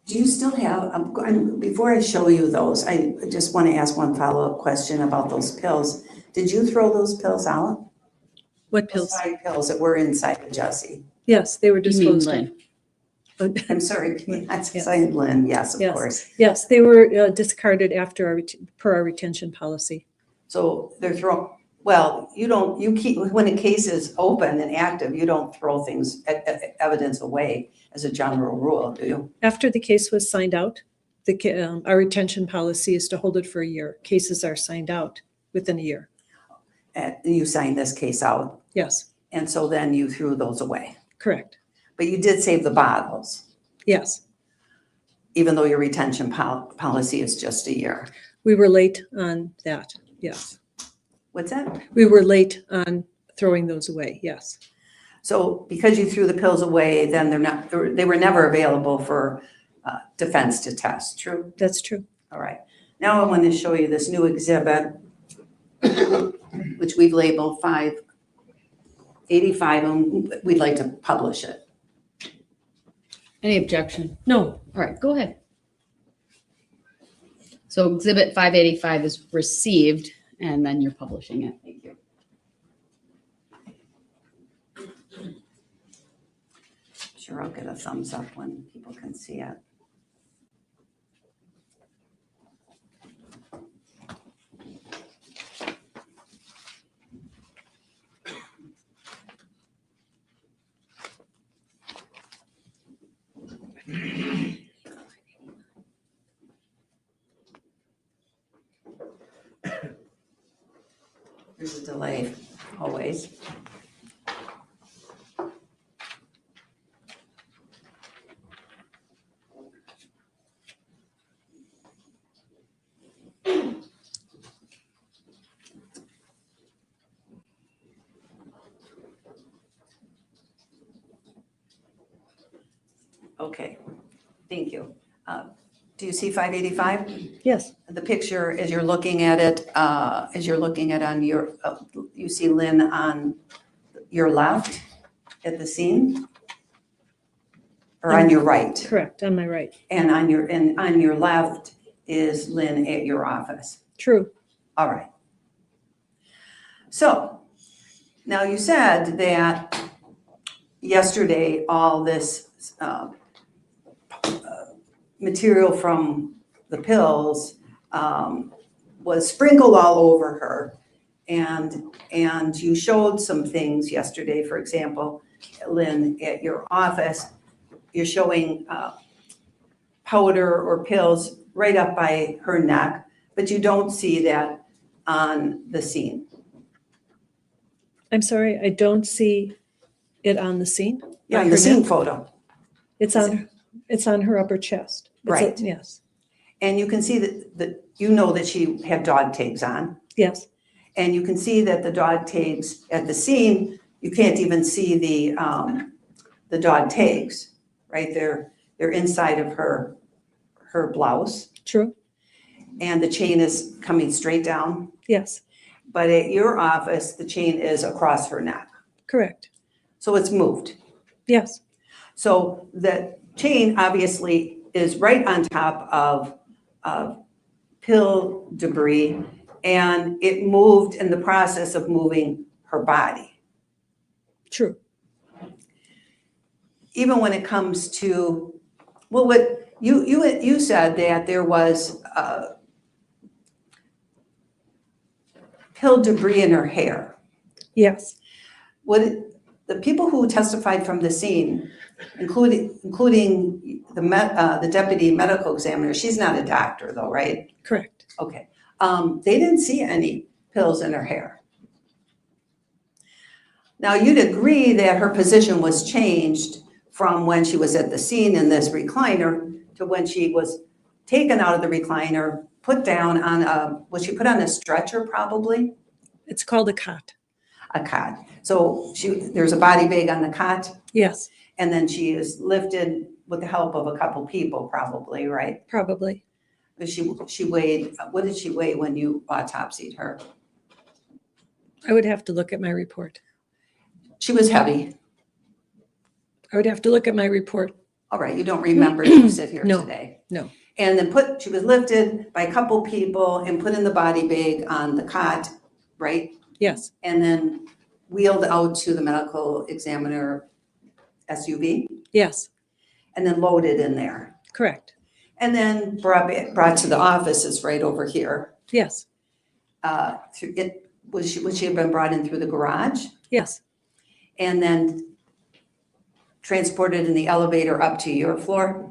Do you still have, before I show you those, I just want to ask one follow-up question about those pills. Did you throw those pills out? What Those pills? 5 pills that were inside of Jessy? Yes, they were You mean disposed of. Lynn? I'm sorry, that's Yes. saying Lynn, yes, of Yes. course. Yes, they were discarded after per our retention policy. So they're well, you keep, when a case is open and active, you don't throw things, evidence away as a general rule, do you? After the case was signed out, our retention policy is to hold it for a year. Cases are signed out within a year. And you signed this case out, Yes, and so then you threw those away. correct. But you did save the bottles, Yes, even though your retention policy is just a year. we were late on that. Yes, What's that? we were late on throwing those away. Yes, So because you threw the pills away, then they were never available for defense to test, true? that's true. All right. Now I want to show you this new exhibit, which we've labeled 585, and we'd like to publish it. Any objection? No, All right, go ahead. So exhibit 585 is received, and then you're publishing it. Thank you. Sure, I'll get a thumbs up when people can see it. There's a delay, always. Okay, thank you. Do you see 585? yes, The picture, as you're looking at it, on your, you see Lynn on your left at the scene? Or on your right? correct, on my right. And on your left is Lynn at your office. True. All right. So, now you said that yesterday, all this material from the pills was sprinkled all over her. And you showed some things yesterday, for example, Lynn, at your office, you're showing powder or pills right up by her neck, but you don't see that on the scene. I'm sorry, I don't see it on the scene. Yeah, On the her scene neck. photo. It's on her upper chest. Right. Yes, And you can see that you know that she had dog tags on. yes, And you can see that the dog tags at the scene, you can't even see the dog tags, right? They're inside of her blouse, true. and the chain is coming straight down. Yes, But at your office, the chain is across her neck. correct. So it's moved. Yes, So the chain obviously is right on top of pill debris, and it moved in the process of moving her body. true. Even when it comes to, well, what you said that there was pill debris in her hair. Yes, What the people who testified from the scene, including the deputy medical examiner, she's not a doctor though, right? correct. Okay. They didn't see any pills in her hair. Now, you'd agree that her position was changed from when she was at the scene in this recliner to when she was taken out of the recliner, put down on was she put on a stretcher probably? It's called a cot. A cot. So there's a body bag on the cot, Yes, and then she is lifted with the help of a couple people probably, right? probably. But she weighed, what did she weigh when you autopsied her? I would have to look at my report. She was heavy. I would have to look at my report. All right, you don't remember to sit here No, today. no. And then she was lifted by a couple people and put in the body bag on the cot, right? Yes, And then wheeled out to the medical examiner SUV yes, and then loaded in there. correct. And then brought to the offices right over here. Yes, Would she have been brought in through the garage? yes, And then transported in the elevator up to your floor?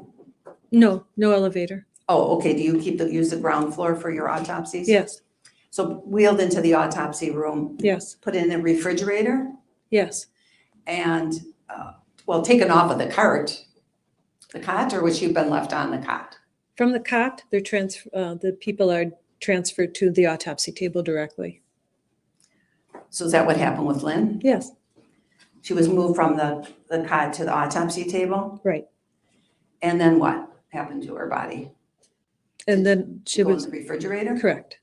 no, no elevator. Oh, okay, do you use the ground floor for your autopsies? Yes, So wheeled into the autopsy room, yes, put in a refrigerator yes. and, taken off of the cot, or was she been left on the cot? From the cot, the people are transferred to the autopsy table directly. So is that what happened with Lynn? Yes, She was moved from the cot to the autopsy table? right. And then what happened to her body? And then she Go in was, the refrigerator? correct,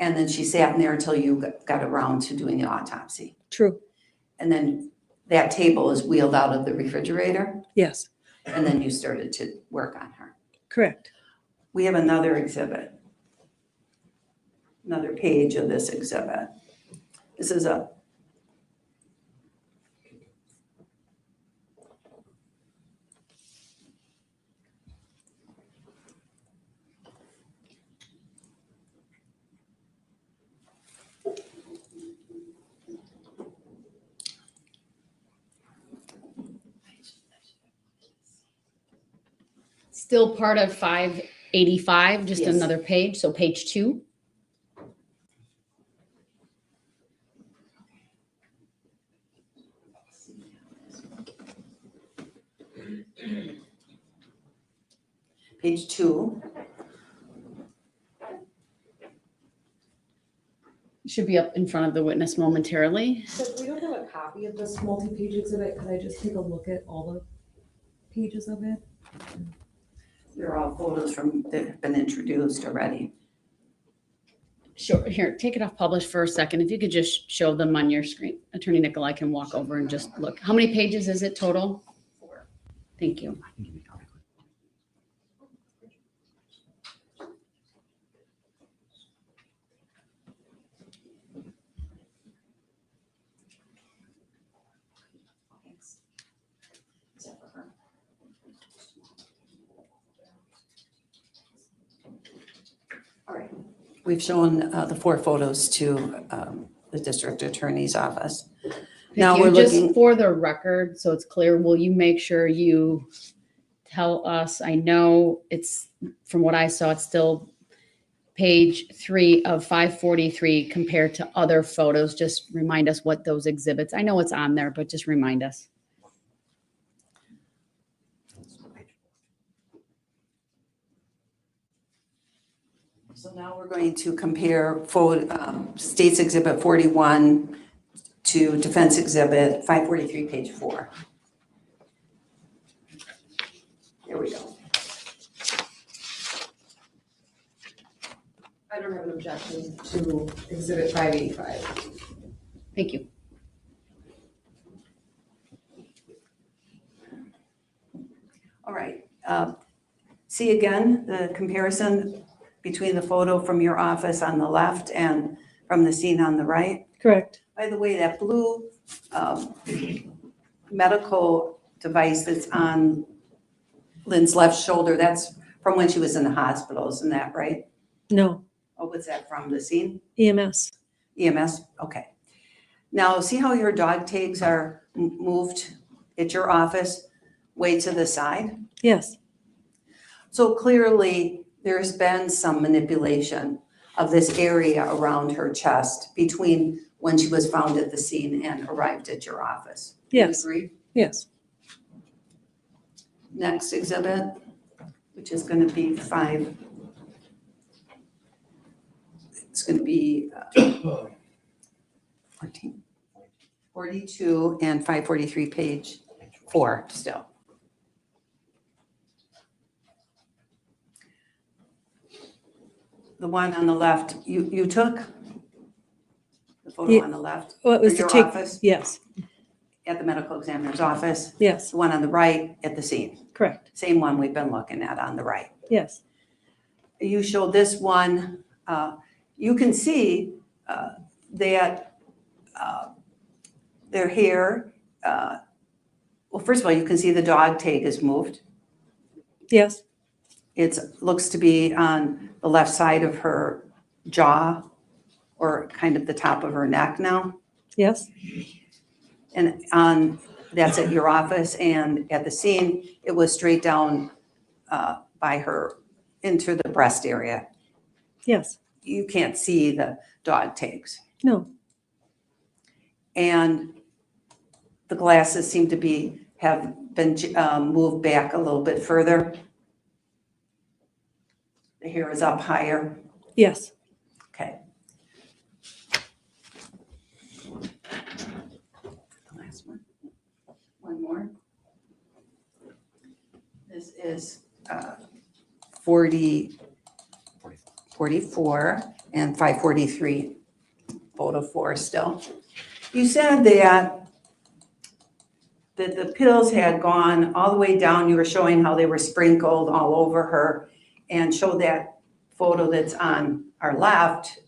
And then she sat in there until you got around to doing the autopsy. true, And then that table is wheeled out of the refrigerator, yes, and then you started to work on her. correct. We have another exhibit. Another page of this exhibit. This is a Still part of 585, just Yes. another page, so page 2. page 2. Should be up in front of the witness momentarily. So if we don't have a copy of this multi-page exhibit, could I just take a look at all the pages of it? They're all photos that have been introduced already. Sure, here, take it off publish for a second. If you could just show them on your screen. Attorney Nicolai can walk over and just look. How many pages is it total? 4. Thank you. All right. We've shown the 4 photos to the district attorney's office. Now Thank we're you. Just looking, for the record, so it's clear, will you make sure you tell us, I know it's, from what I saw, it's still page 3 of 543 compared to other photos. Just remind us what those exhibits, I know it's on there, but just remind us. so now we're going to compare State's Exhibit 41 to Defense Exhibit 543, page 4. Here we go. I don't have an objection to exhibit 585. Thank you. All right. See again the comparison between the photo from your office on the left and from the scene on the right? Correct. By the way, that blue medical device that's on Lynn's left shoulder, that's from when she was in the hospital, isn't that right? No, Oh, what's that from, the scene? EMS. EMS, okay. Now, see how your dog tags are moved at your office way to the side? Yes, So clearly, there's been some manipulation of this area around her chest between when she was found at the scene and arrived at your office. Do you yes, agree? yes, next exhibit, which is going to be 5. It's going to be 14, 42 and 543, page 4 still. The one on the left, you took the photo Yeah. on the left? What was For the your take? office? Yes, At the medical examiner's office? yes, The one on the right at the scene? correct. Same one we've been looking at on the right. Yes, You showed this one. You can see that their hair, well, first of all, you can see the dog tag is moved. yes, It looks to be on the left side of her jaw or kind of the top of her neck now. yes, And that's at your office, and at the scene, it was straight down by her into the breast area. yes. You can't see the dog tags. No, And the glasses seem to have been moved back a little bit further. The hair is up higher. yes. Okay. The last one. One more. This is 44 and 543, photo 4 still. You said that the pills had gone all the way down. You were showing how they were sprinkled all over her, and showed that photo that's on our left.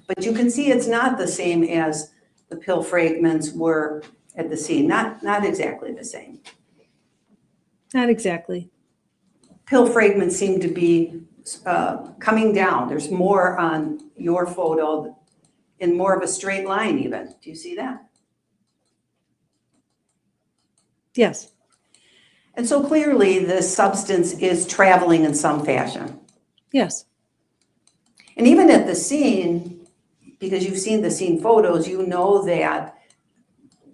But you can see it's not the same as the pill fragments were at the scene. Not exactly the same. Not exactly. Pill fragments seem to be coming down. There's more on your photo in more of a straight line even. Do you see that? Yes, And so clearly this substance is traveling in some fashion. yes, And even at the scene, because you've seen the scene photos, you know that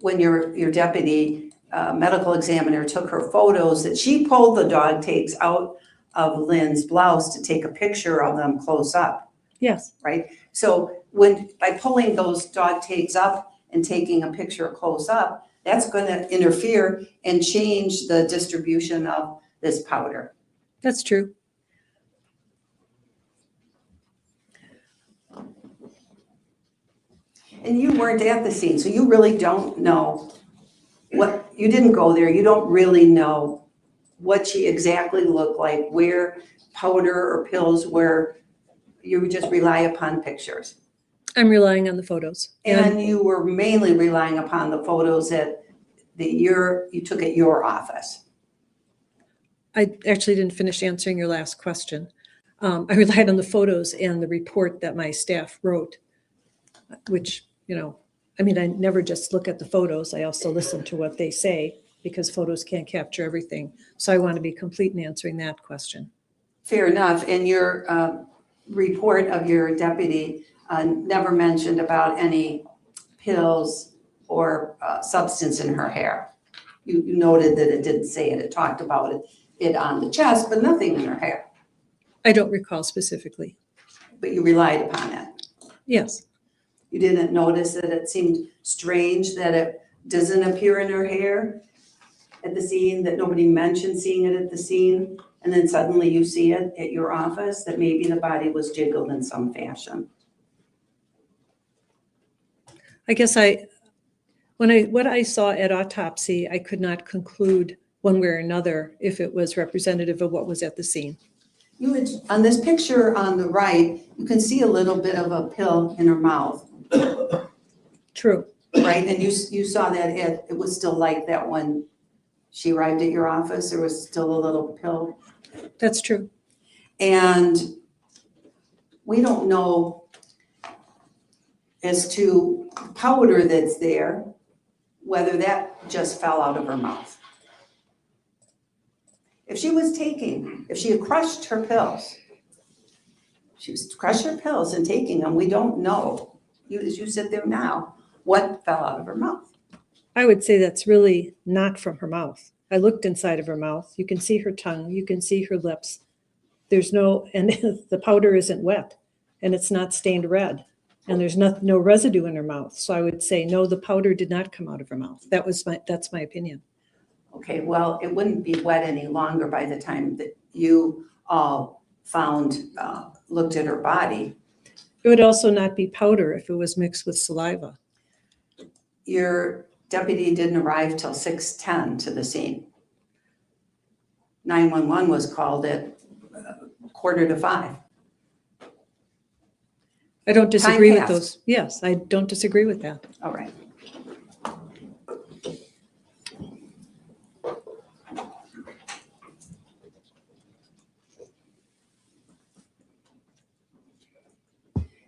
when your deputy medical examiner took her photos, that she pulled the dog tags out of Lynn's blouse to take a picture of them close up, yes, right? So by pulling those dog tags up and taking a picture close up, that's going to interfere and change the distribution of this powder. that's true. And you weren't at the scene, so you really don't know you didn't go there. You don't really know what she exactly looked like, where powder or pills were. You just rely upon pictures. I'm relying on the photos. And you were mainly relying upon the photos that you took at your office. I actually didn't finish answering your last question. I relied on the photos and the report that my staff wrote, which, I never just look at the photos. I also listen to what they say, because photos can't capture everything. So I want to be complete in answering that question. Fair enough. And your report of your deputy never mentioned about any pills or substance in her hair. You noted that it didn't say it. It talked about it on the chest, but nothing in her hair. I don't recall specifically. But you relied upon it. Yes, You didn't notice that it seemed strange that it doesn't appear in her hair at the scene, that nobody mentioned seeing it at the scene, and then suddenly you see it at your office, that maybe the body was jiggled in some fashion. I guess what I saw at autopsy, I could not conclude one way or another if it was representative of what was at the scene. On this picture on the right, you can see a little bit of a pill in her mouth. True. Right, and you saw that it was still like that when she arrived at your office. There was still a little pill. That's true. And we don't know as to powder that's there, whether that just fell out of her mouth. If she had crushed her pills, and taking them, we don't know, as you sit there now, what fell out of her mouth. I would say that's really not from her mouth. I looked inside of her mouth. You can see her tongue. You can see her lips. There's no, and the powder isn't wet and it's not stained red. And there's no residue in her mouth. So I would say, no, the powder did not come out of her mouth. That's my opinion. Okay, well, it wouldn't be wet any longer by the time that you all looked at her body. It would also not be powder if it was mixed with saliva. Your deputy didn't arrive till 6:10 to the scene. 911 was called at 4:45. I don't disagree with passed. those. Yes, I don't disagree with that. All right.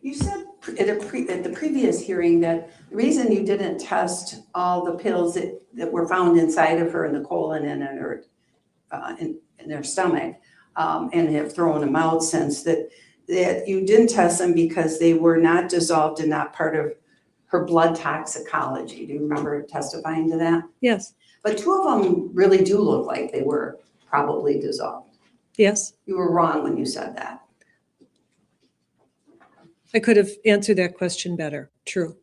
You said at the previous hearing that the reason you didn't test all the pills that were found inside of her in the colon and in her stomach and have thrown them out since that you didn't test them because they were not dissolved and not part of her blood toxicology. Do you remember testifying to that? Yes, But two of them really do look like they were probably dissolved. yes. You were wrong when you said that. I could have answered that question better. True.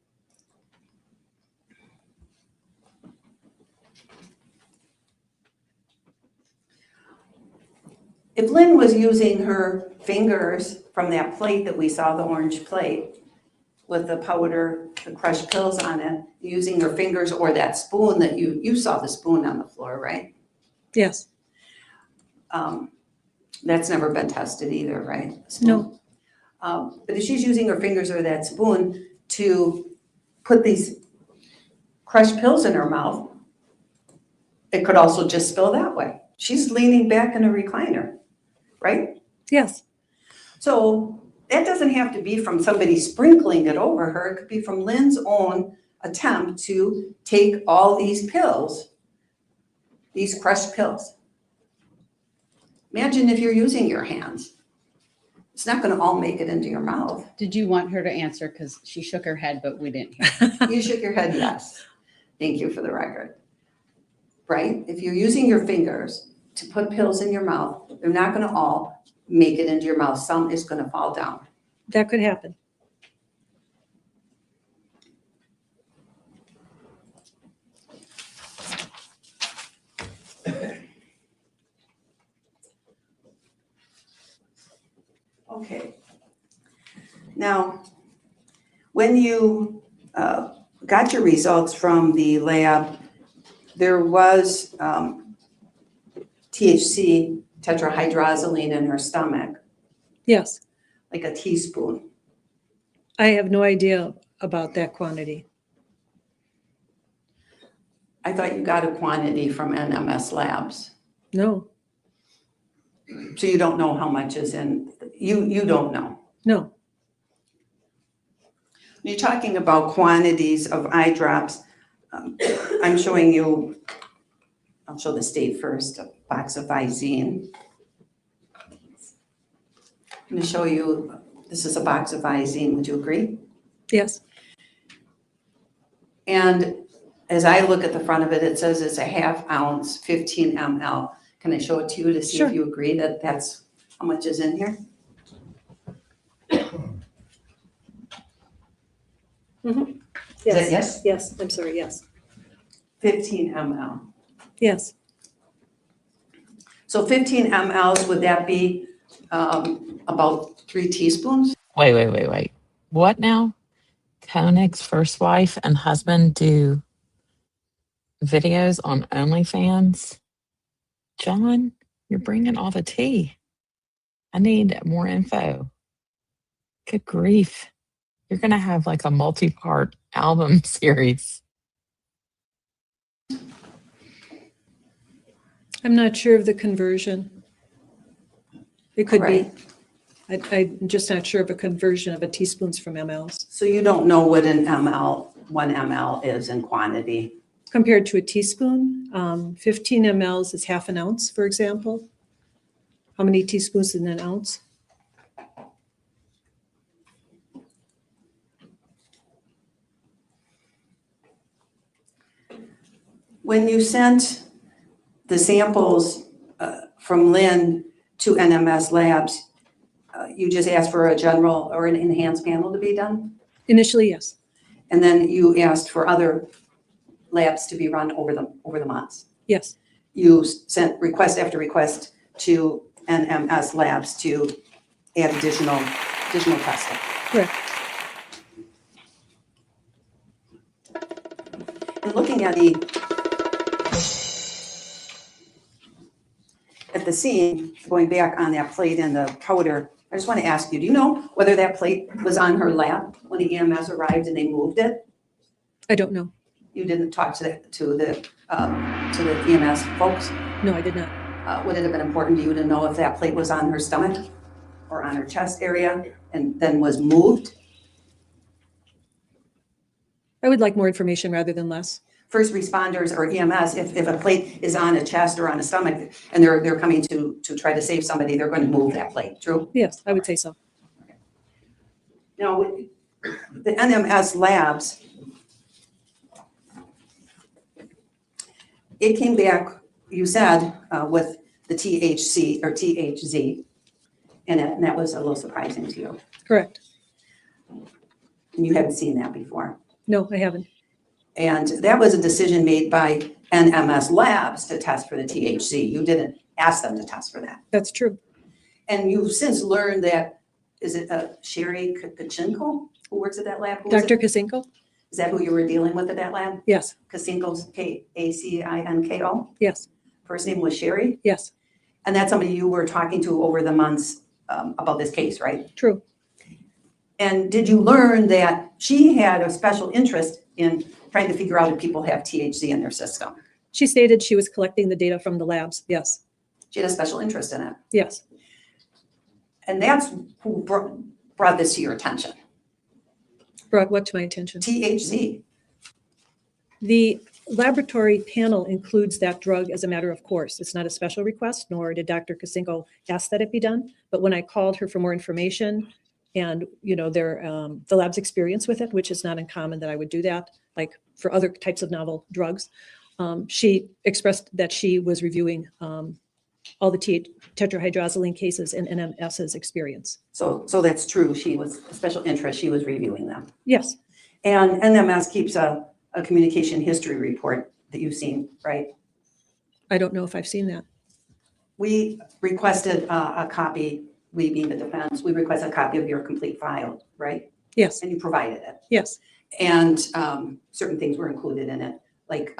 If Lynn was using her fingers from that plate that we saw, the orange plate, with the powder, the crushed pills on it, using her fingers or that spoon that you saw the spoon on the floor, right? Yes. That's never been tested either, right? Spoon. No. But if she's using her fingers or that spoon to put these crushed pills in her mouth, it could also just spill that way. She's leaning back in a recliner, right? Yes. So that doesn't have to be from somebody sprinkling it over her. It could be from Lynn's own attempt to take all these pills, these crushed pills. Imagine if you're using your hands. It's not going to all make it into your mouth. Did you want her to answer? Because she shook her head, but we didn't hear. You shook your head, yes. Thank you for the record. Right? If you're using your fingers to put pills in your mouth, they're not going to all make it into your mouth. Some is going to fall down. That could happen. Okay. Now, when you got your results from the lab, there was THC, tetrahydrozoline in her stomach, Yes. like a teaspoon. I have no idea about that quantity. I thought you got a quantity from NMS Labs. No. So you don't know how much is in, you don't know. No. When you're talking about quantities of eye drops, I'm showing you, I'll show the state first, a box of Visine. I'm going to show you, this is a box of Visine, would you agree? Yes. And as I look at the front of it, it says it's a ½ ounce, 15 ml. Can I show it to you to see Sure. if you agree that that's how much is in here? Mm-hmm. Is that yes? Yes. I'm sorry. Yes. 15 ml. Yes. So 15 mLs, would that be about 3 teaspoons? Wait. What now? Koenig's first wife and husband do videos on OnlyFans? John, you're bringing all the tea. I need more info. Good grief. You're going to have like a multi-part album series. I'm not sure of the conversion. It could Right. be. I'm just not sure of a conversion of a teaspoons from mLs. So you don't know what an ml, 1 ml is in quantity. Compared to a teaspoon, 15 mLs is ½ an ounce, for example. How many teaspoons in an ounce? When you sent the samples from Lynn to NMS Labs, you just asked for a general or an enhanced panel to be done? Initially, yes. And then you asked for other labs to be run over the months? Yes. You sent request after request to NMS Labs to add additional testing? Correct. And looking at the scene, going back on that plate and the powder, I just want to ask you, do you know whether that plate was on her lap when the EMS arrived and they moved it? I don't know. You didn't talk to the EMS folks? No, I did not. Would it have been important to you to know if that plate was on her stomach or on her chest area and then was moved? I would like more information rather than less. First responders or EMS, if a plate is on a chest or on a stomach and they're coming to try to save somebody, they're going to move that plate, true? Yes, I would say so. Now, the NMS Labs, it came back, you said, with the THC or THZ in it, and that was a little surprising to you. Correct. And you haven't seen that before. No, I haven't. And that was a decision made by NMS Labs to test for the THC. You didn't ask them to test for that. That's true. And you've since learned that, is it Sherry Kachinko who works at that lab? Who is Dr. it? Kacinko? Is that who you were dealing with at that lab? Yes. Kacinko's Kacinko? Yes. First name was Sherry? Yes. And that's somebody you were talking to over the months about this case, right? True. And did you learn that she had a special interest in trying to figure out if people have THC in their system? She stated she was collecting the data from the labs. Yes. She had a special interest in it. Yes. And that's who brought this to your attention. Brought what to my attention? THC. The laboratory panel includes that drug as a matter of course. It's not a special request, nor did Dr. Kacinko ask that it be done. But when I called her for more information and, you know, the lab's experience with it, which is not uncommon that I would do that, like for other types of novel drugs, she expressed that she was reviewing all the tetrahydrozoline cases in NMS's experience. So that's true. She was a special interest. She was reviewing them. Yes. And NMS keeps a communication history report that you've seen, right? I don't know if I've seen that. We requested a copy, we being the defense, we requested a copy of your complete file, right? Yes. And you provided it. Yes. And certain things were included in it, like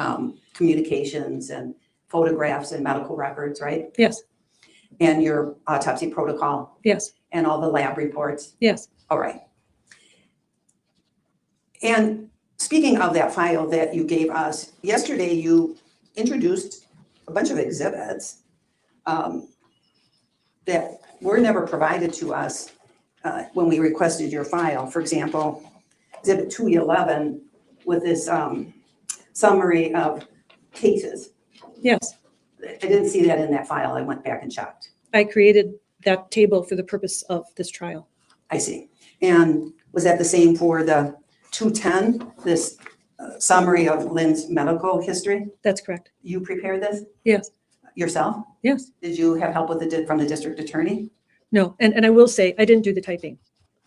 communications and photographs and medical records, right? Yes. And your autopsy protocol Yes. and all the lab reports. Yes. All right. And speaking of that file that you gave us, yesterday you introduced a bunch of exhibits that were never provided to us when we requested your file. For example, Exhibit 211 with this summary of cases. Yes. I didn't see that in that file. I went back and checked. I created that table for the purpose of this trial. I see. And was that the same for the 210, this summary of Lynn's medical history? That's correct. You prepared this Yes. yourself? Yes. Did you have help with from the district attorney? No. And I will say, I didn't do the typing,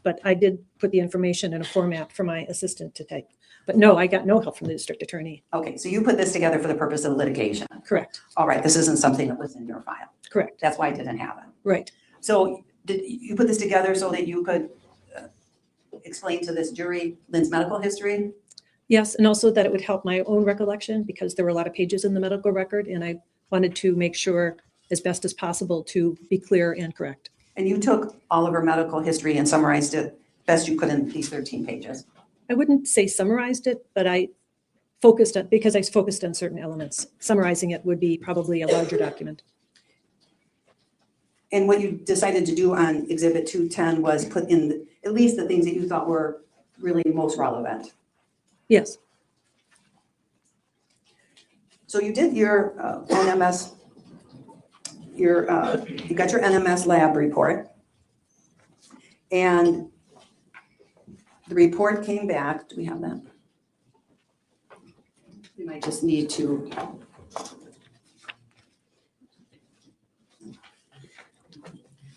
but I did put the information in a format for my assistant to type. But no, I got no help from the district attorney. Okay, so you put this together for the purpose of litigation. Correct. All right, this isn't something that was in your file. Correct. That's why I didn't have it. Right. So did you put this together so that you could explain to this jury Lynn's medical history? Yes. And also that it would help my own recollection because there were a lot of pages in the medical record and I wanted to make sure as best as possible to be clear and correct. And you took all of her medical history and summarized it best you could in these 13 pages. I wouldn't say summarized it, but I focused on, because I focused on certain elements. Summarizing it would be probably a larger document. And what you decided to do on Exhibit 210 was put in at least the things that you thought were really most relevant. Yes. So you did your NMS, you got your NMS lab report. And the report came back. Do we have that? We might just need to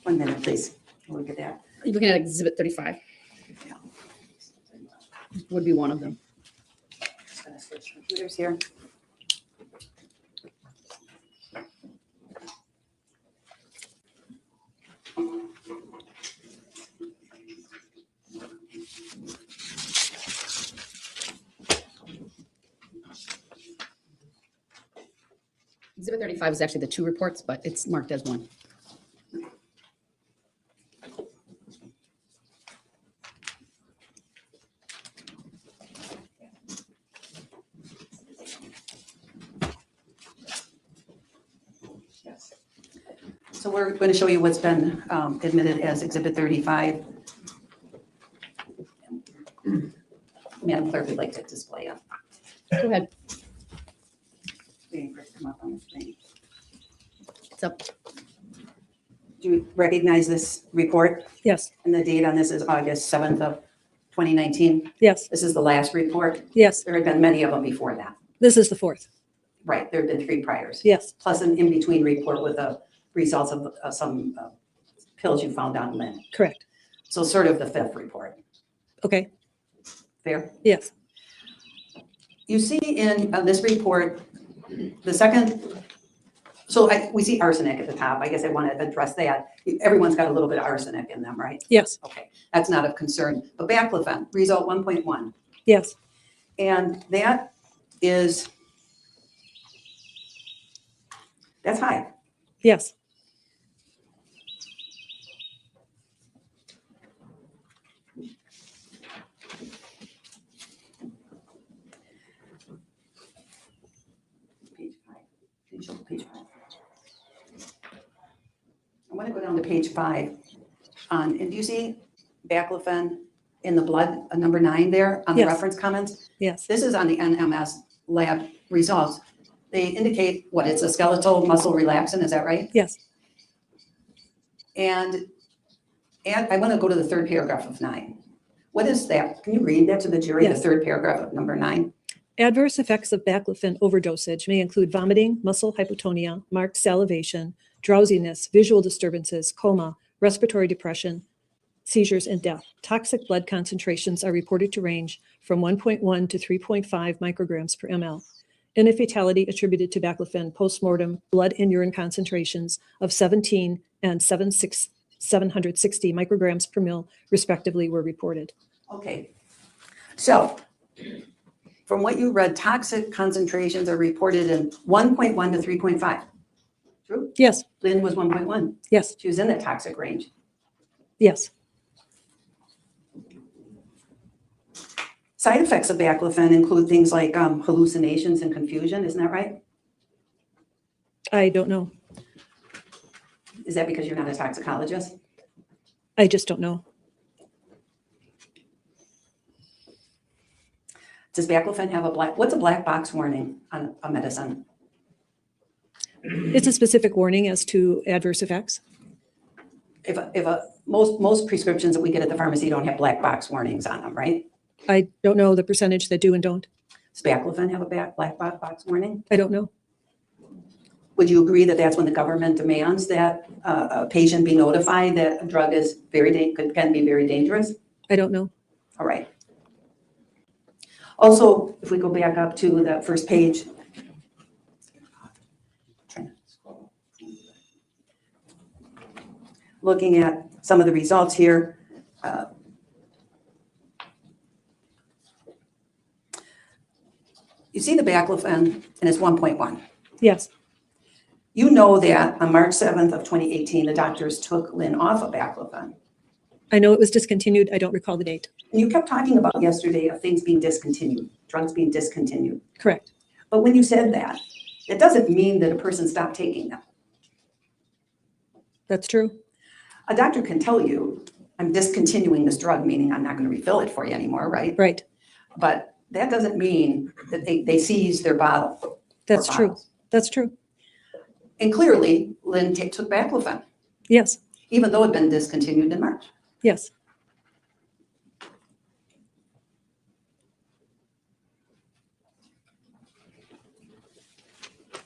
1 minute, please. Look at that. You're looking at Exhibit 35. Would be one of them. Just gonna switch computers here. Exhibit 35 is actually the 2 reports, but it's marked as 1. So we're going to show you what's been admitted as Exhibit 35. Madam Clerk would like to display it. Go ahead. Waiting for it to come up on the screen. It's up. Do you recognize this report? Yes, And the date on this is August 7th of 2019. yes, This is the last report. yes. There had been many of them before that. This is the 4th. Right, there have been 3 priors. Yes, Plus an in-between report with the results of some pills you found on Lynn. correct. So sort of the 5th report. Okay, Fair? yes, You see in this report, the second, so we see arsenic at the top. I guess I want to address that. Everyone's got a little bit of arsenic in them, right? yes, Okay, that's not of concern. But baclofen, result 1.1. yes, And that is, that's high. yes, Page 5. Can you show page 5? I want to go down to page 5. And do you see baclofen in the blood, number 9 there on the Yes. reference comments? yes, This is on the NMS lab results. They indicate what, it's a skeletal muscle relaxant, is that right? yes. And I want to go to the 3rd paragraph of 9. What is that? Can you read that to the jury, Yes. the 3rd paragraph of number 9? Adverse effects of baclofen overdosage may include vomiting, muscle hypotonia, marked salivation, drowsiness, visual disturbances, coma, respiratory depression, seizures, and death. Toxic blood concentrations are reported to range from 1.1 to 3.5 micrograms per ml. In a fatality attributed to baclofen, postmortem blood and urine concentrations of 17 and 760 micrograms per ml respectively were reported. Okay. So from what you read, toxic concentrations are reported in 1.1 to 3.5. True? Yes, Lynn was 1.1. yes, She was in that toxic range. yes, Side effects of baclofen include things like hallucinations and confusion. Isn't that right? I don't know. Is that because you're not a toxicologist? I just don't know. Does baclofen have what's a black box warning on a medicine? It's a specific warning as to adverse effects. Most prescriptions that we get at the pharmacy don't have black box warnings on them, right? I don't know the percentage that do and don't. Does baclofen have a black box warning? I don't know. Would you agree that that's when the government demands that a patient be notified that a drug is can be very dangerous? I don't know. All right. Also, if we go back up to the first page. Looking at some of the results here. You see the baclofen, and it's 1.1. Yes, You know that on March 7th of 2018, the doctors took Lynn off of baclofen. I know it was discontinued. I don't recall the date. And you kept talking about yesterday of things being discontinued, drugs being discontinued. Correct. But when you said that, it doesn't mean that a person stopped taking them. That's true. A doctor can tell you, I'm discontinuing this drug, meaning I'm not going to refill it for you anymore, right? Right. But that doesn't mean that they seize their bottle. That's or true. bottles. That's true. And clearly, Lynn took baclofen, Yes, even though it had been discontinued in March. yes,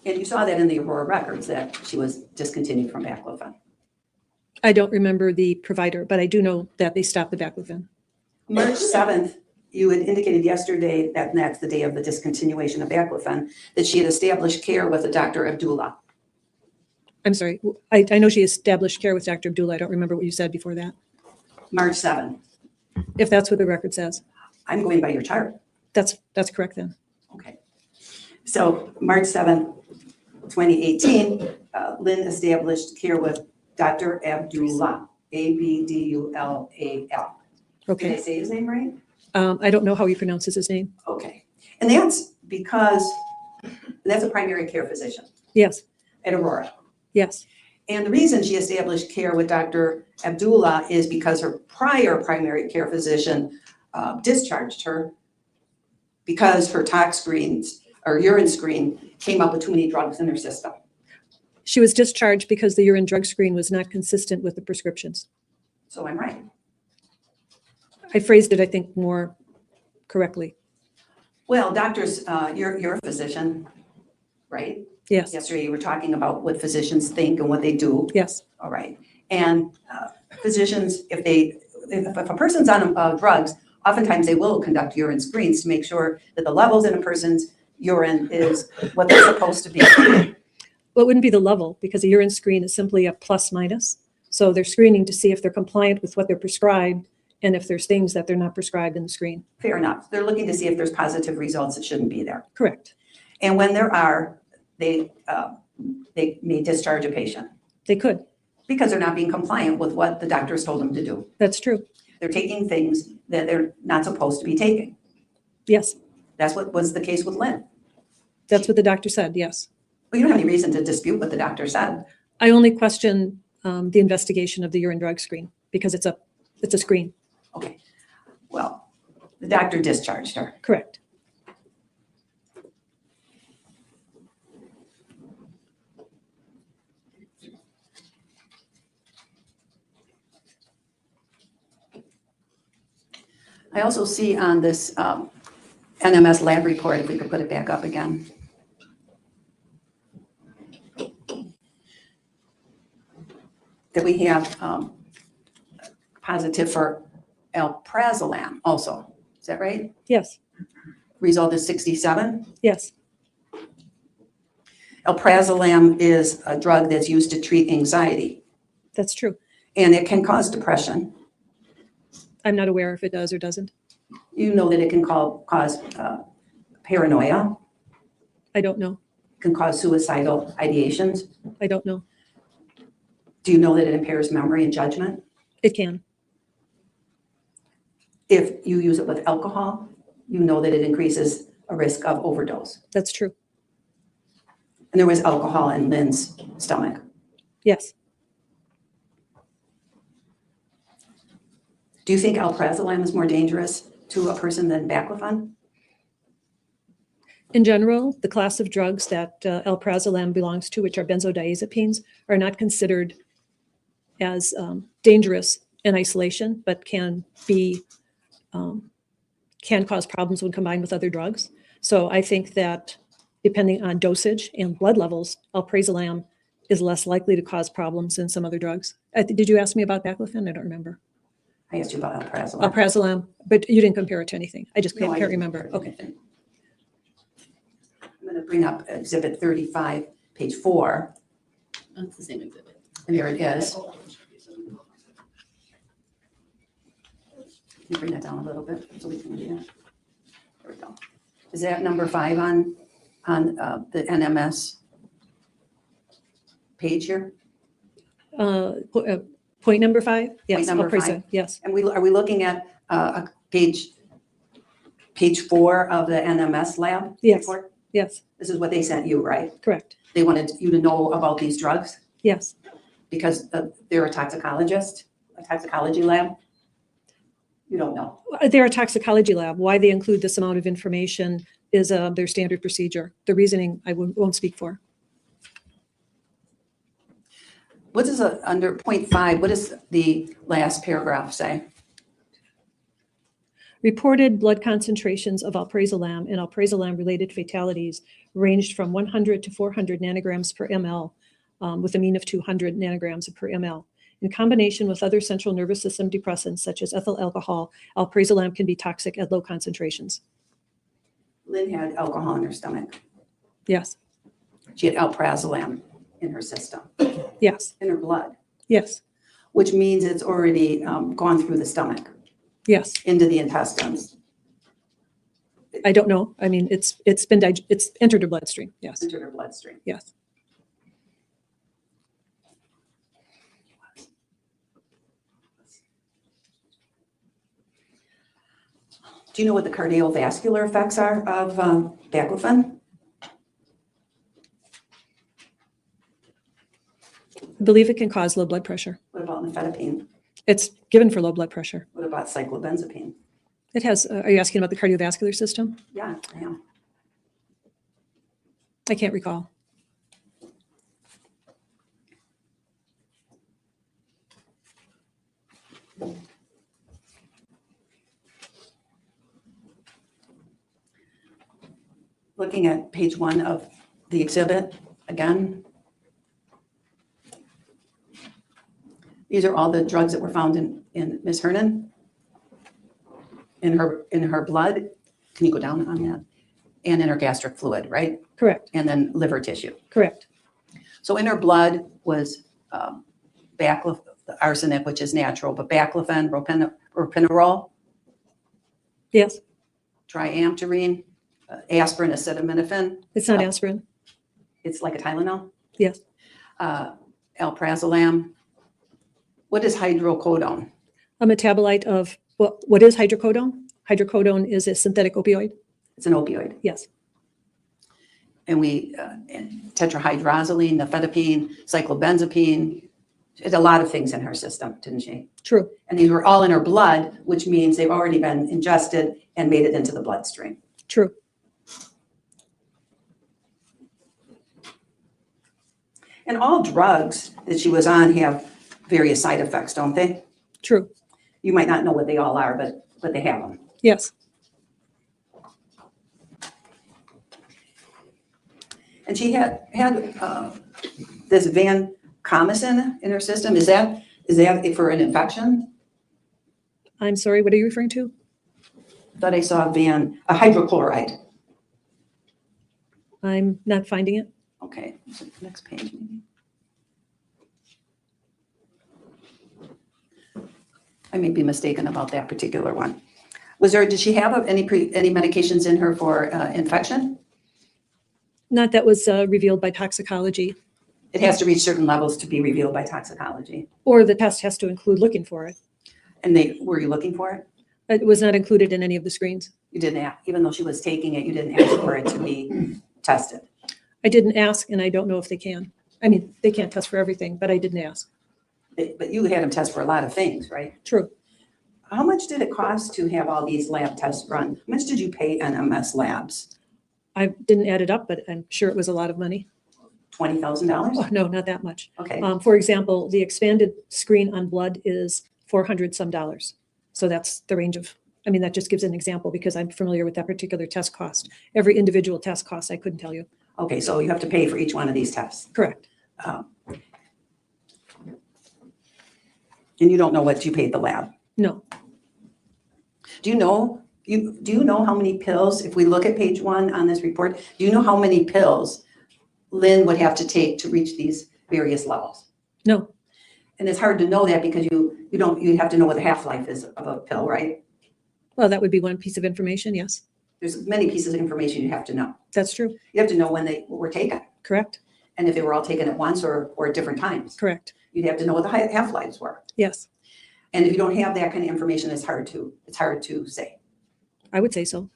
And you saw that in the Aurora records that she was discontinued from baclofen. I don't remember the provider, but I do know that they stopped the baclofen. March 7th, you had indicated yesterday that that's the day of the discontinuation of baclofen, that she had established care with a Dr. Abdullah. I'm sorry. I know she established care with Dr. Abdullah. I don't remember what you said before that. March 7th. If that's what the record says, I'm going by your chart. that's correct then. Okay. So March 7th, 2018, Lynn established care with Dr. Abdullah, Abdulal. Did I Okay. say his name right? I don't know how he pronounces his name. Okay. And that's because that's a primary care physician Yes, at Aurora. yes, And the reason she established care with Dr. Abdullah is because her prior primary care physician discharged her because her tox screens or urine screen came up with too many drugs in her system. she was discharged because the urine drug screen was not consistent with the prescriptions. So I'm right. I phrased it, I think, more correctly. Well, doctors, you're a physician, right? Yes, Yesterday you were talking about what physicians think and what they do. yes, All right. And physicians, if a person's on drugs, oftentimes they will conduct urine screens to make sure that the levels in a person's urine is what they're supposed to be. well, it wouldn't be the level because a urine screen is simply a plus minus. So they're screening to see if they're compliant with what they're prescribed and if there's things that they're not prescribed in the screen. Fair enough. They're looking to see if there's positive results that shouldn't be there. Correct. And when there are, they may discharge a patient They could. because they're not being compliant with what the doctors told them to do. That's true. They're taking things that they're not supposed to be taking. Yes, That's what was the case with Lynn. that's what the doctor said. Yes. Well, you don't have any reason to dispute what the doctor said. I only question the investigation of the urine drug screen because it's a screen. Okay. Well, the doctor discharged her. Correct. I also see on this NMS lab report, if we could put it back up again. That we have positive for alprazolam also. Is that right? Yes, Result is 67. yes, Alprazolam is a drug that's used to treat anxiety, that's true. and it can cause depression. I'm not aware if it does or doesn't. You know that it can cause paranoia, I don't know. can cause suicidal ideations. I don't know. Do you know that it impairs memory and judgment? It can. If you use it with alcohol, you know that it increases a risk of overdose. That's true. And there was alcohol in Lynn's stomach. Yes. Do you think alprazolam is more dangerous to a person than baclofen? In general, the class of drugs that alprazolam belongs to, which are benzodiazepines, are not considered as dangerous in isolation, but can cause problems when combined with other drugs. So I think that depending on dosage and blood levels, alprazolam is less likely to cause problems than some other drugs. Did you ask me about baclofen? I don't remember. I asked you about alprazolam. Alprazolam, but you didn't compare it to anything. I just No, I can't didn't remember. compare Okay. anything. I'm going to bring up Exhibit 35, page 4. That's the same exhibit. And there it is. Can you bring that down a little bit so we can read it? There we go. Is that number 5 on the NMS page here? Point number 5? Yes. number alprazolam, 5. Yes. And are we looking at page 4 of the NMS lab Yes. report? Yes. This is what they sent you, right? Correct. They wanted you to know about these drugs Yes. because they're a toxicologist, a toxicology lab? You don't know. They're a toxicology lab. Why they include this amount of information is their standard procedure. The reasoning I won't speak for. What is under point 5, what does the last paragraph say? Reported blood concentrations of alprazolam and alprazolam-related fatalities ranged from 100 to 400 nanograms per ml, with a mean of 200 nanograms per ml. In combination with other central nervous system depressants such as ethyl alcohol, alprazolam can be toxic at low concentrations. Lynn had alcohol in her stomach. Yes, She had alprazolam in her system, yes, in her blood, yes, which means it's already gone through the stomach yes. into the intestines, I don't know. I mean, it's entered her bloodstream. Yes, into her bloodstream. yes. Do you know what the cardiovascular effects are of baclofen? I believe it can cause low blood pressure. What about nifedipine? It's given for low blood pressure. What about cyclobenzapine? It has, are you asking about the cardiovascular system? Yeah, I am. I can't recall. Looking at page 1 of the exhibit again. These are all the drugs that were found in Ms. Hernan, in her blood. Can you go down on that? And in her gastric fluid, right? Correct, And then liver tissue. correct. So in her blood was arsenic, which is natural, but baclofen, propinerol, Yes, triamterene, aspirin, acetaminophen. it's not aspirin. It's like a Tylenol. Yes, Alprazolam. What is hydrocodone? a metabolite of, what is hydrocodone? Hydrocodone is a synthetic opioid. It's an opioid. Yes, And tetrahydrozoline, nifedipine, cyclobenzapine. She had a lot of things in her system, didn't she? true. And these were all in her blood, which means they've already been ingested and made it into the bloodstream. True. And all drugs that she was on have various side effects, don't they? True. You might not know what they all are, but they have them. Yes, And she had this vancomycin in her system. Is that for an infection? I'm sorry, what are you referring to? I thought I saw a hydrochloride. I'm not finding it. Okay, so next page maybe. I may be mistaken about that particular one. Did she have any medications in her for infection? Not that was revealed by toxicology, It has to reach certain levels to be revealed by toxicology. or the test has to include looking for it. And were you looking for it? It was not included in any of the screens. You didn't ask, even though she was taking it, you didn't ask for it to be tested. I didn't ask, and I don't know if they can. I mean, they can't test for everything, but I didn't ask. But you had them test for a lot of things, right? True. How much did it cost to have all these lab tests run? How much did you pay NMS Labs? I didn't add it up, but I'm sure it was a lot of money. $20,000? Oh, no, not that much. Okay, For example, the expanded screen on blood is $400 some. So that's the range of, I mean, that just gives an example because I'm familiar with that particular test cost. Every individual test cost, I couldn't tell you. okay, so you have to pay for each one of these tests. Correct. And you don't know what you paid the lab. No, Do you know how many pills, if we look at page 1 on this report, do you know how many pills Lynn would have to take to reach these various levels? no, And it's hard to know that because you have to know what the half-life is of a pill, right? well, that would be one piece of information. Yes, There's many pieces of information you have to know. that's true. You have to know when they were taken Correct. and if they were all taken at once or at different times. Correct. You'd have to know what the half-lives were. Yes, And if you don't have that kind of information, it's hard to say. I would say so.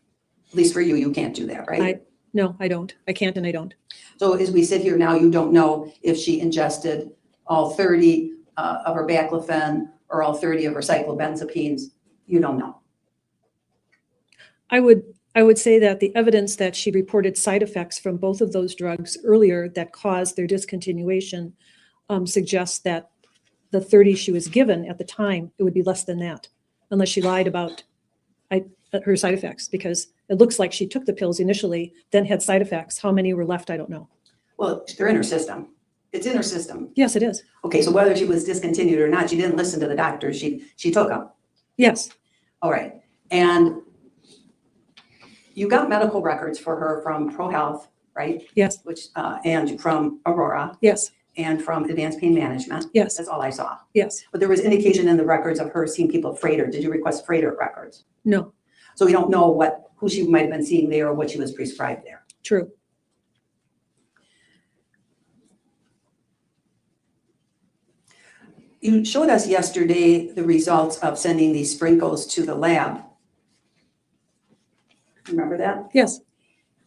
At least for you, you can't do that, right? No, I don't. I can't and I don't. So as we sit here now, you don't know if she ingested all 30 of her baclofen or all 30 of her cyclobenzapines. You don't know. I would say that the evidence that she reported side effects from both of those drugs earlier that caused their discontinuation suggests that the 30 she was given at the time, it would be less than that, unless she lied about her side effects, because it looks like she took the pills initially, then had side effects. How many were left, I don't know. Well, they're in her system. It's in her system. Yes, it is. Okay, so whether she was discontinued or not, she didn't listen to the doctor. She took them. Yes, All right. And you got medical records for her from ProHealth, right? yes, Which, and from Aurora yes, and from Advanced Pain Management. yes, That's all I saw. yes. But there was indication in the records of her seeing people at Freighter. Did you request Freighter records? No, So we don't know who she might have been seeing there or what she was prescribed there. true. You showed us yesterday the results of sending these sprinkles to the lab. Remember that? Yes.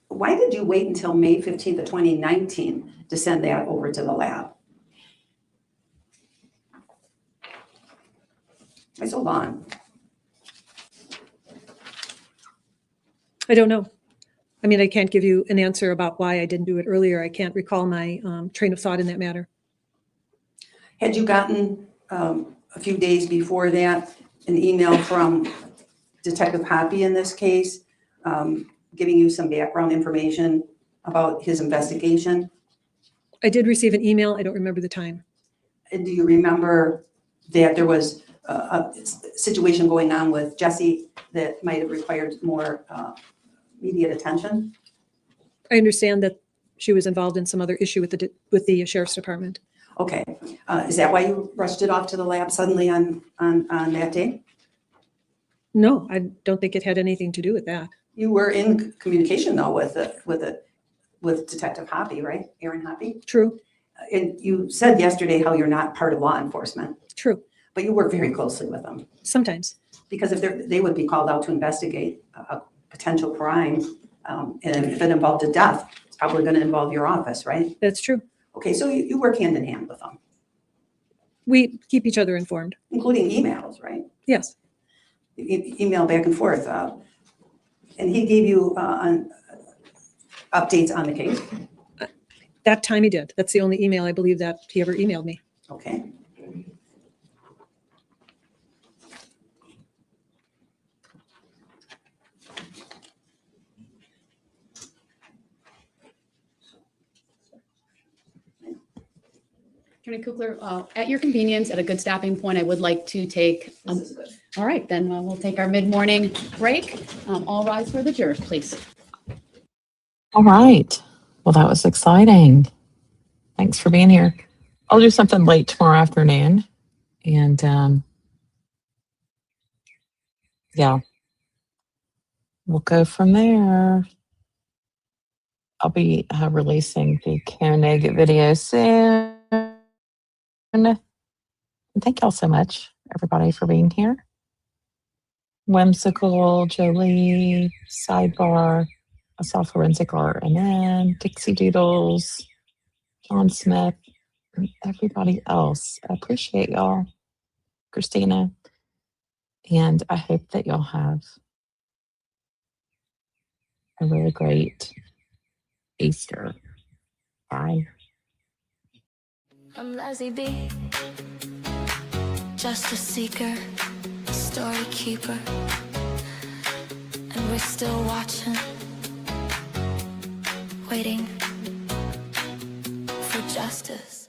Why did you wait until May 15th of 2019 to send that over to the lab? Why so long? I don't know. I mean, I can't give you an answer about why I didn't do it earlier. I can't recall my train of thought in that matter. Had you gotten a few days before that an email from Detective Hoppy in this case, giving you some background information about his investigation? I did receive an email. I don't remember the time. And do you remember that there was a situation going on with Jessy that might have required more immediate attention? I understand that she was involved in some other issue with the sheriff's department. Okay, is that why you rushed it off to the lab suddenly on that day? No, I don't think it had anything to do with that. You were in communication though with Detective Hoppy, right? Aaron Hoppy? True, And you said yesterday how you're not part of law enforcement, true. but you work very closely with them. Sometimes. Because if they would be called out to investigate a potential crime, and if it involved a death, it's probably going to involve your office, right? That's true. Okay, so you work hand in hand with them, We keep each other informed. including emails, right? Yes, Email back and forth. And he gave you updates on the case. that time he did. That's the only email I believe that he ever emailed me. Okay. Attorney Kugler, at your convenience, at a good stopping point, I would like to take, This is good. all right, then we'll take our mid-morning break. All rise for the jurors, please. All right. Well, that was exciting. Thanks for being here. I'll do something late tomorrow afternoon. And yeah, we'll go from there. I'll be releasing the Koenig video soon. And thank y'all so much, everybody, for being here. Whimsical, Jolie, Sidebar, I saw Forensic RNN, Dixie Doodles, John Smith, and everybody else. I appreciate y'all, Christina. And I hope that y'all have a really great Easter. Bye. I'm Leslie B, justice seeker, story keeper, and we're still watching, waiting for justice.